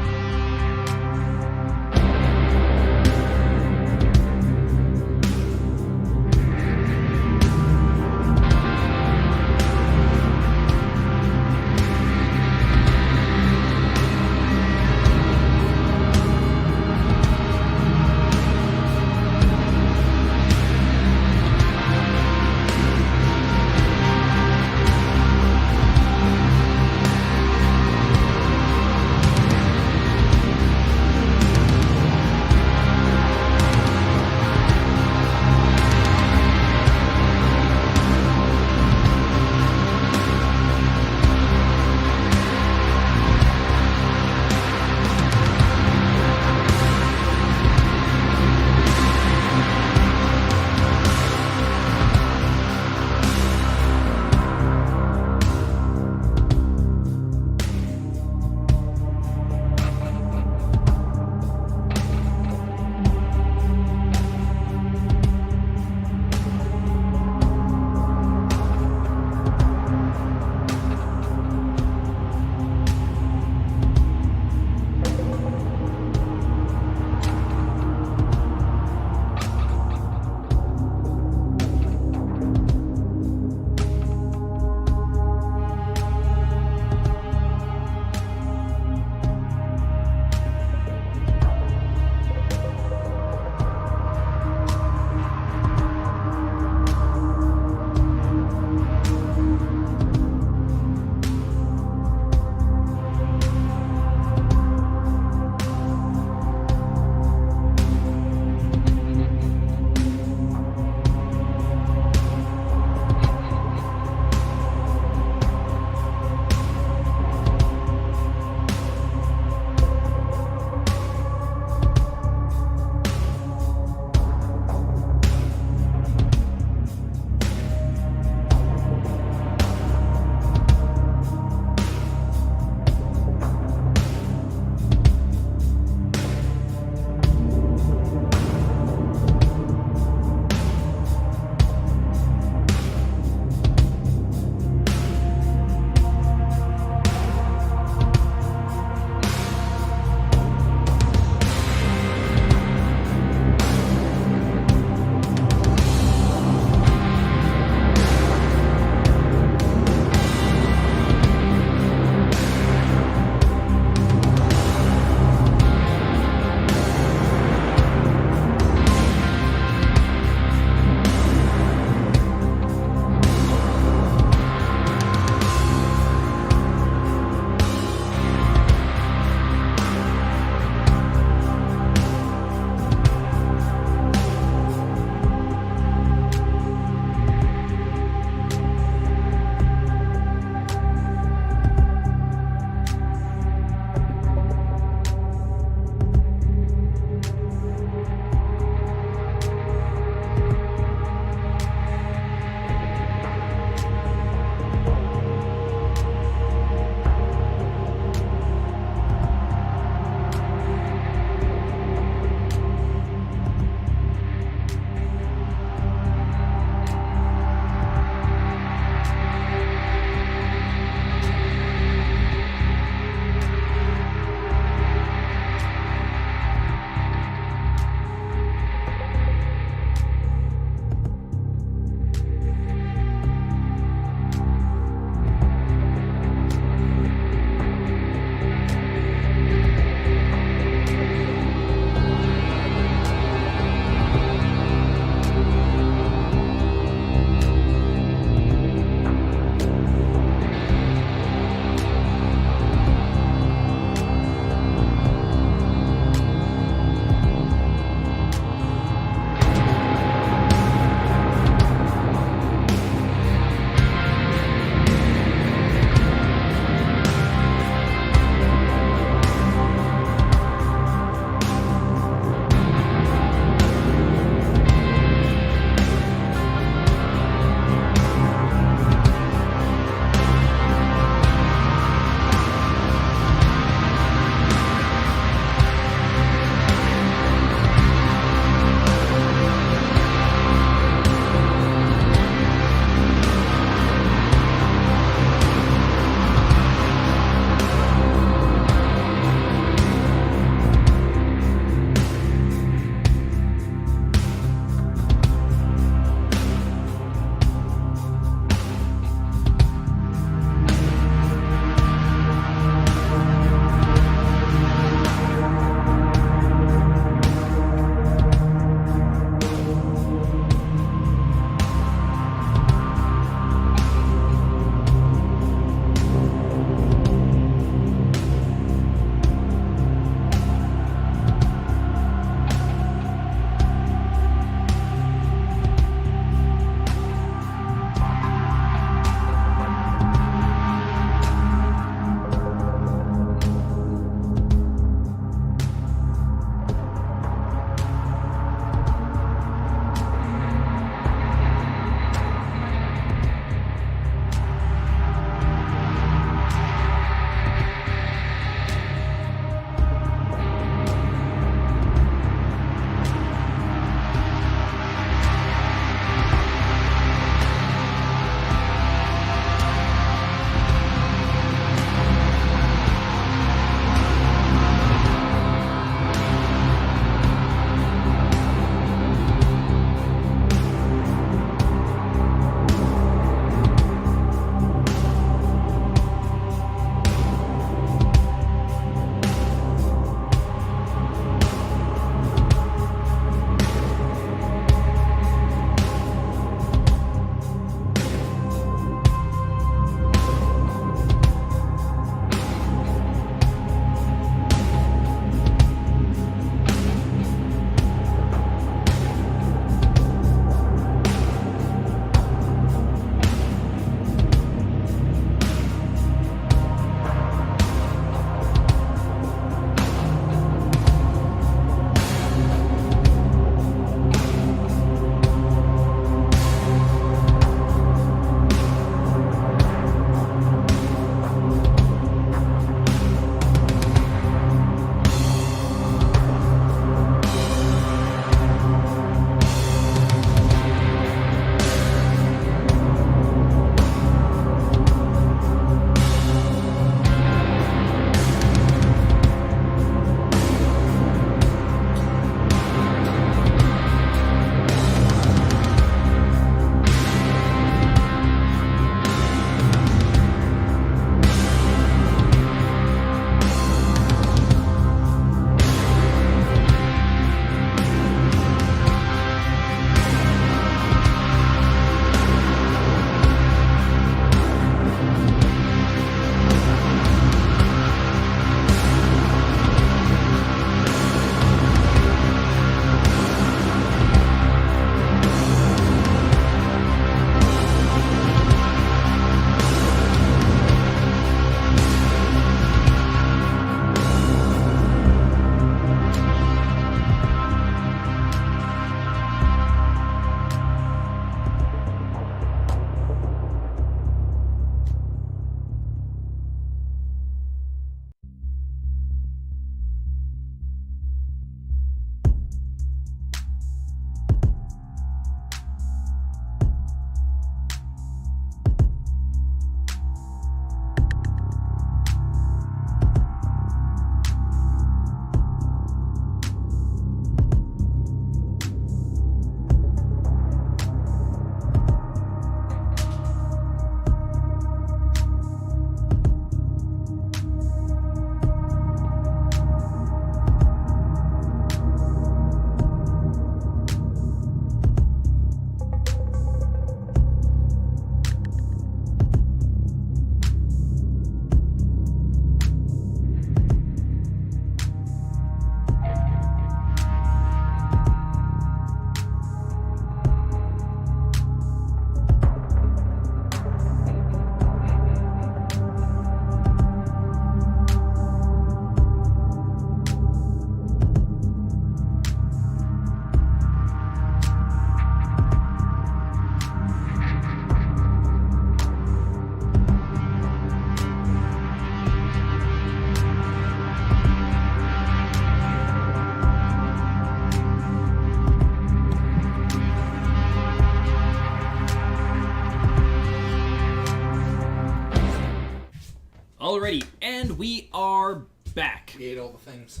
Alrighty, and we are back. We ate all the things.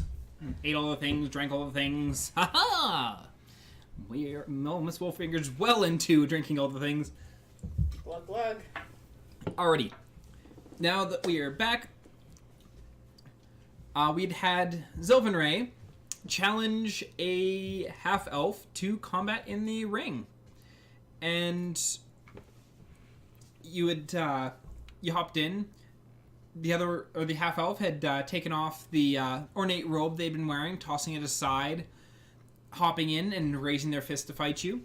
Ate all the things, drank all the things. Ha-ha! Miss Wolffinger's well into drinking all the things. Glug glug. Alrighty. Now that we are back, we'd had Zelkanea challenge a half-elf to combat in the ring. And you hopped in. The half-elf had taken off the ornate robe they'd been wearing, tossing it aside, hopping in and raising their fist to fight you.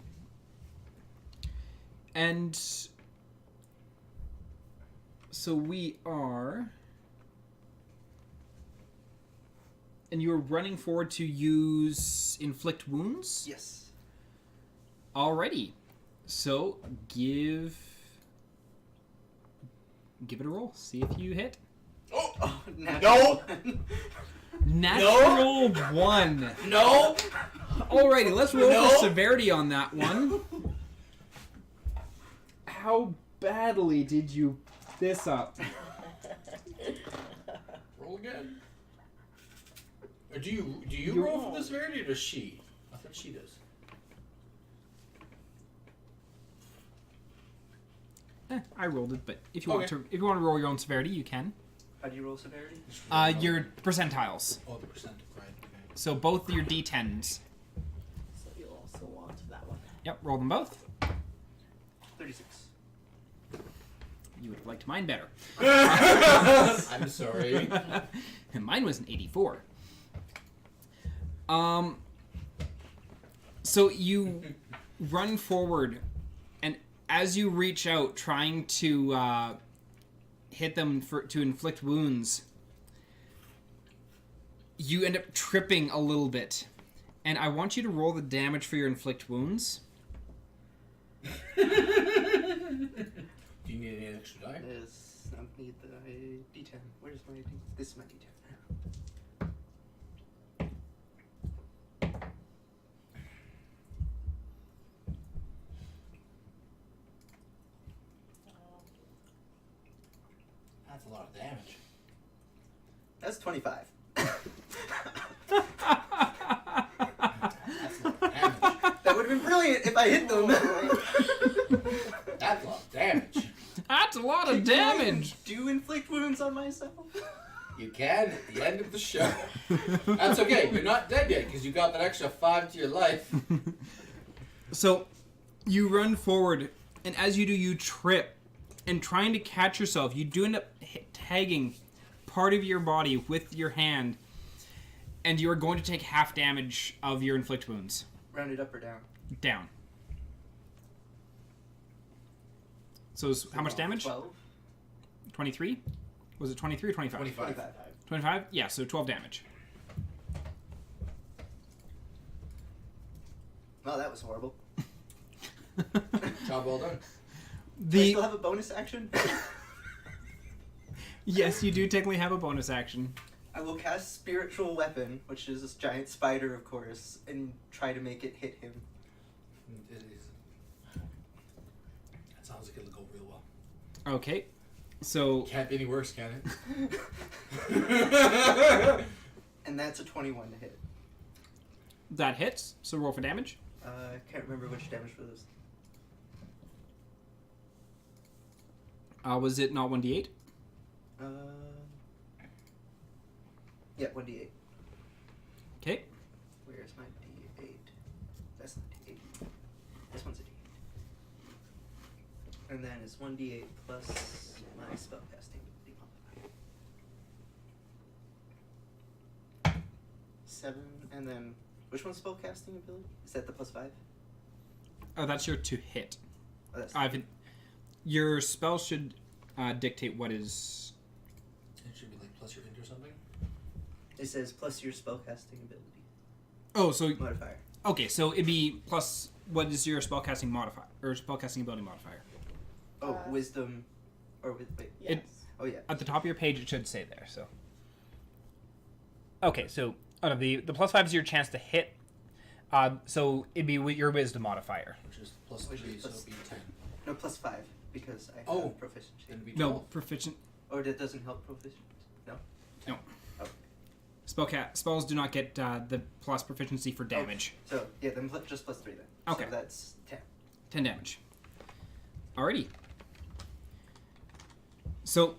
And so we are... And you were running forward to use Inflict Wounds? Yes. Alrighty. So, give it a roll. See if you hit. Oh, No. Natural 1. No. Alrighty, let's roll No. for severity on that one. How badly did you f this up? Roll again. Or do you roll for the severity, or does she? I thought she does. I rolled it, but if you want to roll your own severity, you can. How do you roll severity? Your percentiles. Oh, the percent. Right. Okay. So both your d10s. So you'll also want that one. Yep, roll them both. 36. You would have liked mine better. I'm sorry. And mine was an 84. So you run forward, and as you reach out, trying to hit them to inflict wounds, you end up tripping a little bit. And I want you to roll the damage for your inflict wounds. Do you need any extra die? Yes, I need the D10. Where's my D10? This is my D10. That's a lot of damage. That's 25. That's a lot of damage. That would have been brilliant if I hit them. That's a lot of damage. That's a lot of damage! Do you inflict wounds on myself? You can at the end of the show. That's okay. You're not dead yet because you got that extra 5 to your life. So, you run forward, and as you do, you trip. And trying to catch yourself, you do end up tagging part of your body with your hand, and you are going to take half damage of your inflict wounds. Round it up or down? Down. So, how much damage? 12. 23? Was it 23 or 25? 25. 25? Yeah, so 12 damage. Oh, that was horrible. Job well done. Do I still have a bonus action? Yes, you do technically have a bonus action. I will cast Spiritual Weapon, which is this giant spider, of course, and try to make it hit him. It is. That sounds like it'll go real well. Okay, so... Can't be any worse, can it? And that's a 21 to hit. That hits, so roll for damage. I can't remember which damage for this. Was it not 1d8? Yeah, 1d8. Okay. Where's my d8? That's not d8. This one's a d8. And then it's 1d8 plus my spellcasting ability. 7, and then which one's spellcasting ability? Is that the +5? Oh, that's your to hit. Oh, that's Your spell should dictate what is... It should be like plus your int or something. it says plus your spellcasting ability Oh, so... modifier. Okay, so it'd be plus... What is your spellcasting modifier? Or spellcasting ability modifier? Oh, wisdom, or wait. Yes. Oh yeah. At the top of your page, it should say there, so... Okay, so... the +5 is your chance to hit. So it'd be with your wisdom modifier. Which is plus Which 3, is so plus- it'll be 10. No, +5 because I have Oh. proficiency. Then it'd be 12. No, proficient... Or that doesn't help proficiency? No? No. Oh. Spells do not get the plus proficiency for damage. So, yeah, then just +3 then. Okay. So that's 10. 10 damage. Alrighty. So,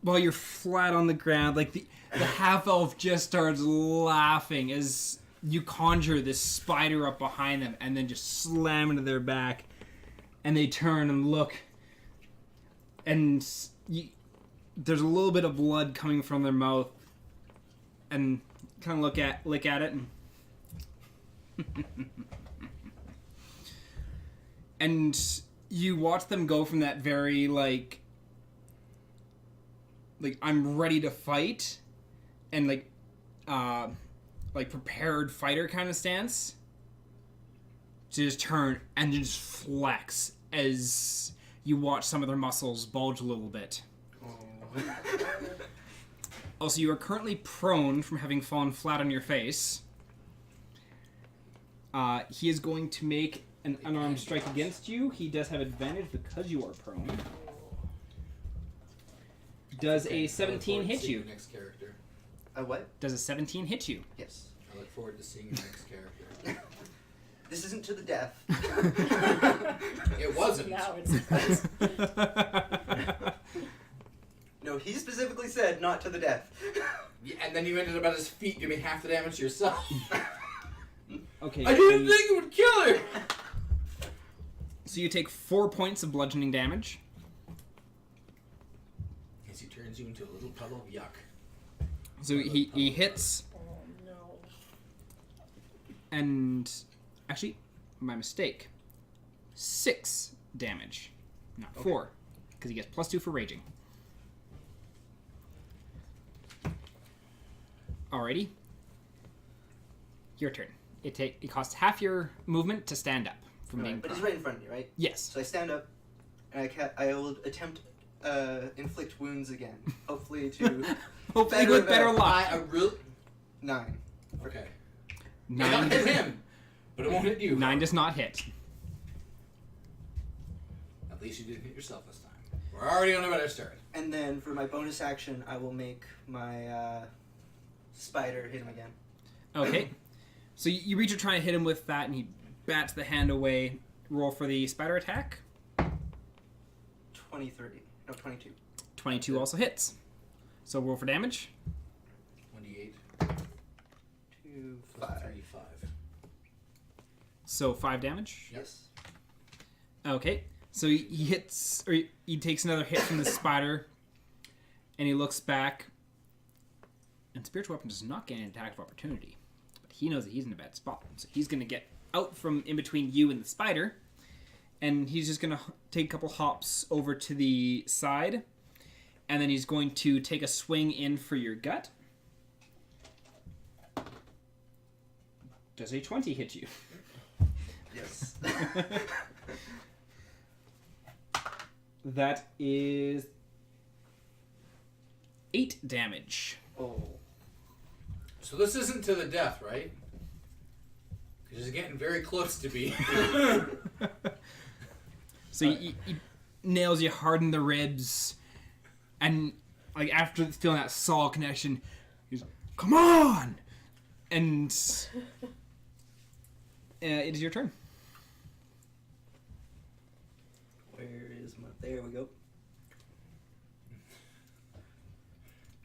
while you're flat on the ground, like the half-elf just starts laughing as you conjure this spider up behind them and then just slam into their back. And they turn and look. And there's a little bit of blood coming from their mouth. And kind of lick at it. And you watch them go from that very, like I'm ready to fight, and like prepared fighter kind of stance, to just turn and just flex as you watch some of their muscles bulge a little bit. Oh. Also, you are currently prone from having fallen flat on your face. He is going to make an unarmed strike against you. He does have advantage because you are prone. Does a 17 hit you? Your next character. A what? Does a 17 hit you? Yes. I look forward to seeing your next character. This isn't to the death. It wasn't. Now it's No, he specifically said not to the death. Yeah, and then you ended up at his feet doing half the damage to yourself. Okay. I didn't think it would kill her! So you take 4 points of bludgeoning damage. As he turns you into a little puddle of yuck. So he hits, Oh no. and actually, my mistake. 6 damage, not 4, because he gets +2 for raging. Alrighty. Your turn. It costs half your movement to stand up from being But he's prone. right in front of me, right? Yes. So I stand up, and I will attempt inflict wounds again. Hopefully to Hopefully with better luck. I really... 9. Okay. 9 It'll hit him, but it won't hit you. 9 does not hit. At least you didn't hit yourself this time. We're already on a better start. And then for my bonus action, I will make my spider hit him again. Okay. So you reach to try and hit him with that, and he bats the hand away. Roll for the spider attack. 22. 22 also hits. So roll for damage. 28. 2, 5. 35. So 5 damage. Yes. Okay. So he hits, or he takes another hit from the spider, and he looks back. And spiritual weapon does not gain an attack of opportunity, but he knows that he's in a bad spot, so he's going to get out from in between you and the spider, and he's just going to take a couple hops over to the side, and then he's going to take a swing in for your gut. Does a 20 hit you? Yes. That is 8 damage. Oh. So this isn't to the death, right? Because it's getting very close to be. So he nails you hard in the ribs, and like after feeling that saw connection, he's "Come on!" And it is your turn. Where is my... There we go.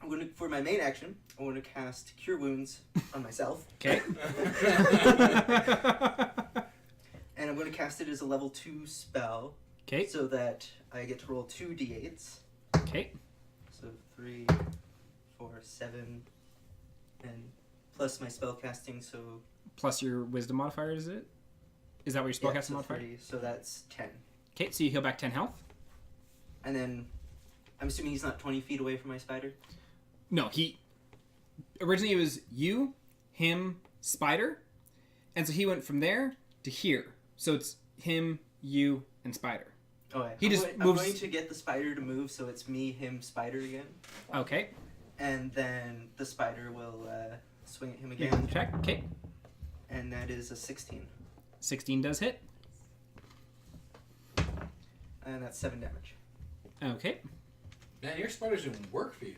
I'm going to, for my main action, I want to cast Cure Wounds on myself. Okay. And I'm going to cast it as a level 2 spell. Okay. So that I get to roll 2 d8s. Okay. So 3, 4, 7, and plus my spell casting, so... Plus your wisdom modifier, is it? Is that what your spellcasting so modifier? 3, so that's 10. Okay, so you heal back 10 health. And then, I'm assuming he's not 20 feet away from my spider? No, originally it was you, him, spider, and so he went from there to here. So it's him, you, and spider. Oh, yeah. He just I'm moves- going to get the spider to move, so it's me, him, spider again. Okay. And then the spider will swing at him Make a again. check. Okay. And that is a 16. 16 does hit. And that's 7 damage. Okay. Man, your spiders didn't work for you.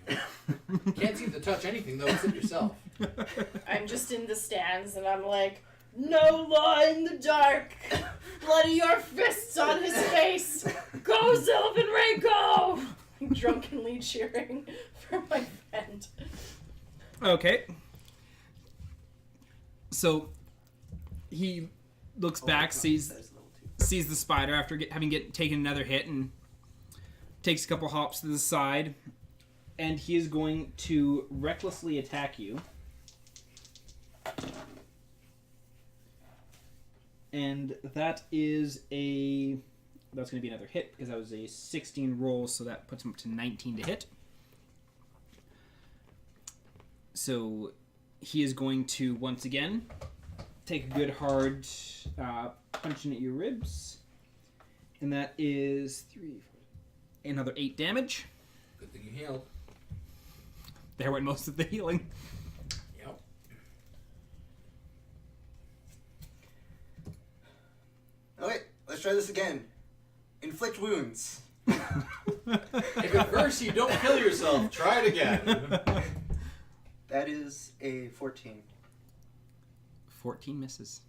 Can't seem to touch anything though except yourself. I'm just in the stands and I'm like, no law in the dark. Bloody your fists on his face. Go, Sylvan Ray, go! Drunkenly cheering for my friend. Okay. So he looks back, sees the spider after having taken another hit, and takes a couple hops to the side, and he is going to recklessly attack you. And that's going to be another hit, because that was a 16 roll, so that puts him up to 19 to hit. So he is going to, once again, take a good hard punching at your ribs. And that is another 8 damage. Good thing you healed. There went most of the healing. Yep. Okay, let's try this again. Inflict wounds. If at first you don't kill yourself, try it again. That is a 14. 14 misses.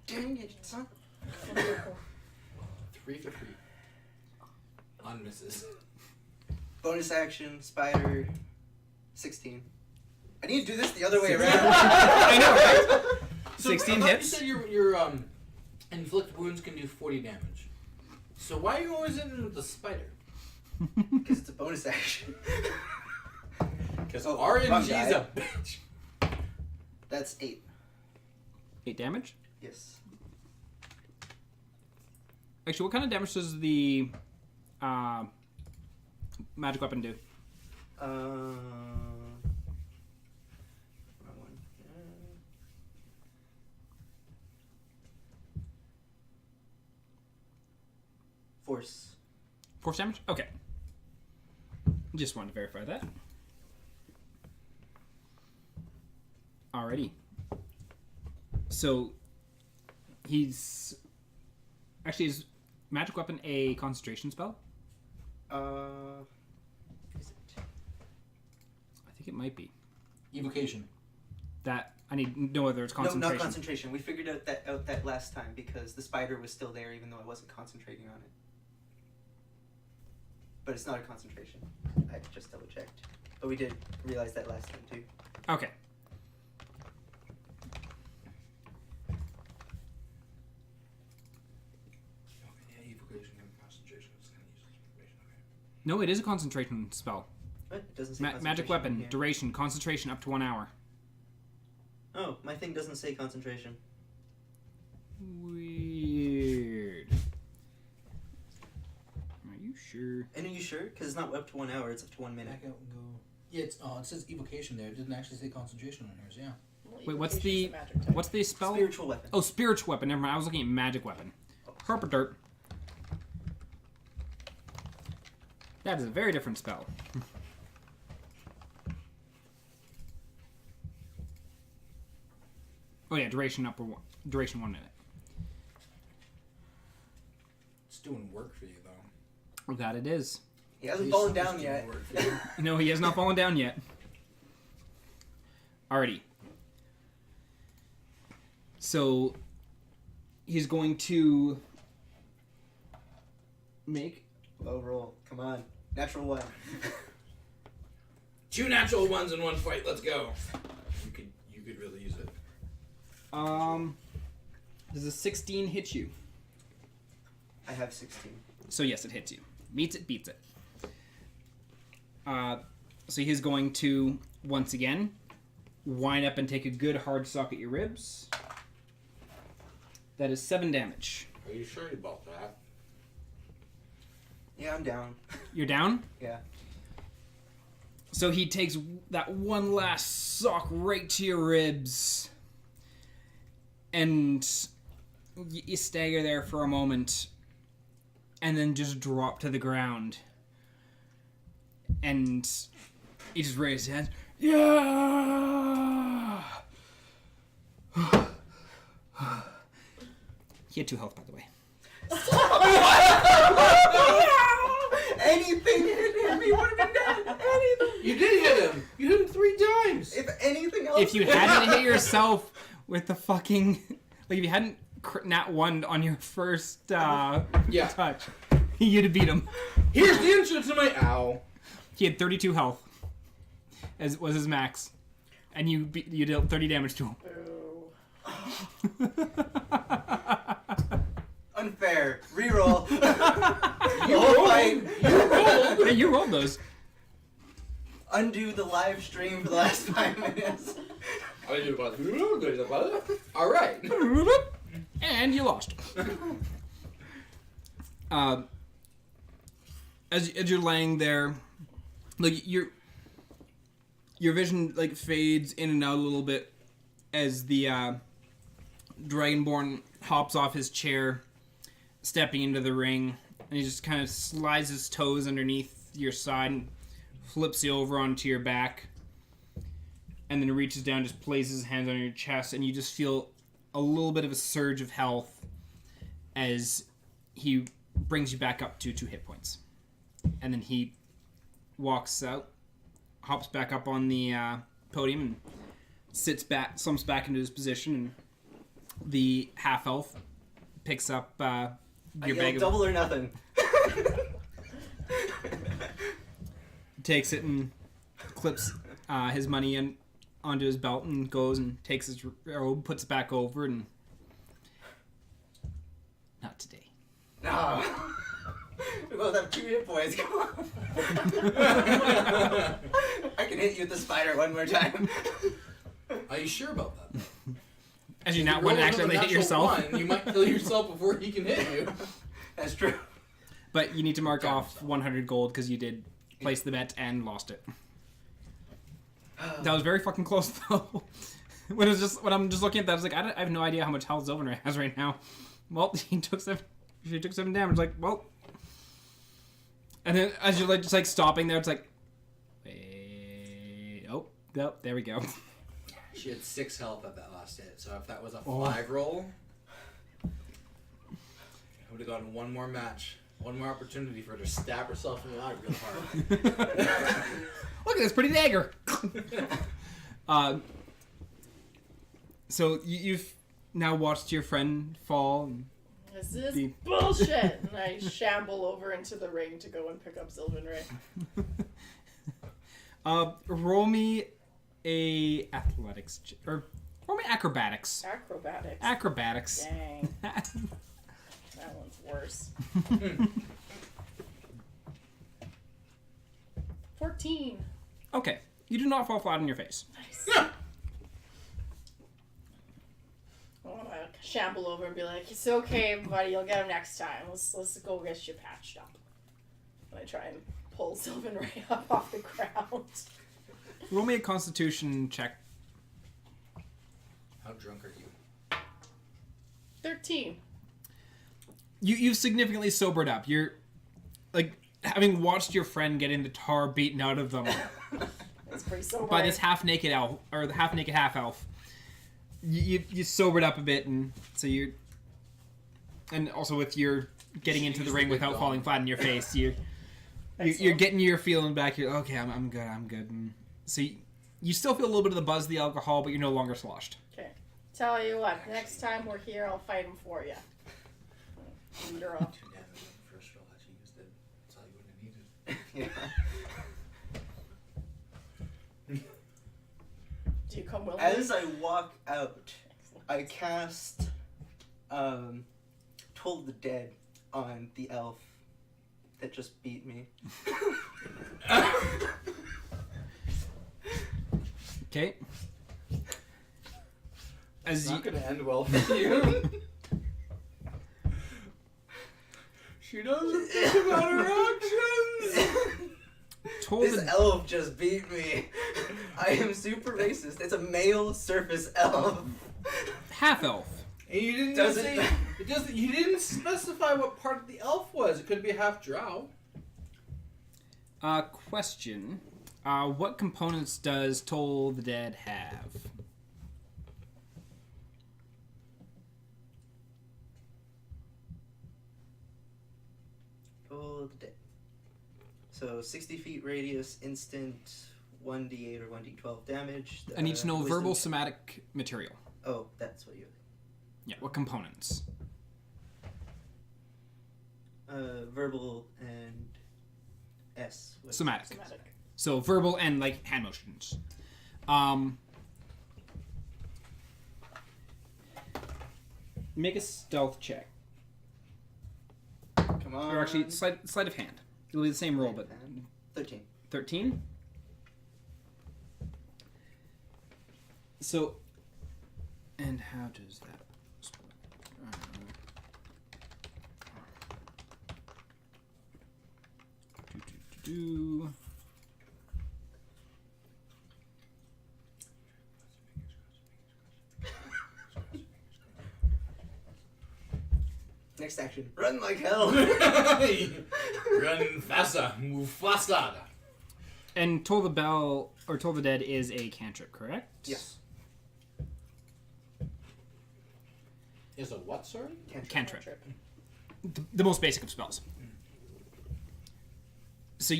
Dang it, son. 3 for 3. On misses. Bonus action, spider, 16. I need to do this the other way around. I know, right? So 16 I thought hits. You said your inflict wounds can do 40 damage. So why are you always in with the spider? Because it's a bonus action. Because wrong RNG's guy. a bitch. That's 8. 8 damage? Yes. Actually, what kind of damage does the magic weapon do? Wrong one. Force. Force damage? Okay. Just wanted to verify that. Alrighty. So, he's... Actually, is magic weapon a concentration spell? Is it? I think it might be. Evocation. That, I need to know whether it's concentration. No, not concentration. We figured out that last time because the spider was still there even though I wasn't concentrating on it. But it's not a concentration. I just double checked. But we did realize that last time too. Okay. Yeah, evocation and concentration is kind of useless information. Okay. No, it is a concentration spell. What? It doesn't say Magic concentration weapon, in here. duration, concentration up to 1 hour. Oh, my thing doesn't say concentration. Weird. Are you sure? And are you sure? Because it's not up to 1 hour, it's up to 1 minute. Back out and go. Yeah, it says evocation there. It didn't actually say concentration on yours, yeah. Well, Wait, what's evocation's the a magic type. what's the spell? Spiritual weapon. Oh, spiritual weapon. Never mind. I was looking at magic weapon. Herpaderp. That is a very different spell. Oh yeah, duration 1 minute. It's doing work for you, though. Oh, that it is. He hasn't fallen down It's yet. doing work for you. No, he has not fallen down yet. Alrighty. So he's going to make Low roll. Come on. Natural 1. 2 natural ones in one fight. Let's go. You could really use it. does a 16 hit you? I have 16. So yes, it hits you. Meets it, beats it. So he's going to, once again, wind up and take a good hard sock at your ribs. That is 7 damage. Are you sure about that? Yeah, I'm down. You're down? Yeah. So he takes that one last sock right to your ribs. And you stagger there for a moment. And then just drop to the ground. And he just raised his hands. Yeah! He had 2 health, by the way. anything hit him, he would have been dead. Anything. You did hit him. You hit him 3 times. If anything else. If you hadn't hit yourself with the fucking... Like, if you hadn't nat 1 on your first touch, you'd have beat him. Here's the answer to my ow. He had 32 health, as was his max. And you dealt 30 damage to him. Boo. Unfair. Reroll. You rolled. Hey, you rolled those. Undo the live stream for the last 5 minutes. All right. And you lost. As you're laying there, like your vision like fades in and out a little bit as the Dragonborn hops off his chair, stepping into the ring, and he just kind of slides his toes underneath your side and flips you over onto your back, and then reaches down, just places his hands on your chest, and you just feel a little bit of a surge of health as he brings you back up to 2 hit points. And then he walks out, hops back up on the podium, and slumps back into his position, and the half-elf picks up your bag of... double or nothing. Takes it and clips his money in onto his belt and goes and takes his robe, puts it back over, and... Not today. No. We both have 2 hit points. Come on. I can hit you with the spider one more time. Are you sure about that? As you not want to accidentally hit yourself. 1, you might kill yourself before he can hit you. That's true. But you need to mark off 100 gold because you did place the bet and lost it. That was very fucking close though. When I'm just looking at that, I was like, I have no idea how much health Zelkanea has right now. Well, she took 7 damage. Like, well, and then as you're like just like stopping there, it's like, oh, there we go. She had 6 health at that last hit, so if that was a 5 roll, I would have gotten one more match, one more opportunity for her to stab herself in the eye real hard. Look at this pretty dagger. So you've now watched your friend fall. And This is bullshit! And I shamble over into the ring to go and pick up Sylvan Ray. Roll me a athletics or roll me acrobatics. Acrobatics. Dang. That one's worse. 14. Okay, you do not fall flat on your face. Nice. I want to shamble over and be like, "It's okay, buddy. You'll get him next time. Let's go get you patched up." And I try and pull Sylvan Ray up off the ground. Roll me a Constitution check. How drunk are you? 13. You've significantly sobered up. You're like having watched your friend get in the tar beaten out of them That's pretty sober. by this half-naked elf or the half-naked half-elf. You sobered up a bit, and so and also with your getting into the ring without falling flat on your face, you're getting your feeling back. You're okay. I'm good. And so you still feel a little bit of the buzz of the alcohol, but you're no longer sloshed. Okay. Tell you what, next time we're here, I'll fight him for you. You're up. Too damn the first roll that you used it. That's all you would have needed. Yeah. Do you come willingly? As I walk out, I cast Toll the Dead on the elf that just beat me. Okay. It's not going to end well for you. She doesn't think about her actions. This elf just beat me. I am super racist. It's a male surface elf. Half elf. And you didn't say it doesn't. You didn't specify what part of the elf was. It could be half drow. Question. What components does Toll the Dead have? Toll the Dead. So 60 feet radius, instant 1d8 or 1d12 damage. I need to know wisdom- verbal, somatic, material. Oh, that's what you. Yeah, what components? Verbal and S. was- Somatic. Somatic. So verbal and like hand motions. Make a stealth check. Come on. Or actually, sleight of hand. It'll be the same roll, but 13. 13. So, and how does that? Do. Next action. Run like hell. Run faster, move faster. And Toll the Bell or Toll the Dead is a cantrip, correct? Yes. Is a what, sorry? Cantrip. The most basic of spells. So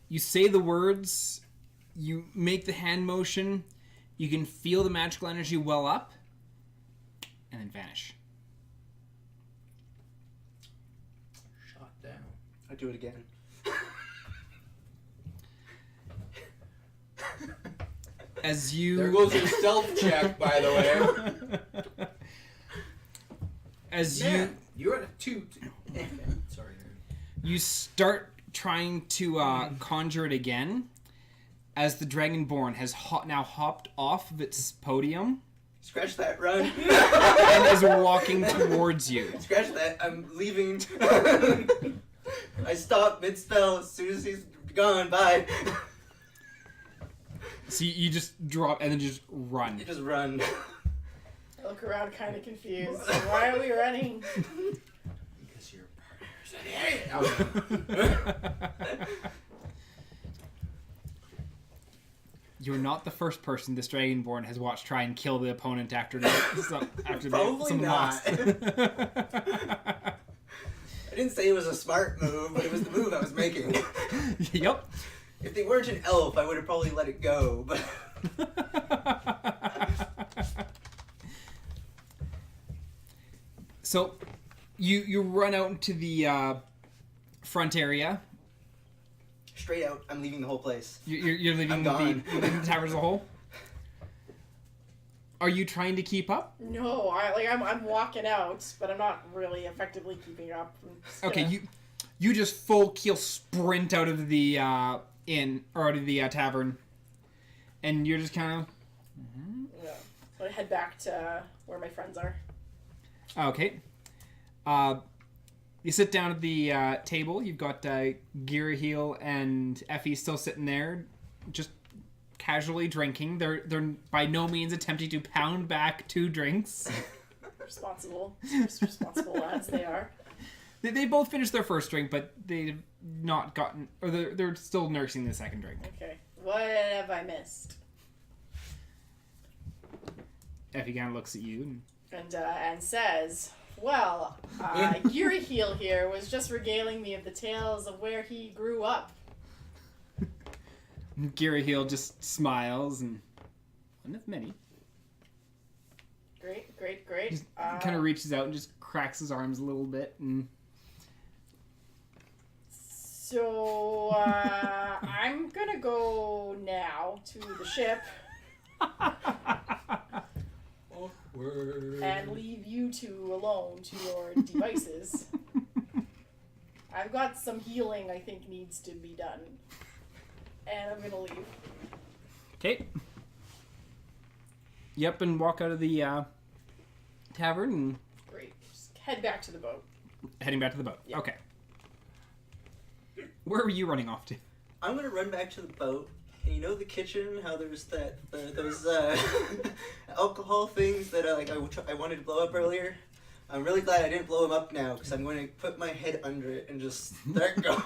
you say the words, you make the hand motion, you can feel the magical energy well up, and then vanish. Shot down. I do it again. As you... There goes your stealth check, by the way. As Man, you're at a 2. Sorry. you start trying to conjure it again, as the Dragonborn has now hopped off of its podium Scratch that, run. and is walking towards you. Scratch that, I'm leaving. I stop mid-spell as soon as he's gone, bye. So you just drop and then just run. You just run. I look around kind of confused. Why are we running? Because your partner's an idiot. You're not the first person this Dragonborn has watched try and kill the opponent after Probably someone not. lost. I didn't say it was a smart move, but it was the move I was making. Yep. If they weren't an elf, I would have probably let it go, but... So, you run out into the front area. Straight out, I'm leaving the whole place. You're leaving I'm gone. you're leaving the tavern as a whole. Are you trying to keep up? No, I'm walking out, but I'm not really effectively keeping up. I'm just Okay, gonna- you just full keel sprint out of the inn or out of the tavern, and you're just kind of Yeah. So I head back to where my friends are. okay. You sit down at the table. You've got Giraheel and Effie still sitting there, just casually drinking. They're by no means attempting to pound back 2 drinks. Responsible lads they are. They both finished their first drink, but they've not gotten, or they're still nursing the second drink. Okay. What have I missed? Effie kind of looks at you. And says, well, Giraheel here was just regaling me of the tales of where he grew up. And Giraheel just smiles and one of many. Great. Kind of reaches out and just cracks his arms a little bit and. So, I'm gonna go now to the ship Awkward. and leave you two alone to your devices. I've got some healing I think needs to be done. And I'm gonna leave. Okay. Yep, and walk out of the tavern and Great. Just head back to the boat. heading back to the boat. Yeah. Okay. Where were you running off to? I'm gonna run back to the boat, and you know the kitchen, how there's those alcohol things that I wanted to blow up earlier? I'm really glad I didn't blow them up now, because I'm going to put my head under it and just start going.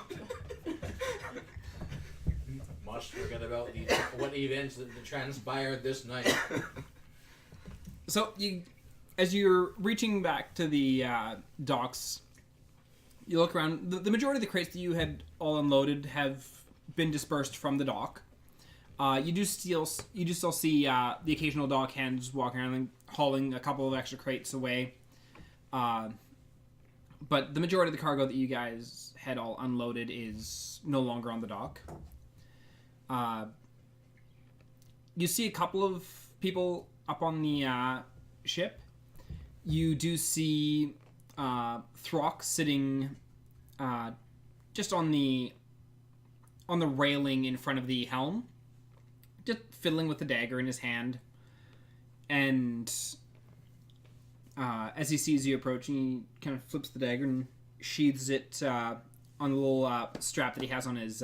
Must forget about what events that transpired this night. So as you're reaching back to the docks, You look around. The majority of the crates that you had all unloaded have been dispersed from the dock. You do still see the occasional dock hands walking around and hauling a couple of extra crates away. But the majority of the cargo that you guys had all unloaded is no longer on the dock. You see a couple of people up on the ship. You do see Throck sitting just on the railing in front of the helm, just fiddling with the dagger in his hand. And as he sees you approaching, he kind of flips the dagger and sheathes it on the little strap that he has on his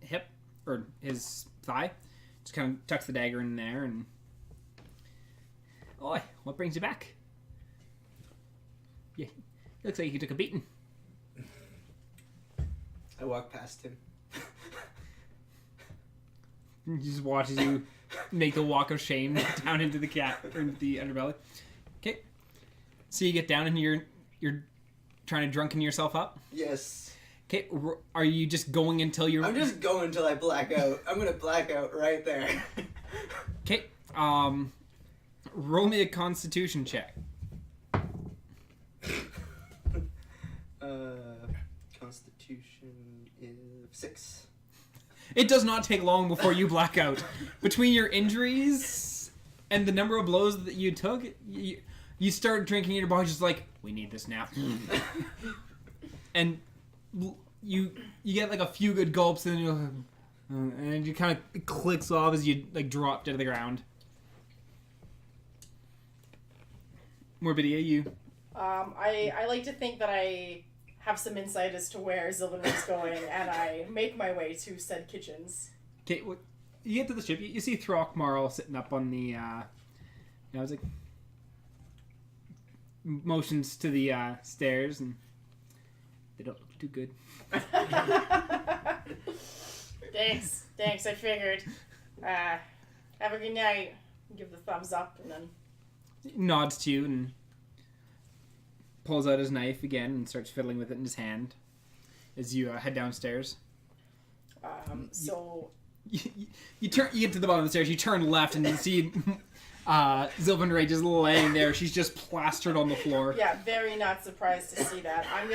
hip, or his thigh. Just kind of tucks the dagger in there and... Oi, what brings you back? Yeah, looks like you took a beating. I walk past him. He just watches you make the walk of shame down into the or into the underbelly. Okay. So you get down and you're trying to drunken yourself up? Yes. Okay, are you just going until you're... I'm just going until I black out. I'm gonna black out right there. Okay, roll me a constitution check. Constitution is 6. It does not take long before you black out. Between your injuries and the number of blows that you took, you start drinking and your body's just like, we need this now. And you get like a few good gulps and you kind of, it clicks off as you like drop to the ground. Morbidia, you... I like to think that I have some insight as to where Zelkanea is going, and I make my way to said kitchens. Okay, well, you get to the ship. You see Throckmarl sitting up on the... I was like... Motions to the stairs, and they don't look too good. Thanks, I figured. Have a good night. Give the thumbs up, and then... He nods to you and pulls out his knife again and starts fiddling with it in his hand as you head downstairs. So... You get to the bottom of the stairs, you turn left, and you see Zelkanea just laying there. She's just plastered on the floor. Yeah, very not surprised to see that. I'm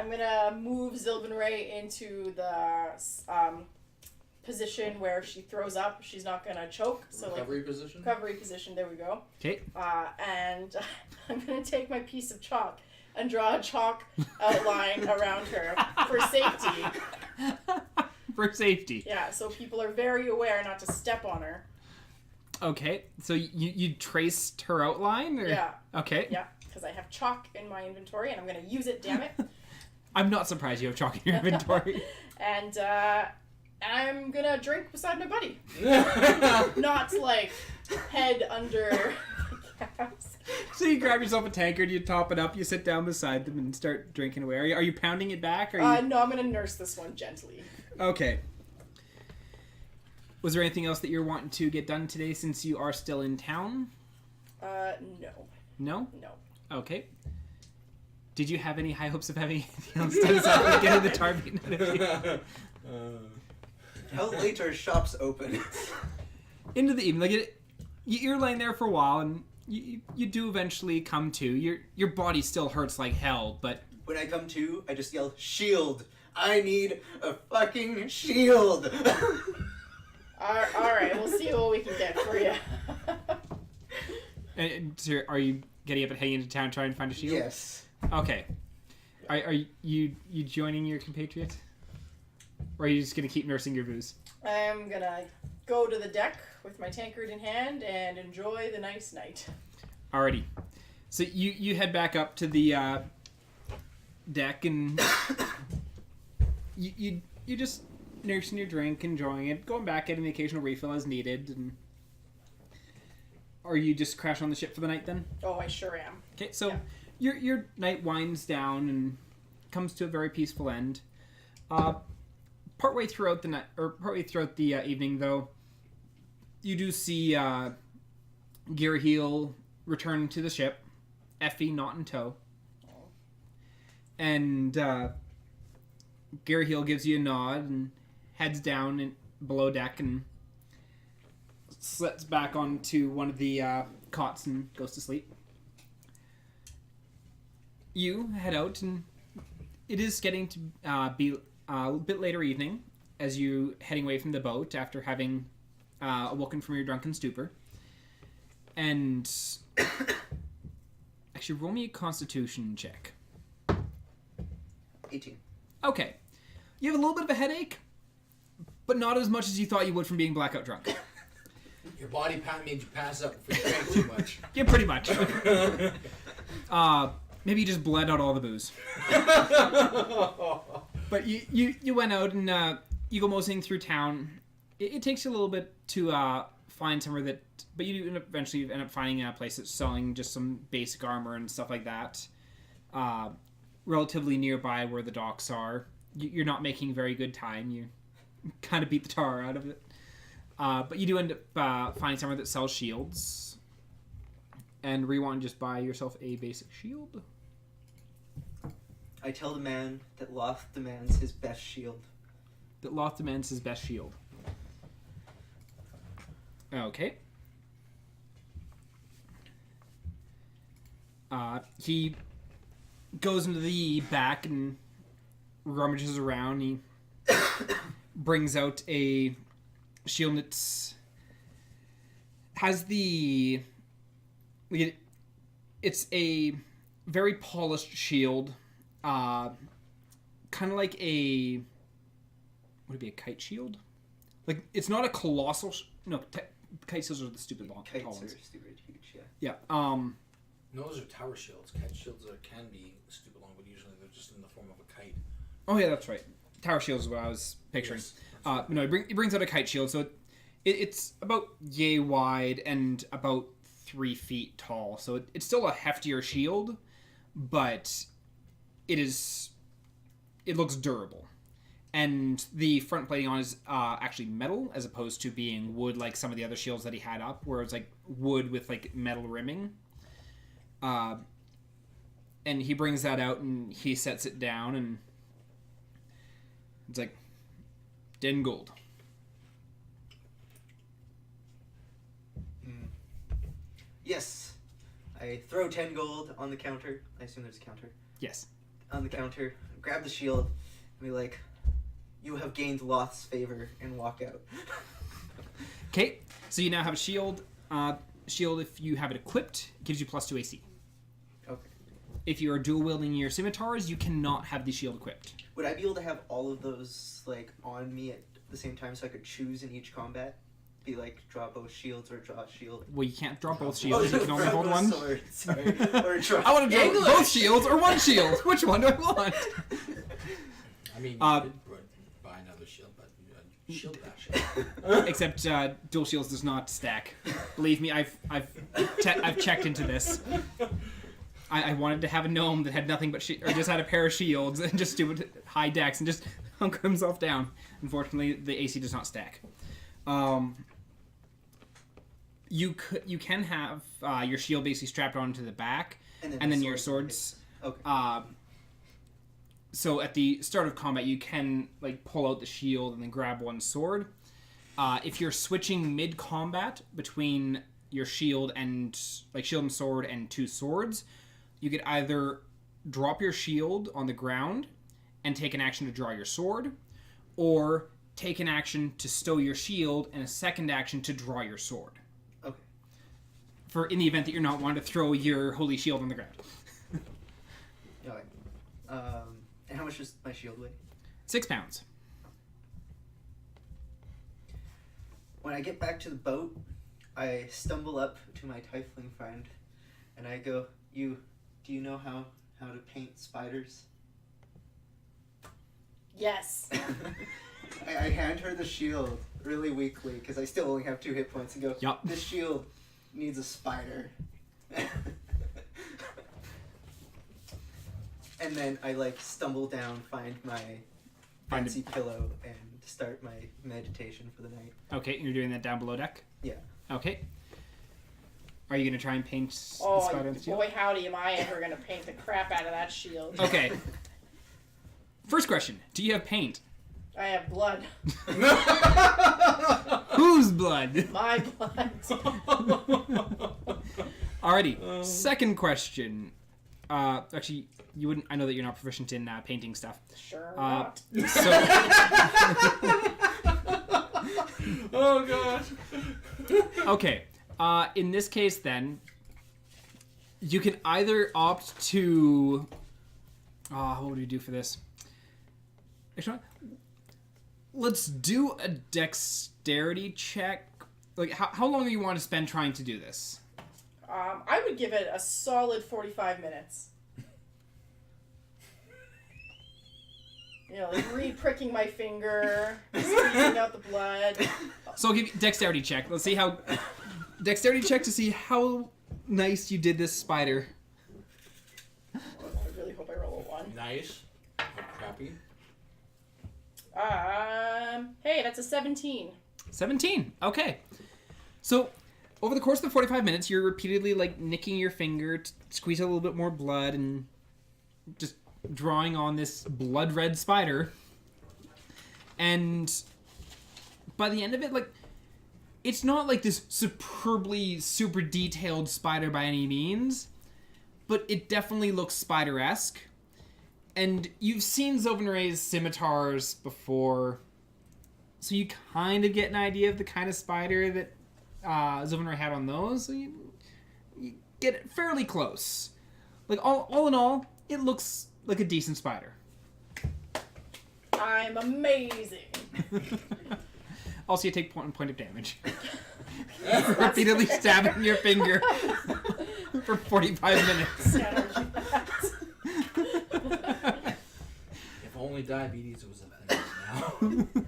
gonna move Zelkanea into the position where she throws up. She's not gonna choke. So recovery position. Recovery position. There we go. Okay. And I'm gonna take my piece of chalk and draw a chalk outline around her for safety. For safety. Yeah, so people are very aware not to step on her. Okay, so you traced her outline? Or? Yeah. Okay. Yeah, because I have chalk in my inventory and I'm gonna use it. Damn it. I'm not surprised you have chalk in your inventory. And I'm gonna drink beside my buddy. Not like head under the caps. So you grab yourself a tankard, you top it up, you sit down beside them and start drinking away. Are you pounding it back? Or you... No, I'm gonna nurse this one gently. Okay. Was there anything else that you're wanting to get done today since you are still in town? No. No? No. Okay. Did you have any high hopes of having anything else done aside from getting the tar beaten out of you? How late are shops open? Into the evening. Like you're laying there for a while, and you do eventually come to. Your body still hurts like hell, but... When I come to, I just yell, shield! I need a fucking shield! Alright, we'll see what we can get for you. And so are you getting up and heading into town trying to find a shield? Yes. Okay. Are you joining your compatriot? Or are you just going to keep nursing your booze? I'm gonna go to the deck with my tankard in hand and enjoy the nice night. Alrighty. So you head back up to the deck and you just nursing your drink, enjoying it, going back, getting the occasional refill as needed. And are you just crashing on the ship for the night then? Oh, I sure am. Okay, so Yeah. your night winds down and comes to a very peaceful end. Partway throughout the night, or partway throughout the evening, though, you do see Giraheel return to the ship, Effie not in tow. And Gary Hill gives you a nod and heads down and below deck and slips back onto one of the cots and goes to sleep. You head out, and it is getting to be a bit later evening as you heading away from the boat after having awoken from your drunken stupor. And actually, roll me a Constitution check. 18. Okay. You have a little bit of a headache, but not as much as you thought you would from being blackout drunk. Your body made you pass up if you drank too much. Yeah, pretty much. Maybe you just bled out all the booze. But you went out and you go moseying through town. It takes you a little bit to find somewhere that... But you do eventually end up finding a place that's selling just some basic armor and stuff like that. Relatively nearby where the docks are. You're not making very good time. You kind of beat the tar out of it. But you do end up finding somewhere that sells shields. And Rewan, just buy yourself a basic shield. I tell the man that Loth demands his best shield. That Loth demands his best shield. Okay. He goes into the back and rummages around. He brings out a shield that's has the... It's a very polished shield. Kind of like a... Would it be a kite shield? Like, it's not a colossal... kite shields are the stupid long Kites tall are ones. stupid huge, yeah. Yeah. No, those are tower shields. Kite shields can be stupid long, but usually they're just in the form of a kite. Oh, yeah, that's right. Tower shields is what I was picturing. Yes, No, he brings out a kite shield, so it's about yay wide and about 3 feet tall. So it's still a heftier shield, but it looks durable. And the front plating on is actually metal as opposed to being wood like some of the other shields that he had up, where it's like wood with like metal rimming. And he brings that out and he sets it down and it's like 10 gold. Yes. I throw 10 gold on the counter. I assume there's a counter. Yes. On the counter, grab the shield, and be like, you have gained Loth's favor, and walk out. Okay, so you now have a shield. Shield, if you have it equipped, gives you +2 AC. Okay. If you are dual wielding your scimitars, you cannot have the shield equipped. Would I be able to have all of those, like, on me at the same time so I could choose in each combat? Be like, draw both shields or draw a shield? Well, you can't draw both shields. You can only hold one. Sword, sorry. Or draw. I want to draw both shields or one shield. Which one do I want? I mean, you could buy another shield, but shield that. Except dual shields does not stack. Believe me, I've checked into this. I wanted to have a gnome that had nothing but or just had a pair of shields and just stupid high decks and just hunker himself down. Unfortunately, the AC does not stack. You can have your shield basically strapped onto the back, and then your swords. Okay. So at the start of combat, you can like pull out the shield and then grab one sword. If you're switching mid-combat between your shield and sword and 2 swords, you could either drop your shield on the ground and take an action to draw your sword, or take an action to stow your shield and a second action to draw your sword. Okay. For in the event that you're not wanting to throw your holy shield on the ground. Okay. And how much does my shield weigh? 6 pounds. When I get back to the boat, I stumble up to my tiefling friend, and I go, do you know how to paint spiders? Yes. I hand her the shield really weakly, because I still only have 2 hit points, and go, Yup. This shield needs a spider. And then I stumble down, find my fancy pillow, and start my meditation for the night. Okay, you're doing that down below deck? Yeah. Okay. Are you going to try and paint the Oh, spider on the shield? boy howdy am I ever going to paint the crap out of that shield. Okay. First question: do you have paint? I have blood. Whose blood? My blood. Alrighty. Second question. Actually, you wouldn't. I know that you're not proficient in painting stuff. Sure not. So, Oh gosh. okay. In this case, then, you can either opt to. What would we do for this? Actually, let's do a dexterity check. Like, how long do you want to spend trying to do this? I would give it a solid 45 minutes. You know, like re-pricking my finger, squeezing out the blood. So I'll give you dexterity check. Let's see how... Dexterity check to see how nice you did this spider. I really hope I roll a 1. Nice. Crappy. Hey, that's a 17. 17. Okay. So, over the course of the 45 minutes, you're repeatedly, like, nicking your finger to squeeze out a little bit more blood and just drawing on this blood-red spider. And by the end of it, like, it's not like this superbly, super detailed spider by any means, but it definitely looks spider-esque. And you've seen Zelkanrea's scimitars before, so you kind of get an idea of the kind of spider that Zelkanrea had on those. So you get it fairly close. Like, all in all, it looks like a decent spider. I'm amazing. Also, you take point of damage. Repeatedly stabbing your finger for 45 minutes. If only diabetes was a thing now.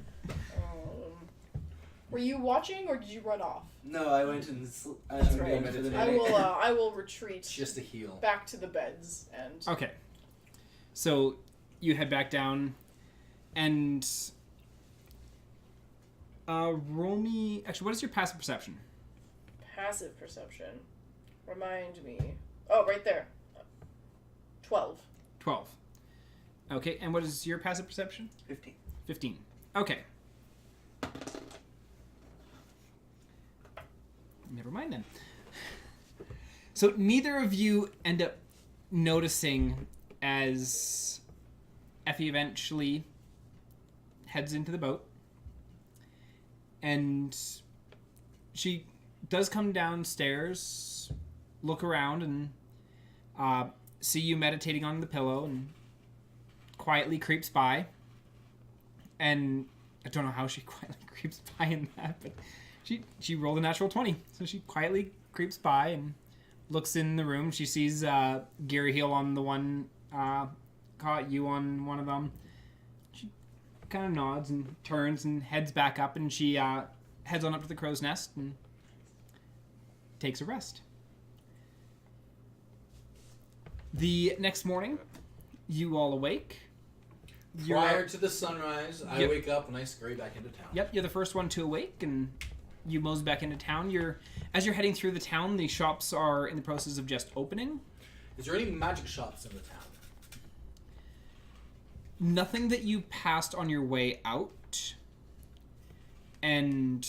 Were you watching or did you run off? No, I went and That's right. I will retreat. It's just a heal. Back to the beds and. Okay. So you head back down, and roll me. Actually, what is your passive perception? Passive perception. Remind me. Oh, right there. 12. 12. Okay, and what is your passive perception? 15. 15. Okay. Never mind then. So neither of you end up noticing as Effie eventually heads into the boat. And she does come downstairs, look around, and see you meditating on the pillow, and quietly creeps by. And I don't know how she quietly creeps by in that, but she rolled a natural 20. So she quietly creeps by and looks in the room. She sees Gary Heel on the one, caught you on one of them. She kind of nods and turns and heads back up, and she heads on up to the crow's nest and takes a rest. The next morning, you all awake. Prior to the sunrise, I wake up and I scurry back into town. Yep, you're the first one to awake, and you mosey back into town. As you're heading through the town, the shops are in the process of just opening. Is there any magic shops in the town? Nothing that you passed on your way out. And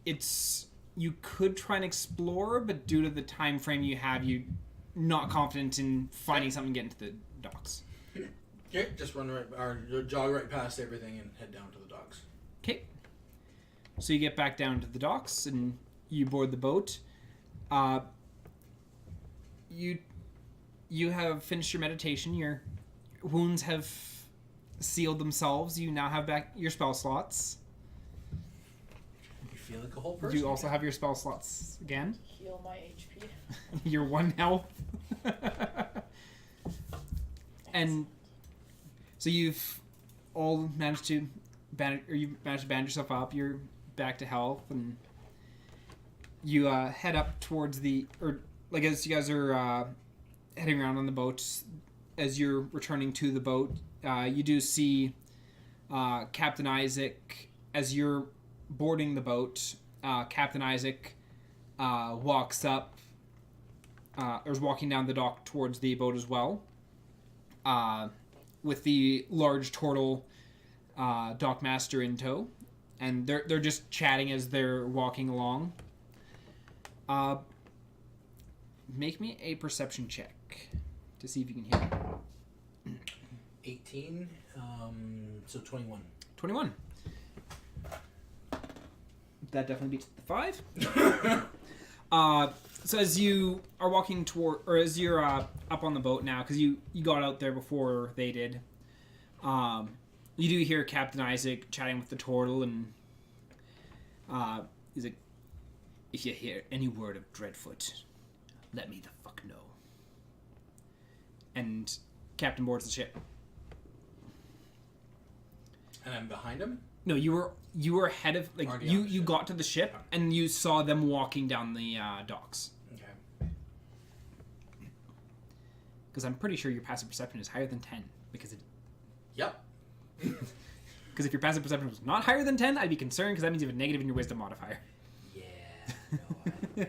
you could try and explore, but due to the time frame you have, you're not confident in finding something to get into the docks. Okay, just jog right past everything and head down to the docks. Okay. So you get back down to the docks and you board the boat. You have finished your meditation. Your wounds have sealed themselves. You now have back your spell slots. You feel like a whole person. You also have your spell slots again. Heal my HP. Your 1 health. And so you've all managed to band yourself up. You're back to health, and you head up towards as you guys are heading around on the boat. As you're returning to the boat, you do see Captain Isaac. As you're boarding the boat, Captain Isaac walks up, or is walking down the dock towards the boat as well. with the large turtle dockmaster in tow, and they're just chatting as they're walking along. Make me a perception check to see if you can hear. 18, so 21. 21. That definitely beats the 5. So as you are walking toward, or as you're up on the boat now, because you got out there before they did, you do hear Captain Isaac chatting with the turtle, and he's like, "If you hear any word of Dreadfoot, let me the fuck know." And Captain boards the ship. And I'm behind him? No, you were ahead of, like, Already on the you ship. got to the ship and you saw them walking down the docks. Okay. Because I'm pretty sure your passive perception is higher than 10. Because Yep. if your passive perception was not higher than 10, I'd be concerned because that means you have a negative in your wisdom modifier. Yeah. No,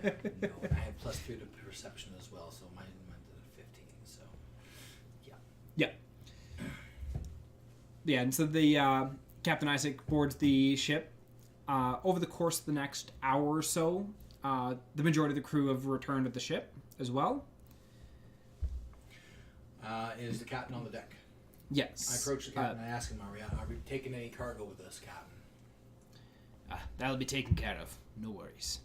I have +3 to perception as well, so mine went to 15, so... Yeah. Yeah, and so the Captain Isaac boards the ship. Over the course of the next hour or so, the majority of the crew have returned to the ship as well. Is the captain on the deck? Yes. I approach the captain and I ask him, are we taking any cargo with us, captain? That'll be taken care of. No worries.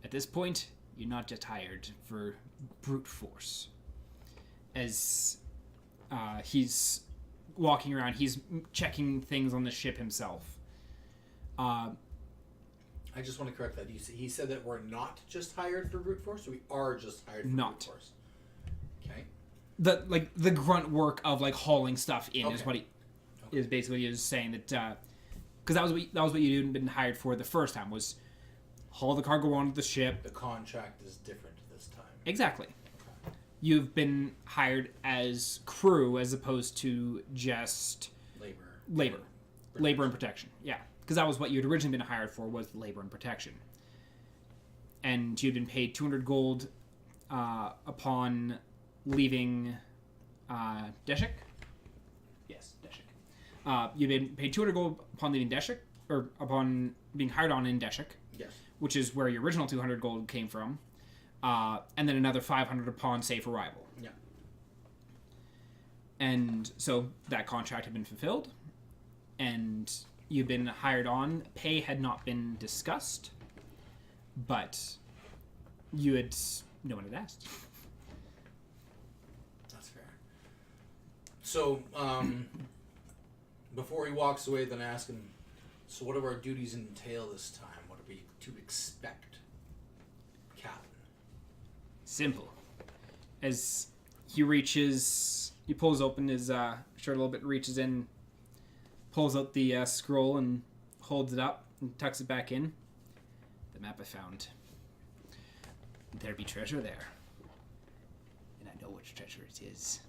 At this point, you're not just hired for brute force. As he's walking around, he's checking things on the ship himself. I just want to correct that. He said that we're not just hired for brute force, or we are just hired for brute force? Okay. The grunt work of like hauling stuff in is Okay. what he is basically he was saying that because that was what you'd been hired for the first time, was haul the cargo onto the ship. The contract is different this time. Exactly. Okay. You've been hired as crew as opposed to just labor and protection. Yeah, because that was what you'd originally been hired for, was labor and protection. And you'd been paid 200 gold upon leaving Deshik. Yes, Deshik. You've been paid 200 gold upon leaving Deshik, or upon being hired on in Deshik. Yes. Which is where your original 200 gold came from. And then another 500 upon safe arrival. Yeah. And so that contract had been fulfilled, and you've been hired on. Pay had not been discussed, but no one had asked. That's fair. So, before he walks away, then I ask him, so what do our duties entail this time? What are we to expect, Captain? Simple. As he pulls open his shirt a little bit, reaches in, pulls out the scroll and holds it up and tucks it back in. The map I found. There be treasure there. And I know which treasure it is.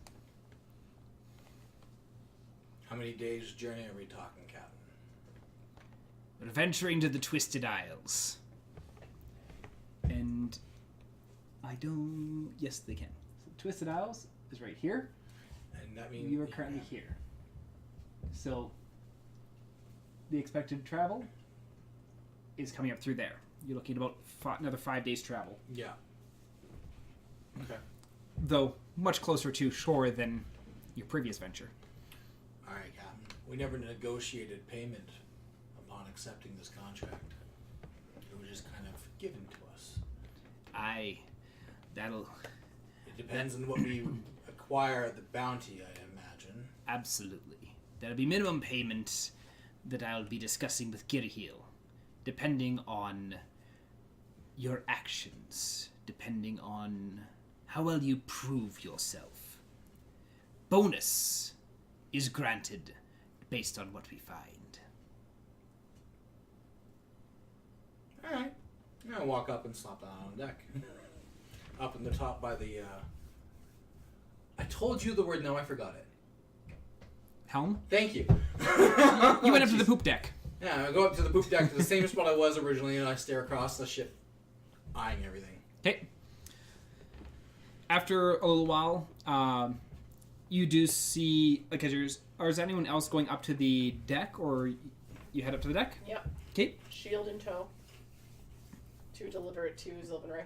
How many days' journey are we talking, Captain? We're venturing to the Twisted Isles. And I don't... Yes, they can. So Twisted Isles is right here. And that means... You are currently here. So the expected travel is coming up through there. You're looking at about another 5 days travel. Yeah. Okay. Though much closer to shore than your previous venture. All right, Captain. We never negotiated payment upon accepting this contract. It was just kind of given to us. It depends on what we acquire at the bounty, I imagine. Absolutely. There'll be minimum payment that I'll be discussing with Girhil, depending on your actions, depending on how well you prove yourself. Bonus is granted based on what we find. All right. I'm going to walk up and slop down on deck. Up in the top by the... I told you the word, no, I forgot it. Helm? Thank you. You went up to the poop deck. Yeah, I go up to the poop deck to the same spot I was originally, and I stare across the ship, eyeing everything. Okay. After a little while, you do see, like, or is anyone else going up to the deck, or you head up to the deck? Yep. Okay. Shield in tow. To deliver it to Zelkanea.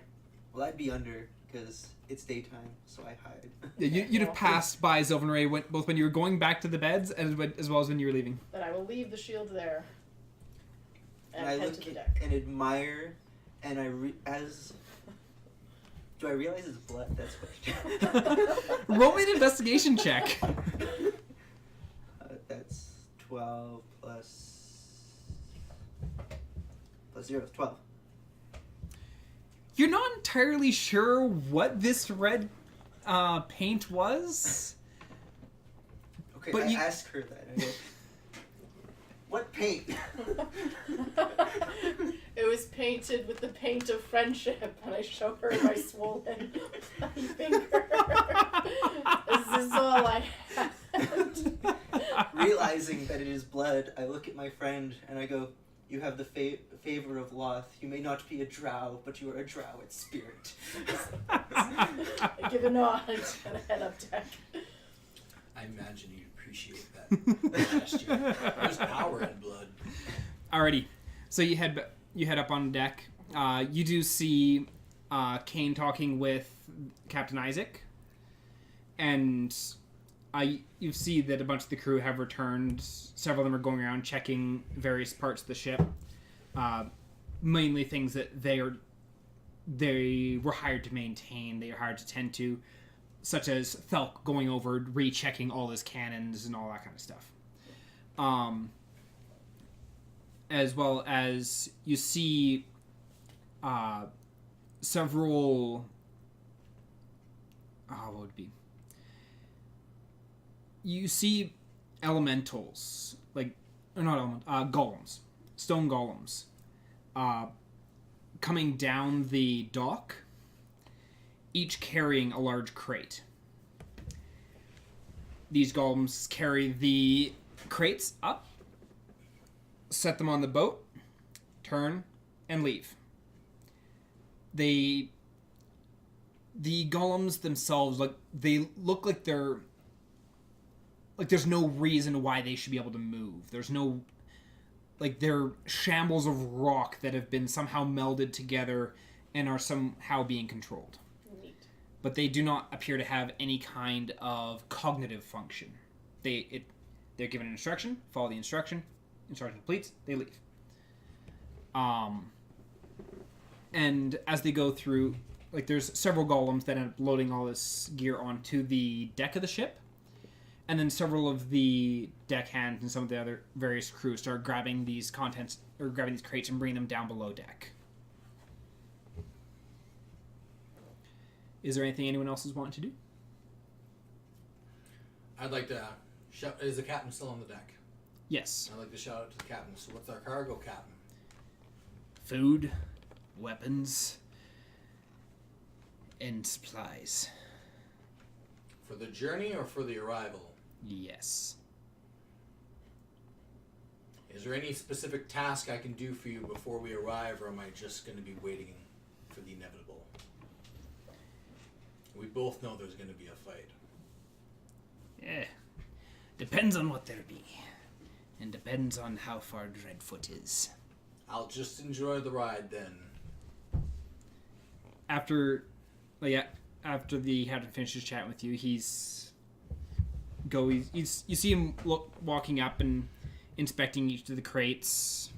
Well, I'd be under, because it's daytime, so I hide. Yeah, you'd have passed by Zelkanea both when you were going back to the beds as well as when you were leaving. Then I will leave the shield there. And I head look to the deck. and admire, and do I realize it's blood? That's the question. Roll me an investigation check. That's 12 plus 0 is 12. You're not entirely sure what this red paint was. Okay, But I you- ask her that. I go, what paint? It was painted with the paint of friendship, and I show her my swollen bloody finger. This is all I had. Realizing that it is blood, I look at my friend and I go, you have the favor of Loth. You may not be a drow, but you are a drow at spirit. I give a nod and I head up deck. I imagine you'd appreciate that gesture. There's power in blood. Alrighty, so you head up on deck. You do see Kane talking with Captain Isaac, and you see that a bunch of the crew have returned. Several of them are going around checking various parts of the ship, mainly things that they were hired to maintain. They are hired to tend to, such as Thelk going over rechecking all his cannons and all that kind of stuff. As well as you see several. What would it be? You see elementals, golems, stone golems, coming down the dock, each carrying a large crate. These golems carry the crates up, set them on the boat, turn, and leave. The golems themselves, they look like they're... there's no reason why they should be able to move. There's no... they're shambles of rock that have been somehow melded together and are somehow being controlled. Neat. But they do not appear to have any kind of cognitive function. They're given an instruction, follow the instruction completes, they leave. And as they go through, there's several golems that end up loading all this gear onto the deck of the ship. And then several of the deckhands and some of the other various crew start grabbing these contents, or grabbing these crates and bringing them down below deck. Is there anything anyone else is wanting to do? I'd like to shout. Is the captain still on the deck? Yes. I'd like to shout out to the captain. So what's our cargo, captain? Food, weapons, and supplies. For the journey or for the arrival? Yes. Is there any specific task I can do for you before we arrive, or am I just going to be waiting for the inevitable? We both know there's going to be a fight. Yeah. Depends on what there be. And depends on how far Dreadfoot is. I'll just enjoy the ride then. After the captain finishes chatting with you, you see him walking up and inspecting each of the crates.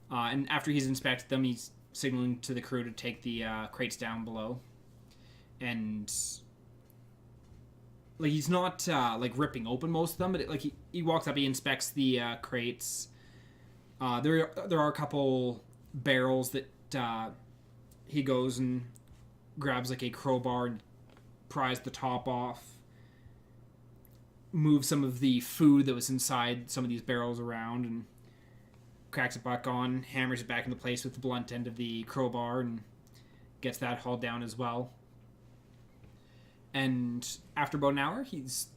And after he's inspected them, he's signaling to the crew to take the crates down below. And he's not ripping open most of them, but he walks up, he inspects the crates. There are a couple barrels that he goes and grabs a crowbar and pries the top off, moves some of the food that was inside some of these barrels around, and cracks it back on, hammers it back into place with the blunt end of the crowbar, and gets that hauled down as well. And after about an hour,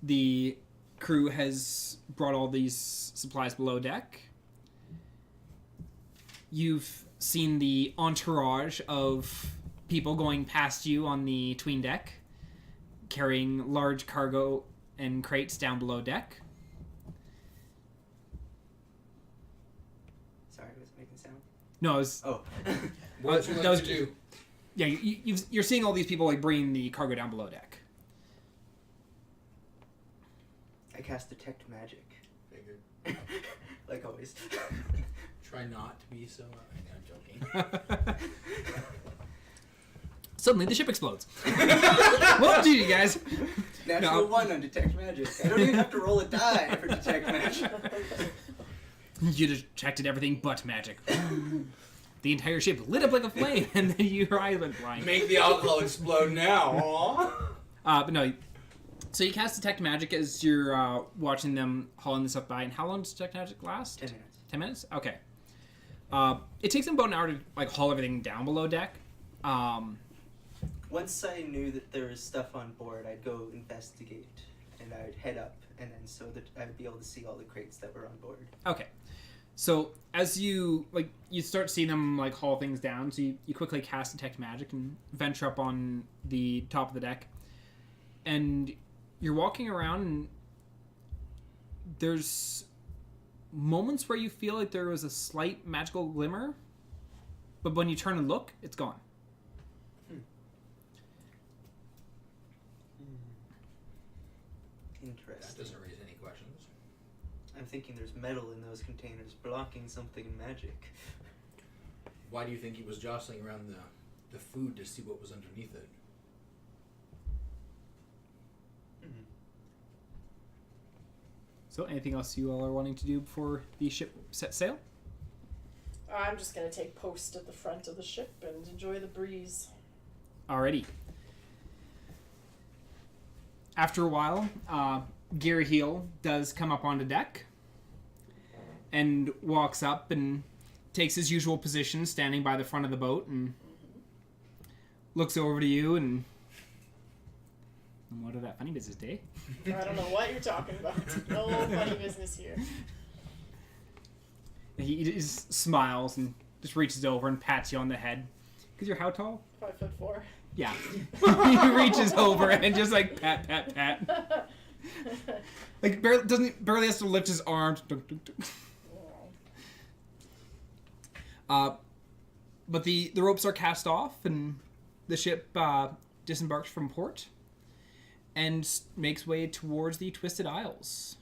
the crew has brought all these supplies below deck. You've seen the entourage of people going past you on the tween deck, carrying large cargo and crates down below deck. Sorry, was it making sound? No, it was, Oh. What would you that like was- to do? yeah, you're seeing all these people like bringing the cargo down below deck. I cast Detect Magic. Figured. Like always. Try not to be so... I'm joking. Suddenly, the ship explodes. Well, gee, you guys. Natural No. 1 on Detect Magic. I don't even have to roll a die for Detect Magic. You detected everything but magic. The entire ship lit up like a flame, and then your eyes went blind. Make the alcohol explode now. Aww. But no. So you cast Detect Magic as you're watching them hauling this up by. And how long does Detect Magic last? 10 minutes. 10 minutes? Okay. It takes them about an hour to like haul everything down below deck. Once I knew that there was stuff on board, I'd go investigate, and I'd head up, and then so that I'd be able to see all the crates that were on board. Okay. So as you start seeing them like haul things down, so you quickly cast Detect Magic and venture up on the top of the deck. And you're walking around, and there's moments where you feel like there was a slight magical glimmer, but when you turn and look, it's gone. That Interesting. doesn't raise any questions. I'm thinking there's metal in those containers blocking something magic. Why do you think he was jostling around the food to see what was underneath it? So anything else you all are wanting to do before the ship set sail? I'm just gonna take post at the front of the ship and enjoy the breeze. Alrighty. After a while, Gear Heel does come up onto deck and walks up and takes his usual position, standing by the front of the boat, and looks over to you and what of that funny business day? I don't know what you're talking about. No funny business here. He just smiles and just reaches over and pats you on the head. Because you're how tall? 5'4". Yeah. He reaches over and just like pat, pat, pat. Like barely has to lift his arms. But the ropes are cast off and the ship disembarks from port and makes way towards the Twisted Isles.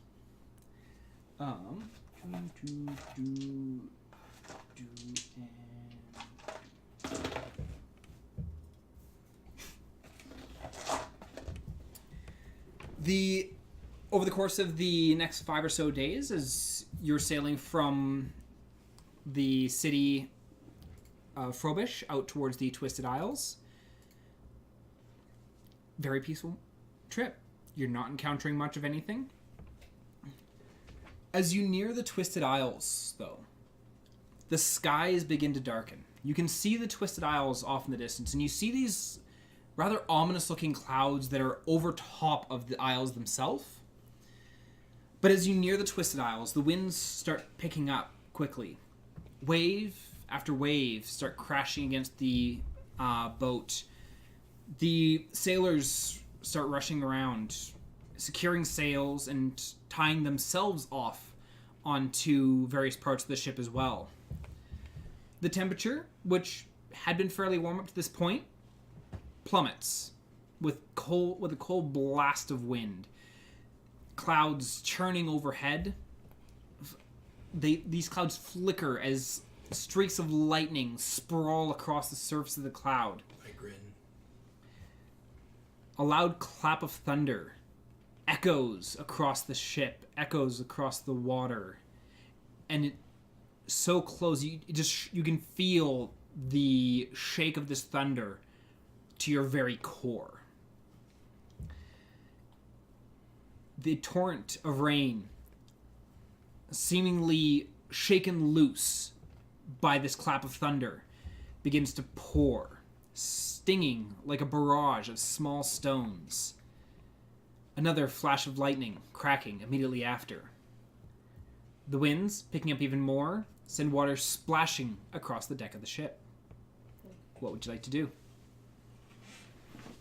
Over the course of the next 5 or so days, as you're sailing from the city of Frobbish out towards the Twisted Isles, very peaceful trip. You're not encountering much of anything. As you near the Twisted Isles, though, the skies begin to darken. You can see the Twisted Isles off in the distance, and you see these rather ominous-looking clouds that are over top of the isles themselves. But as you near the Twisted Isles, the winds start picking up quickly. Wave after wave start crashing against the boat. The sailors start rushing around, securing sails and tying themselves off onto various parts of the ship as well. The temperature, which had been fairly warm up to this point, plummets with a cold blast of wind. Clouds churning overhead. These clouds flicker as streaks of lightning sprawl across the surface of the cloud. I grin. A loud clap of thunder echoes across the ship, echoes across the water, and so close you can feel the shake of this thunder to your very core. The torrent of rain, seemingly shaken loose by this clap of thunder, begins to pour, stinging like a barrage of small stones. Another flash of lightning cracking immediately after. The winds, picking up even more, send water splashing across the deck of the ship. What would you like to do?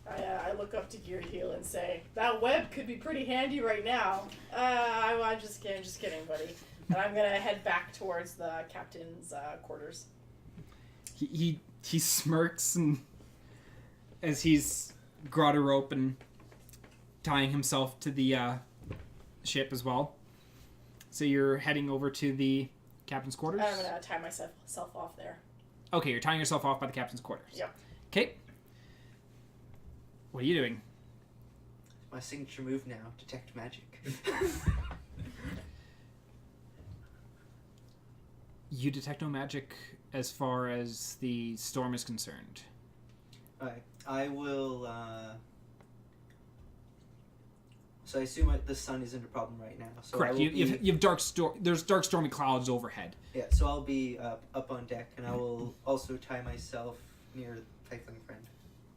I look up to Gear Heel and say, that web could be pretty handy right now. I'm just kidding, buddy. And I'm gonna head back towards the captain's quarters. He smirks and as he's got a rope and tying himself to the ship as well. So you're heading over to the captain's quarters? I'm gonna tie myself off there. Okay, you're tying yourself off by the captain's quarters. Yep. Okay. What are you doing? My signature move now, detect magic. You detect no magic as far as the storm is concerned. Alright, I will, so I assume the sun isn't a problem right now. So Correct. You have there's dark stormy clouds overhead. Yeah, so I'll be up on deck, and I will also tie myself near Tiefling friend.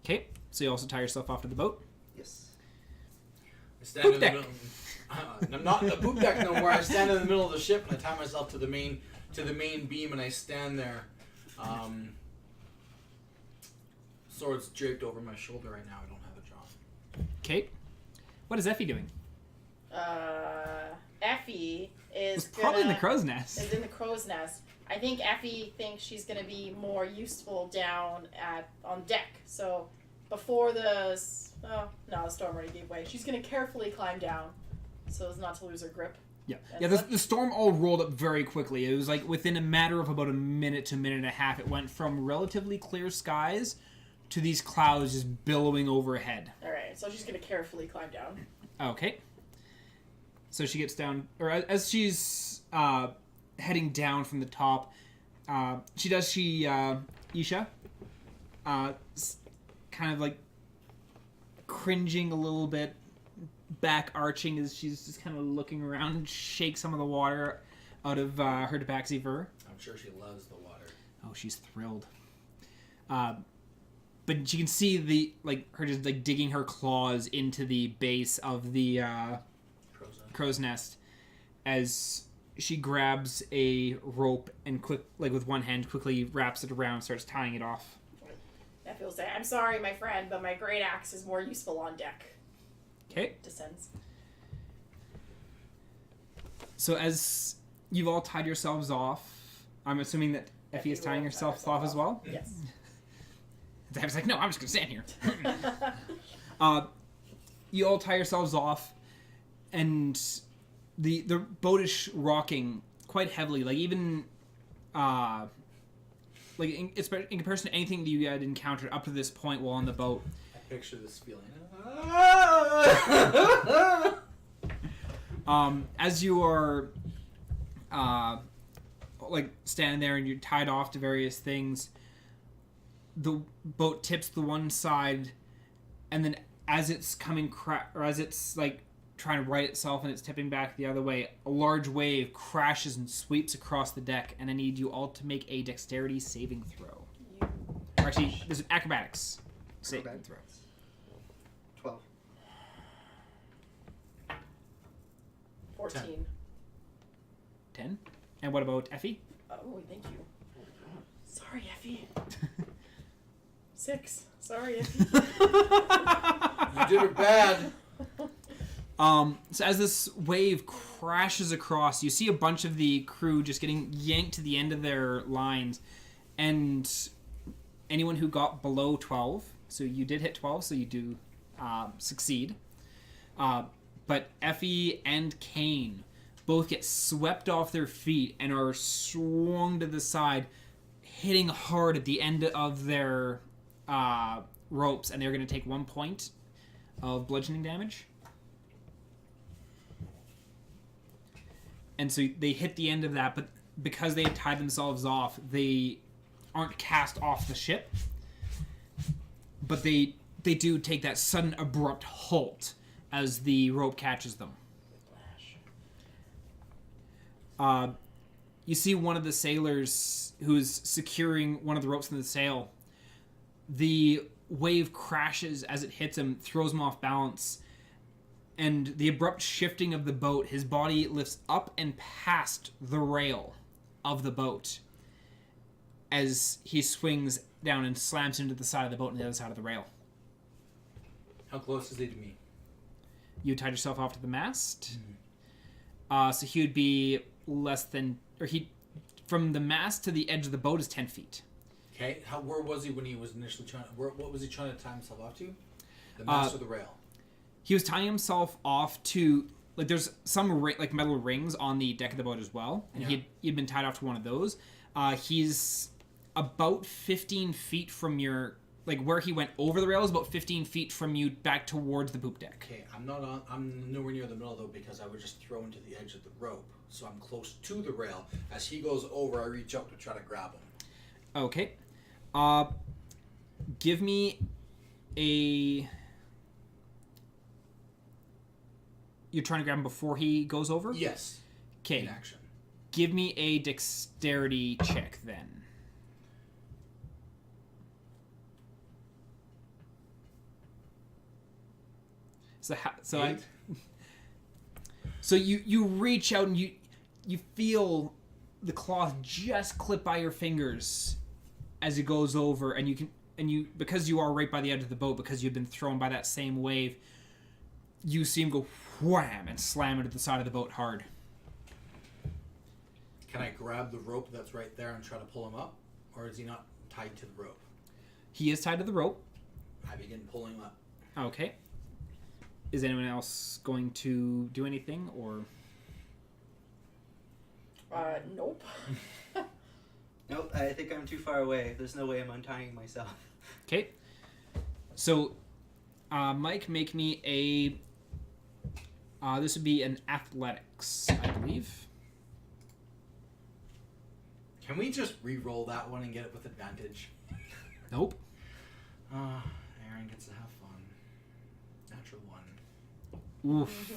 Okay, so you also tie yourself off to the boat? Yes. I stand in the middle. I'm not in the poop deck no more. I stand in the middle of the ship and I tie myself to the main beam and I stand there. Sword's draped over my shoulder right now. I don't have it drawn. Okay. What is Effie doing? Effie is Probably in the crow's nest. Is in the crow's nest. I think Effie thinks she's gonna be more useful down on deck. So before the storm already gave way. She's gonna carefully climb down so as not to lose her grip. Yeah. The storm all rolled up very quickly. It was like within a matter of about a minute to minute and a half. It went from relatively clear skies to these clouds just billowing overhead. All right, so she's gonna carefully climb down. Okay. So she gets down, or as she's heading down from the top, Isha, kind of like cringing a little bit, back arching as she's just kind of looking around and shakes some of the water out of her tabaxi fur. I'm sure she loves the water. Oh, she's thrilled. But you can see her just like digging her claws into the base of the crow's nest as she grabs a rope and with one hand quickly wraps it around, starts tying it off. Effie will say, "I'm sorry, my friend, but my great axe is more useful on deck." Okay. Descends. So as you've all tied yourselves off, I'm assuming that Effie is tying herself off as well? Yes. I was like, no, I'm just going to stand here. You all tie yourselves off, and the boat is rocking quite heavily. Like, even... in comparison to anything that you had encountered up to this point while on the boat. I picture this feeling. As you are standing there and you're tied off to various things, the boat tips to one side, and then as it's coming as it's like trying to right itself and it's tipping back the other way, a large wave crashes and sweeps across the deck, and I need you all to make a dexterity saving throw. Or actually, there's an acrobatics saving throw. 12. 14. 10. And what about Effie? Oh, thank you. Sorry, Effie. 6. Sorry, Effie. You did it bad. So as this wave crashes across, you see a bunch of the crew just getting yanked to the end of their lines, and anyone who got below 12, so you did hit 12, so you do succeed. But Effie and Kane both get swept off their feet and are swung to the side, hitting hard at the end of their ropes, and they're going to take 1 point of bludgeoning damage. And so they hit the end of that, but because they had tied themselves off, they aren't cast off the ship. But they do take that sudden abrupt halt as the rope catches them. You see one of the sailors who's securing one of the ropes in the sail. The wave crashes as it hits him, throws him off balance, and the abrupt shifting of the boat, his body lifts up and past the rail of the boat as he swings down and slams into the side of the boat on the other side of the rail. How close is he to me? You tied yourself off to the mast. Mm-hmm. So he would be less than, or from the mast to the edge of the boat is 10 feet. Okay. Where was he when he was initially trying? What was he trying to tie himself off to? The mast or the rail? He was tying himself off to, like, there's some like metal rings on the deck of the boat as well, and he'd been tied off to one of those. He's about 15 feet from your, like, where he went over the rail is about 15 feet from you back towards the poop deck. Okay, I'm nowhere near the middle though, because I was just thrown to the edge of the rope, so I'm close to the rail. As he goes over, I reach out to try to grab him. Okay. Give me a... You're trying to grab him before he goes over? Yes. Okay. In action. Give me a dexterity check then. So you reach out and you feel the cloth just clip by your fingers as it goes over, and you because you are right by the edge of the boat, because you've been thrown by that same wave, you see him go wham and slam into the side of the boat hard. Can I grab the rope that's right there and try to pull him up, or is he not tied to the rope? He is tied to the rope. I begin pulling him up. Okay. Is anyone else going to do anything, or? Nope. Nope, I think I'm too far away. There's no way I'm untying myself. Okay. So, Mike, make me a... this would be an athletics, I believe. Can we just re-roll that one and get it with advantage? Nope. Aaron gets to have fun. Natural 1. Oof.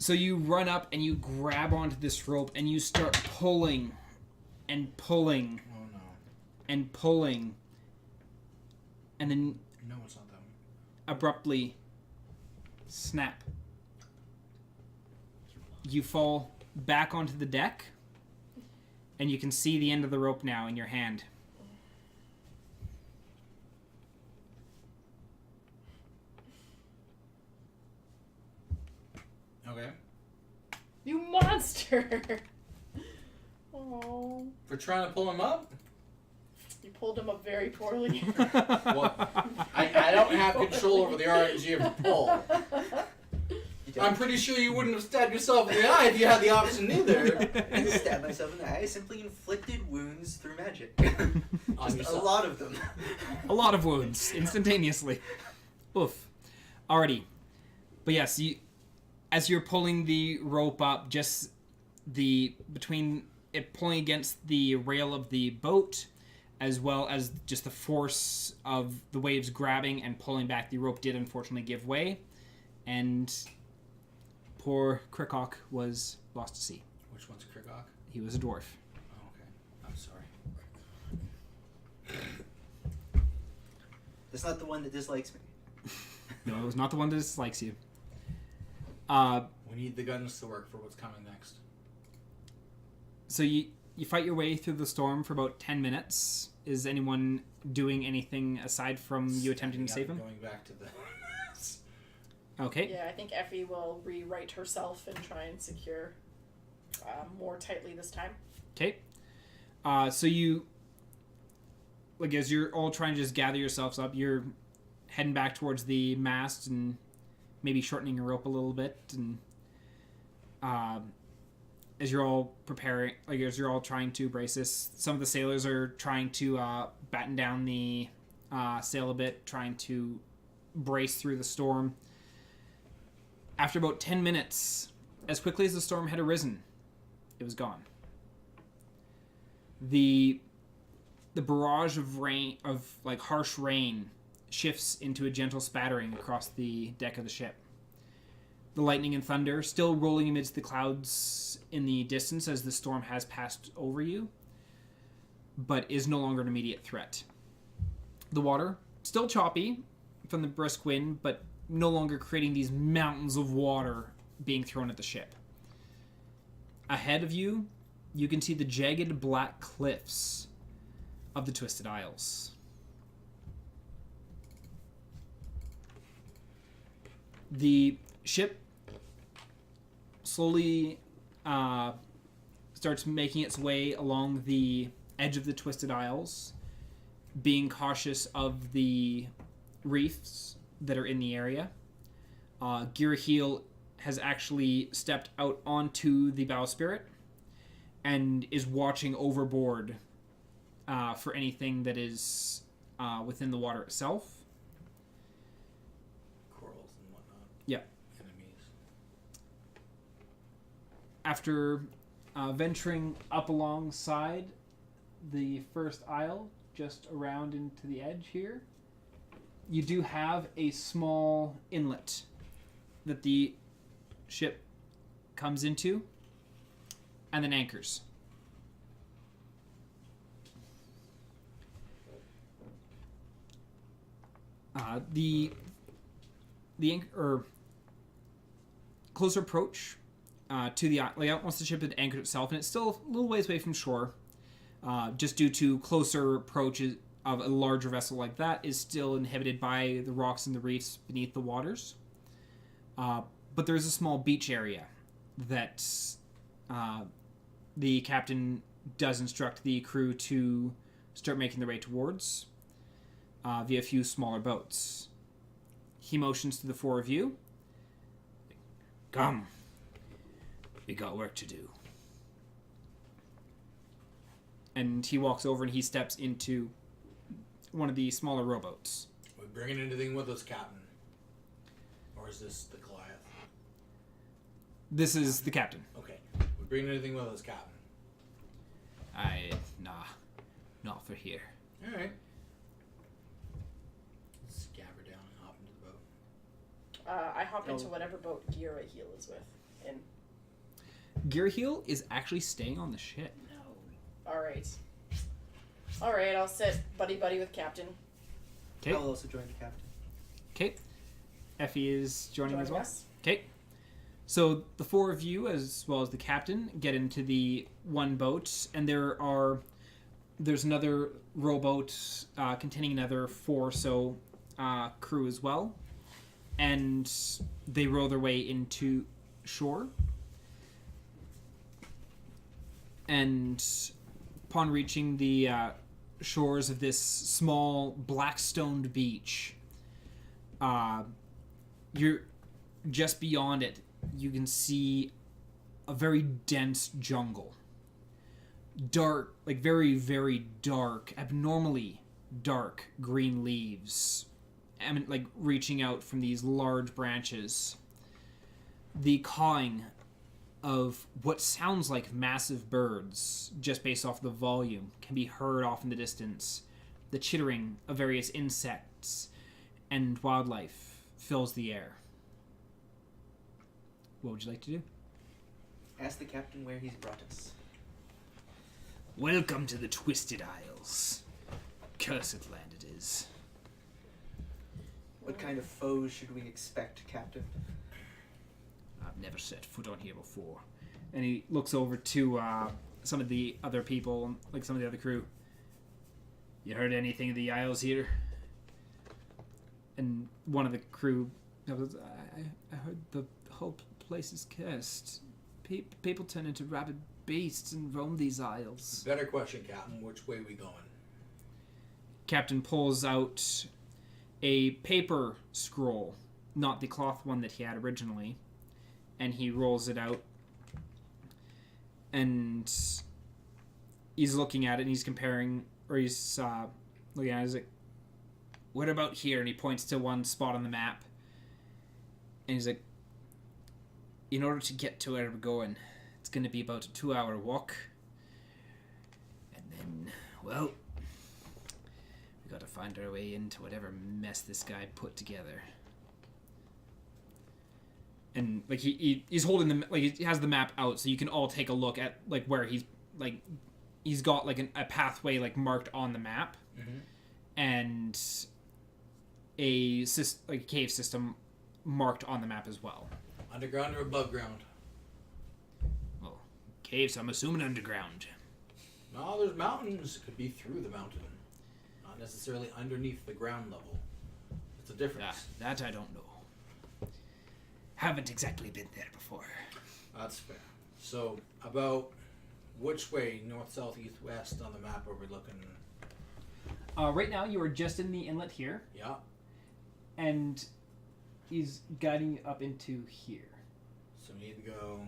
So you run up and you grab onto this rope and you start pulling and pulling Oh no. and pulling, and then No, it's not that one. abruptly snap. You fall back onto the deck and you can see the end of the rope now in your hand. Okay. You monster! Oh, For trying to pull him up? you pulled him up very poorly. Well, I don't have control over the RNG of the pull. I'm pretty sure you wouldn't have stabbed yourself in the eye if you had the option either. I didn't stab myself in the eye. I simply inflicted wounds through magic. On Just a yourself. lot of them. A lot of wounds instantaneously. Oof. Alrighty. But yes, as you're pulling the rope up, just between it pulling against the rail of the boat, as well as just the force of the waves grabbing and pulling back, the rope did unfortunately give way, and poor Crickawk was lost to sea. Which one's Krigok? He was a dwarf. Oh, okay. I'm sorry. That's not the one that dislikes me. No, it was not the one that dislikes you. We need the guns to work for what's coming next. So you fight your way through the storm for about 10 minutes. Is anyone doing anything aside from you attempting to save him? Going back to the... Okay. Yeah, I think Effie will rewrite herself and try and secure more tightly this time. Okay. So you, like, as you're all trying to just gather yourselves up, you're heading back towards the mast and maybe shortening your rope a little bit, and as you're all preparing, like, as you're all trying to brace this, some of the sailors are trying to batten down the sail a bit, trying to brace through the storm. After about 10 minutes, as quickly as the storm had arisen, it was gone. The barrage of rain, of like harsh rain, shifts into a gentle spattering across the deck of the ship. The lightning and thunder still rolling amidst the clouds in the distance as the storm has passed over you, but is no longer an immediate threat. The water, still choppy from the brisk wind, but no longer creating these mountains of water being thrown at the ship. Ahead of you, you can see the jagged black cliffs of the Twisted Isles. The ship slowly starts making its way along the edge of the Twisted Isles, being cautious of the reefs that are in the area. Giraheel has actually stepped out onto the bowsprit and is watching overboard for anything that is within the water itself. Corals and whatnot. Yeah. Enemies. After venturing up alongside the first isle, just around into the edge here, you do have a small inlet that the ship comes into and then anchors. The closer approach to the island, once the ship had anchored itself, and it's still a little ways away from shore, just due to closer approaches of a larger vessel like that is still inhibited by the rocks and the reefs beneath the waters. But there is a small beach area that the captain does instruct the crew to start making their way towards via a few smaller boats. He motions to the four of you. Come. We got work to do. And he walks over and he steps into one of the smaller rowboats. Are we bringing anything with us, Captain? Or is this the Goliath? This is the captain. Okay. We bringing anything with us, Captain? Nah. Not for here. Alright. Scabber down and hop into the boat. I hop into whatever boat Giraheel is with. And Giraheel is actually staying on the ship. no. Alright, I'll sit buddy-buddy with Captain. Okay. I'll also join the captain. Okay. Effie is joining as well. us. Okay. So the four of you, as well as the captain, get into the one boat, and there's another rowboat containing another 4 or so crew as well, and they row their way into shore. And upon reaching the shores of this small black-stoned beach, you're just beyond it. You can see a very dense jungle. Dark, like very, very dark, abnormally dark green leaves, like reaching out from these large branches. The cawing of what sounds like massive birds, just based off the volume, can be heard off in the distance. The chittering of various insects and wildlife fills the air. What would you like to do? Ask the captain where he's brought us. Welcome to the Twisted Isles. Cursed land it is. What kind of foes should we expect, Captain? I've never set foot on here before. And he looks over to some of the other people, like some of the other crew. You heard anything of the Isles here? And one of the crew goes, I heard the whole place is cursed. People turn into rabid beasts and roam these isles. Better question, Captain. Which way we going? Captain pulls out a paper scroll, not the cloth one that he had originally, and he rolls it out. And he's looking at it and he's comparing, or he's looking at it. He's like, what about here? And he points to one spot on the map. And he's like, in order to get to where we're going, it's going to be about a 2-hour walk. And then, well, we got to find our way into whatever mess this guy put together. And like he's holding the, like he has the map out, so you can all take a look at like where he's got like a pathway like marked on the map, and a cave system marked on the map as well. Underground or above ground? Well, caves, I'm assuming underground. No, there's mountains. It could be through the mountain, not necessarily underneath the ground level. It's a difference. That I don't know. haven't exactly been there before. That's fair. So, about which way, north, south, east, west on the map are we looking? Right now, you are just in the inlet here, Yeah. and he's guiding you up into here. So we need to go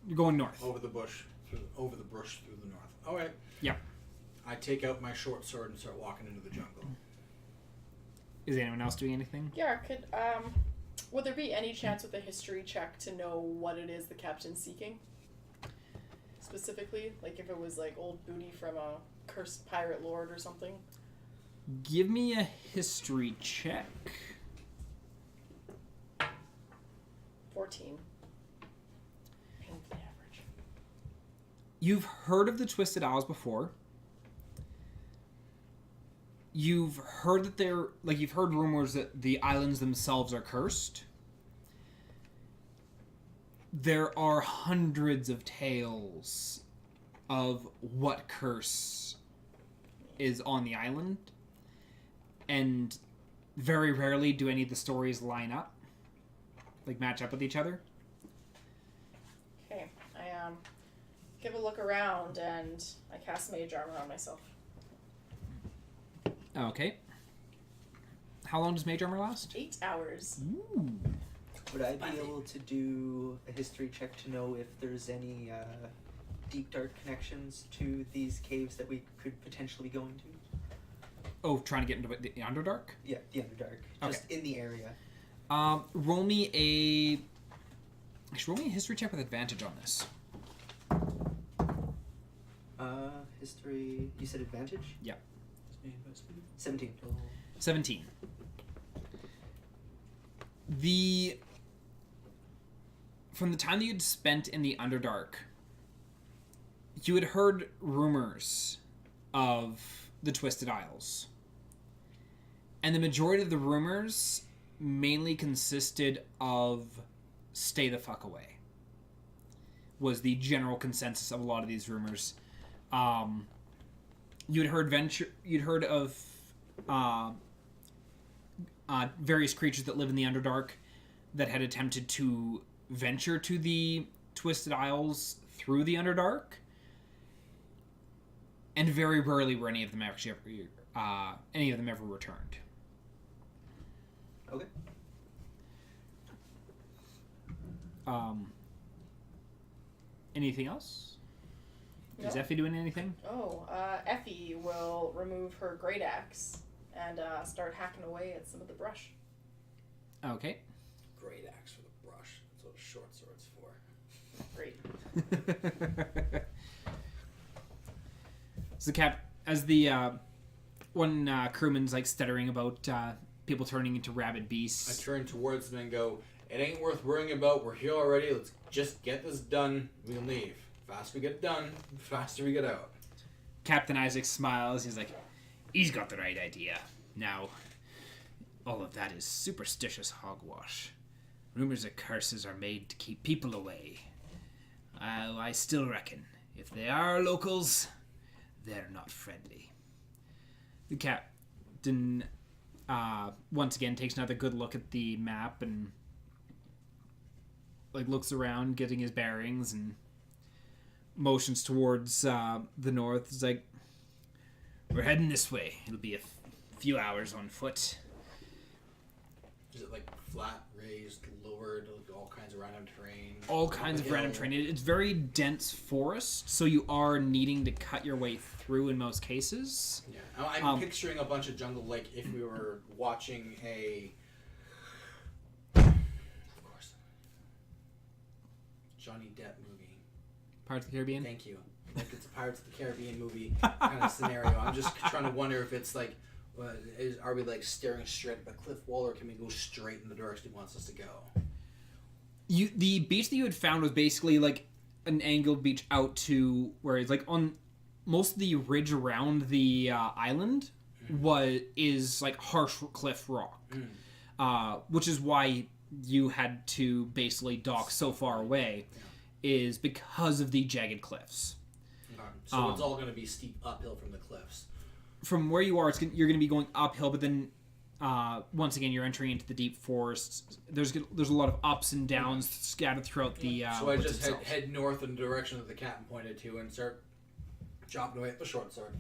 You're going north. over the bush, through the north. All right. Yeah. I take out my short sword and start walking into the jungle. Is anyone else doing anything? Yeah, would there be any chance with a history check to know what it is the captain's seeking? Specifically, like if it was like old booty from a cursed pirate lord or something? Give me a history check. 14. Painfully average. You've heard of the Twisted Isles before. You've heard that you've heard rumors that the islands themselves are cursed. There are hundreds of tales of what curse is on the island, and very rarely do any of the stories line up, like match up with each other. Okay, I give a look around and I cast mage armor on myself. Okay. How long does mage armor last? 8 hours. Ooh. Would I be able to do a history check to know if there's any deep dark connections to these caves that we could potentially go into? Oh, trying to get into the Underdark? Yeah, the Underdark. Just in the area. Roll me a history check with advantage on this. History. You said advantage? Yeah. 17. 17. From the time that you'd spent in the Underdark, you had heard rumors of the Twisted Isles. And the majority of the rumors mainly consisted of stay the fuck away. Was the general consensus of a lot of these rumors. You'd heard of various creatures that live in the Underdark that had attempted to venture to the Twisted Isles through the Underdark, and very rarely were any of them ever returned. Okay. Anything else? No. Is Effie doing anything? Effie will remove her great axe and start hacking away at some of the brush. Okay. Great axe for the brush. That's what a short sword's for. Great. So as the one crewman's like stuttering about people turning into rabid beasts. I turn towards them and go, "It ain't worth worrying about. We're here already. Let's just get this done. We'll leave. Faster we get it done, faster we get out." Captain Isaac smiles. He's like, he's got the right idea. Now, all of that is superstitious hogwash. Rumors of curses are made to keep people away. I still reckon, if they are locals, they're not friendly. The captain, once again, takes another good look at the map and like looks around, getting his bearings, and motions towards the north. It's like, we're heading this way. It'll be a few hours on foot. Is it like flat, raised, lowered, all kinds of random terrain? All kinds of random terrain. It's very dense forest, so you are needing to cut your way through in most cases. Yeah, I'm picturing a bunch of jungle like if we were watching a... Of course. Johnny Depp movie. Pirates of the Caribbean? Thank you. Like it's a Pirates of the Caribbean movie kind of scenario. I'm just trying to wonder if it's like, are we like staring straight at a cliff wall, or can we go straight in the direction he wants us to go? The beach that you had found was basically like an angled beach out to where it's like on most of the ridge around the island is like harsh cliff rock, which is why you had to basically dock so far away. Is because of the jagged cliffs. So it's all going to be steep uphill from the cliffs. From where you are, you're going to be going uphill, but then once again, you're entering into the deep forest. There's a lot of ups and downs scattered throughout the. So I woods just itself. head north in the direction that the captain pointed to and start chopping away at the short sword,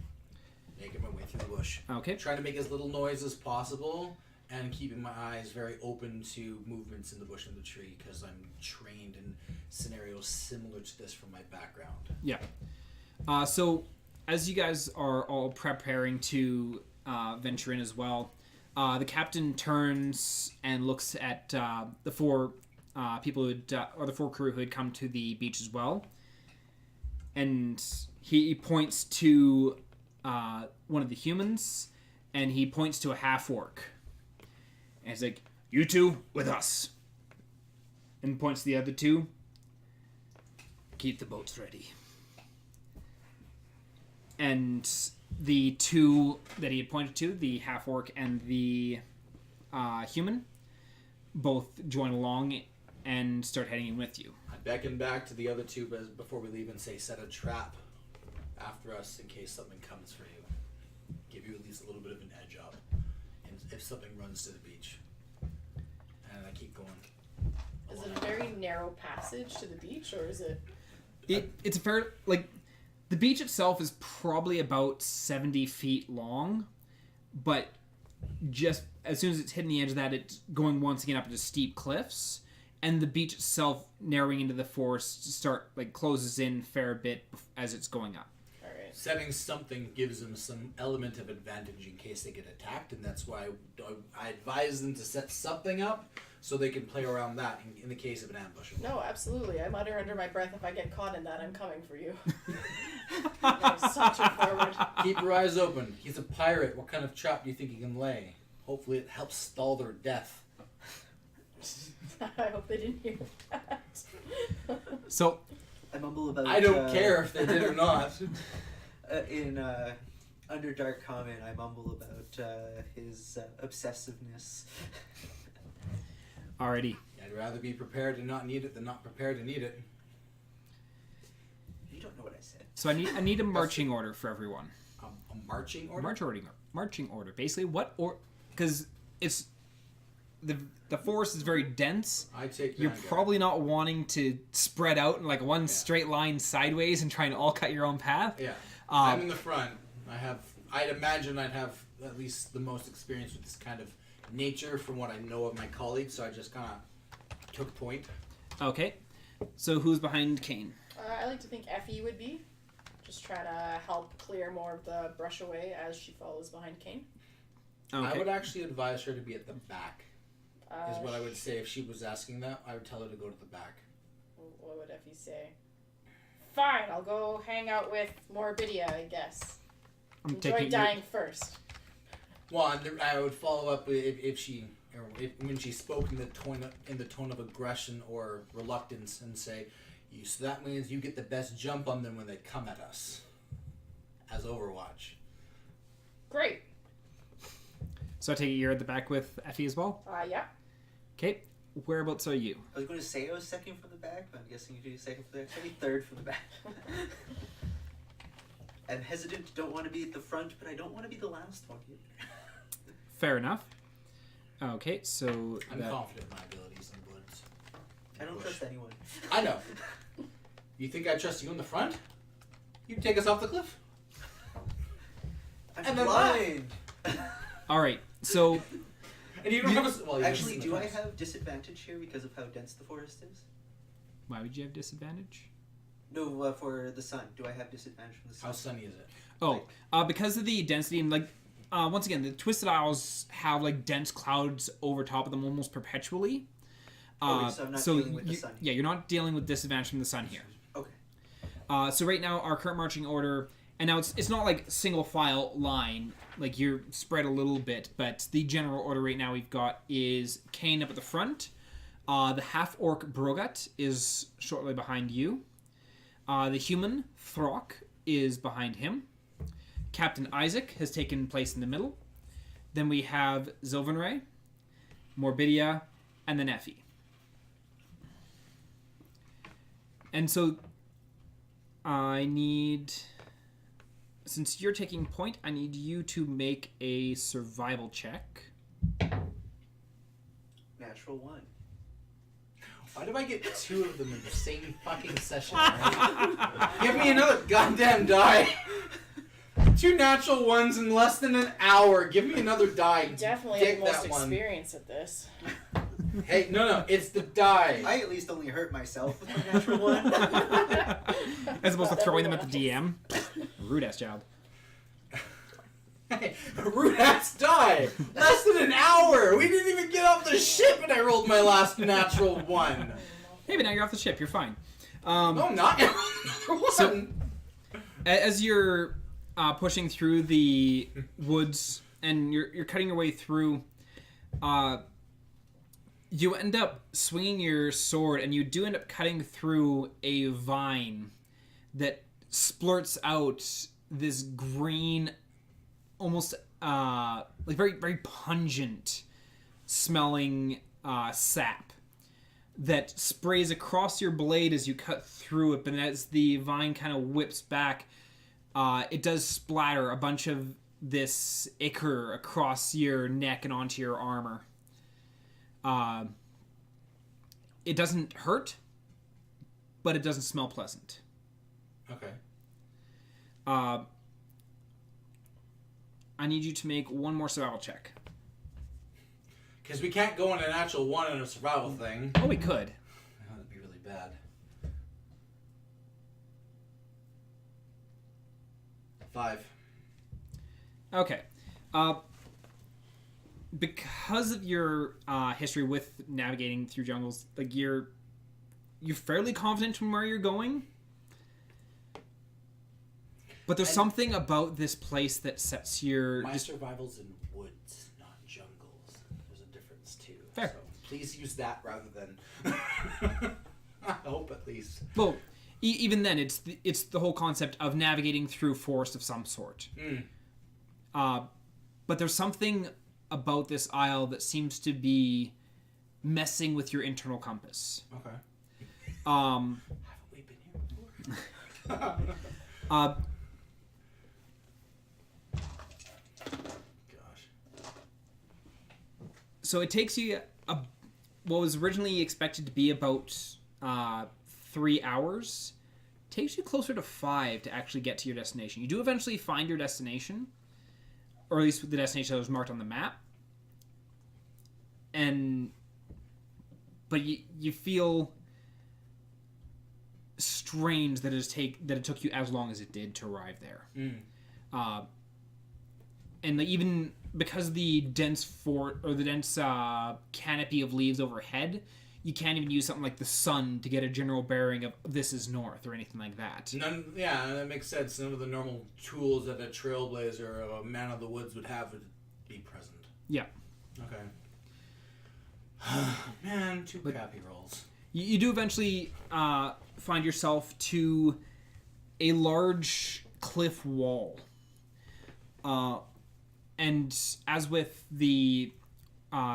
making my way through the bush. Okay. Trying to make as little noise as possible and keeping my eyes very open to movements in the bush and the tree because I'm trained in scenarios similar to this from my background. Yeah. So, as you guys are all preparing to venture in as well, the captain turns and looks at the four people or the four crew who had come to the beach as well, and he points to one of the humans, and he points to a half-orc, and he's like, "You two with us," and points to the other two. "Keep the boats ready." And the two that he had pointed to, the half-orc and the human, both join along and start heading in with you. I beckon back to the other two before we leave and say, set a trap after us in case something comes for you. Give you at least a little bit of an edge up and if something runs to the beach. And I keep going. Is it a very narrow passage to the beach, or is it? It's a fair, like, the beach itself is probably about 70 feet long, but just as soon as it's hitting the edge of that, it's going once again up into steep cliffs, and the beach itself narrowing into the forest closes in a fair bit as it's going up. All right. Setting something gives them some element of advantage in case they get attacked, and that's why I advise them to set something up so they can play around that in the case of an ambush. No, absolutely. I mutter under my breath, if I get caught in that, I'm coming for you. I saunter forward. Keep your eyes open. He's a pirate. What kind of trap do you think he can lay? Hopefully it helps stall their death. I hope they didn't hear that. So, I mumble about. I don't care if they did or not. In Underdark comment, I mumble about his obsessiveness. alrighty. I'd rather be prepared and not need it than not prepared and need it. You don't know what I said. So I need a marching order for everyone. A marching order? Marching order. Basically, because it's the forest is very dense. I take You're Vanguard. probably not wanting to spread out in like one straight line sideways and trying to all cut your own path. Yeah. I'm in the front. I'd imagine I'd have at least the most experience with this kind of nature from what I know of my colleagues, so I just kind of took point. Okay. So who's behind Kane? I like to think Effie would be. Just trying to help clear more of the brush away as she follows behind Kane. Okay. I would actually advise her to be at the back, is what I would say. If she was asking that, I would tell her to go to the back. What would Effie say? Fine, I'll go hang out with Morbidia, I guess. Enjoy dying first. Well, and I would follow up when she spoke in the tone of aggression or reluctance, and say, so that means you get the best jump on them when they come at us, as Overwatch. Great. So I take it you're at the back with Effie as well? Yeah. Okay. Whereabouts are you? I was going to say I was second from the back, but I'm guessing you do second from the back. So I'll be third from the back. I'm hesitant, don't want to be at the front, but I don't want to be the last one either. Fair enough. Okay, so I'm confident in my abilities in woods. I don't trust anyone. I know. You think I trust you in the front? You take us off the cliff? I'm And then blind! all right. So And you don't have a... Well, Actually, do I have disadvantage here because of how dense the forest is? why would you have disadvantage? No, for the sun. Do I have disadvantage from the sun? How sunny is it? Oh, because of the density and once again, the Twisted Isles have dense clouds over top of them almost perpetually. Okay, so I'm not dealing with the sun. Yeah, you're not dealing with disadvantage from the sun here. Okay. So right now, our current marching order, and now it's not like single file line, like you're spread a little bit, but the general order right now we've got is Kane up at the front. The half-orc Brogat is shortly behind you. The human Throck is behind him. Captain Isaac has taken place in the middle. Then we have Zelkanea, Morbidia, and then Effie. And so I need, since you're taking point, I need you to make a survival check. natural 1. Why do I get 2 of them in the same fucking session? Right? Give me another goddamn die. 2 natural 1s in less than an hour. Give me another die. You definitely Dig have the most that one. experience at this. Hey, no, it's the die. I at least only hurt myself with my natural 1. As opposed to throwing them at the DM. Rude ass job. Hey, rude ass die. Less than an hour. We didn't even get off the ship, and I rolled my last natural 1. Hey, but now you're off the ship. You're fine. No, I'm not. So, as you're pushing through the woods and you're cutting your way through, you end up swinging your sword, and you do end up cutting through a vine that splurts out this green, almost like very, very pungent smelling sap that sprays across your blade as you cut through it. But as the vine kind of whips back, it does splatter a bunch of this ichor across your neck and onto your armor. It doesn't hurt, but it doesn't smell pleasant. Okay. I need you to make one more survival check. Because we can't go on a natural 1 in a survival thing. Oh, we could. That'd be really bad. 5. Okay. Because of your history with navigating through jungles, like you're fairly confident in where you're going. But there's something about this place that sets your... My survival's in woods, not jungles. There's a difference too. Fair. So please use that rather than... I hope at least. Well, even then, it's the whole concept of navigating through forest of some sort. But there's something about this isle that seems to be messing with your internal compass. Okay. Haven't we been here before? Gosh. So it takes you what was originally expected to be about 3 hours. Takes you closer to 5 to actually get to your destination. You do eventually find your destination, or at least the destination that was marked on the map. But you feel strange that it took you as long as it did to arrive there. And even because the dense canopy of leaves overhead, you can't even use something like the sun to get a general bearing of this is north or anything like that. Yeah, that makes sense. None of the normal tools that a trailblazer or a man of the woods would have would be present. Yeah. Okay. Man, two crappy rolls. You do eventually find yourself to a large cliff wall. And as with the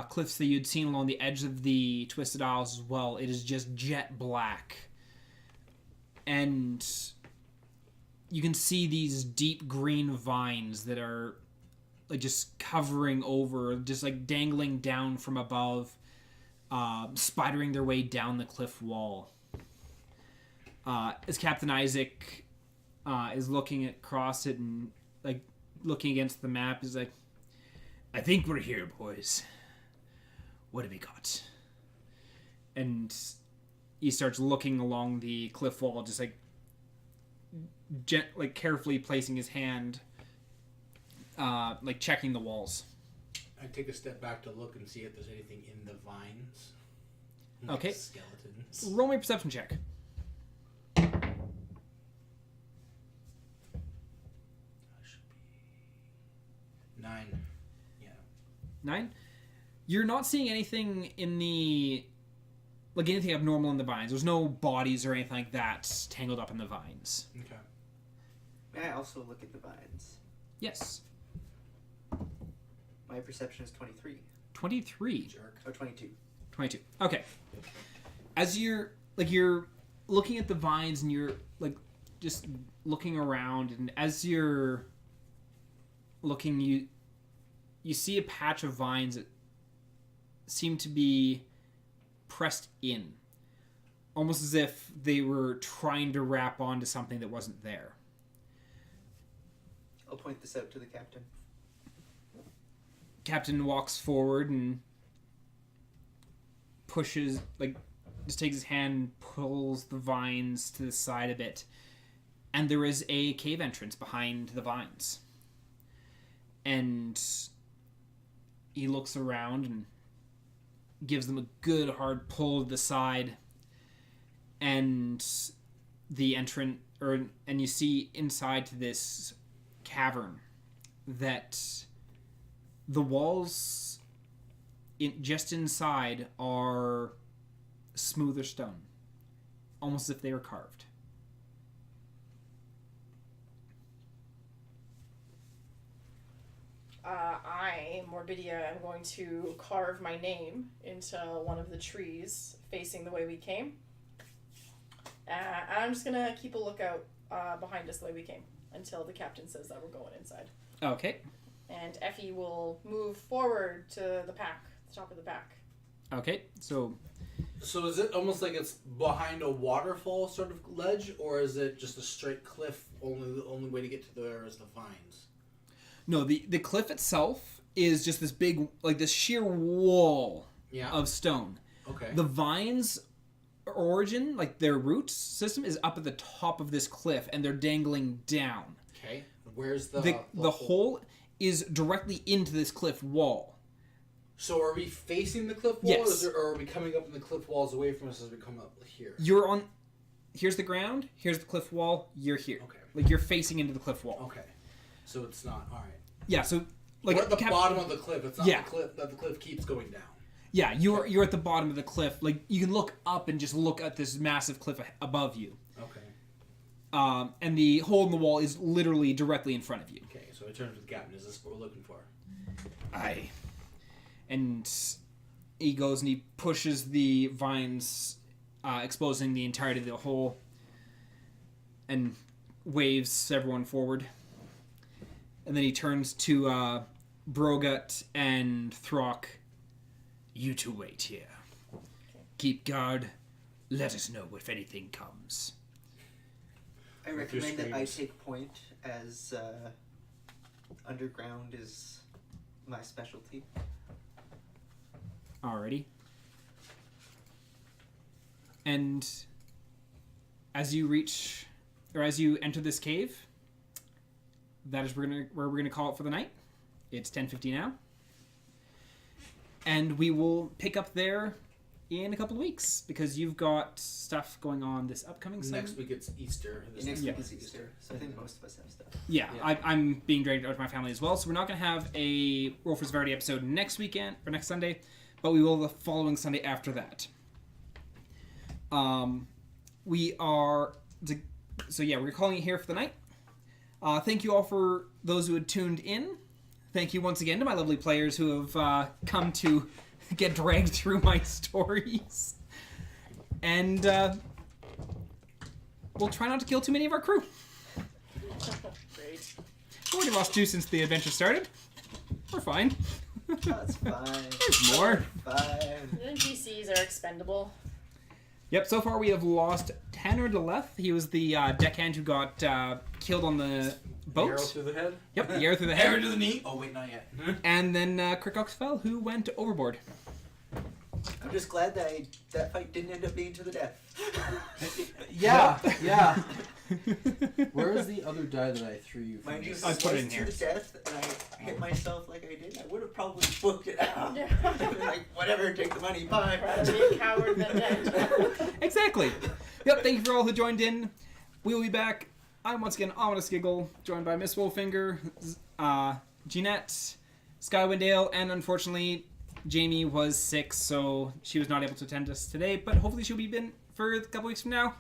cliffs that you'd seen along the edge of the Twisted Isles as well, it is just jet black. And you can see these deep green vines that are like just covering over, just like dangling down from above, spidering their way down the cliff wall. As Captain Isaac is looking across it and like looking against the map, is like, I think we're here, boys. What have we got? And he starts looking along the cliff wall, just like carefully placing his hand, like checking the walls. I take a step back to look and see if there's anything in the vines. Like okay. Skeletons. Roll me a perception check. 9. Yeah. 9? You're not seeing anything in the... like anything abnormal in the vines. There's no bodies or anything like that tangled up in the vines. Okay. May I also look at the vines? Yes. My perception is 23. 23. Jerk. Or 22. 22. Okay. As you're looking at the vines and you're like just looking around, and as you're looking, you see a patch of vines that seem to be pressed in. Almost as if they were trying to wrap onto something that wasn't there. I'll point this out to the captain. Captain walks forward and pushes, just takes his hand and pulls the vines to the side a bit. And there is a cave entrance behind the vines. And he looks around and gives them a good hard pull to the side. And the entrance, and you see inside to this cavern that the walls just inside are smoother stone, almost as if they were carved. I, Morbidia, am going to carve my name into one of the trees facing the way we came. And I'm just going to keep a lookout behind us the way we came until the captain says that we're going inside. Okay. And Effie will move forward to the pack, the top of the pack. Okay, so is it almost like it's behind a waterfall sort of ledge, or is it just a straight cliff? The only way to get to there is the vines. no, the cliff itself is just this big, this sheer wall of stone. Okay. The vines origin, their root system, is up at the top of this cliff, and they're dangling down. Okay. Where's the hole is directly into this cliff wall. So are we facing the cliff wall, Yes. or are we coming up in the cliff walls away from us as we come up here? You're on. Here's the ground. Here's the cliff wall. You're here. Okay. You're facing into the cliff wall. Okay. So it's not all right. Yeah. So We're at the bottom of the cliff. It's not Yeah. the cliff that the cliff keeps going down. Yeah, you're at the bottom of the cliff. You can look up and just look at this massive cliff above you. Okay. And the hole in the wall is literally directly in front of you. Okay. So I turn to the captain. Is this what we're looking for? Aye. And he goes and he pushes the vines, exposing the entirety of the hole, and waves everyone forward. And then he turns to Brogut and Throck. You two wait here. Keep guard. Let us know if anything comes. I recommend that I take point, as underground is my specialty. Alrighty. And as you enter this cave, that is where we're gonna call it for the night. It's 10:50 now. And we will pick up there in a couple of weeks, because you've got stuff going on this upcoming Sunday. Next week it's Easter. Next week is Easter, so I think most of us have stuff. Yeah, I'm being dragged out with my family as well, so we're not going to have a For Severity episode next weekend, or next Sunday, but we will the following Sunday after that. We're calling it here for the night. Thank you all for those who had tuned in. Thank you once again to my lovely players who have come to get dragged through my stories. And we'll try not to kill too many of our crew. Great. We already lost 2 since the adventure started. We're fine. That's fine. There's more. Fine. The NPCs are expendable. Yep, so far we have lost Tanner DeLeth. He was the deckhand who got killed on the boat. Arrow through the head? Yep, the arrow through the head. Arrow to the knee? Oh, wait, not yet. And then Crickoxfell, who went overboard. I'm just glad that that fight didn't end up being to the death. Yeah. Where is the other die that I threw you from? Mind you, I put it in to here. the death, and I hit myself like I did, I would have probably booked it out. Yeah. Like, whatever, take the money, bye. Rather be a coward than dead. Exactly. Yep, thank you for all who joined in. We will be back. I'm once again Ominous Giggle, joined by MissWolfinger, Jeanette, Skywindale, and unfortunately, Jamie was sick, so she was not able to attend us today, but hopefully she'll be in for a couple weeks from now.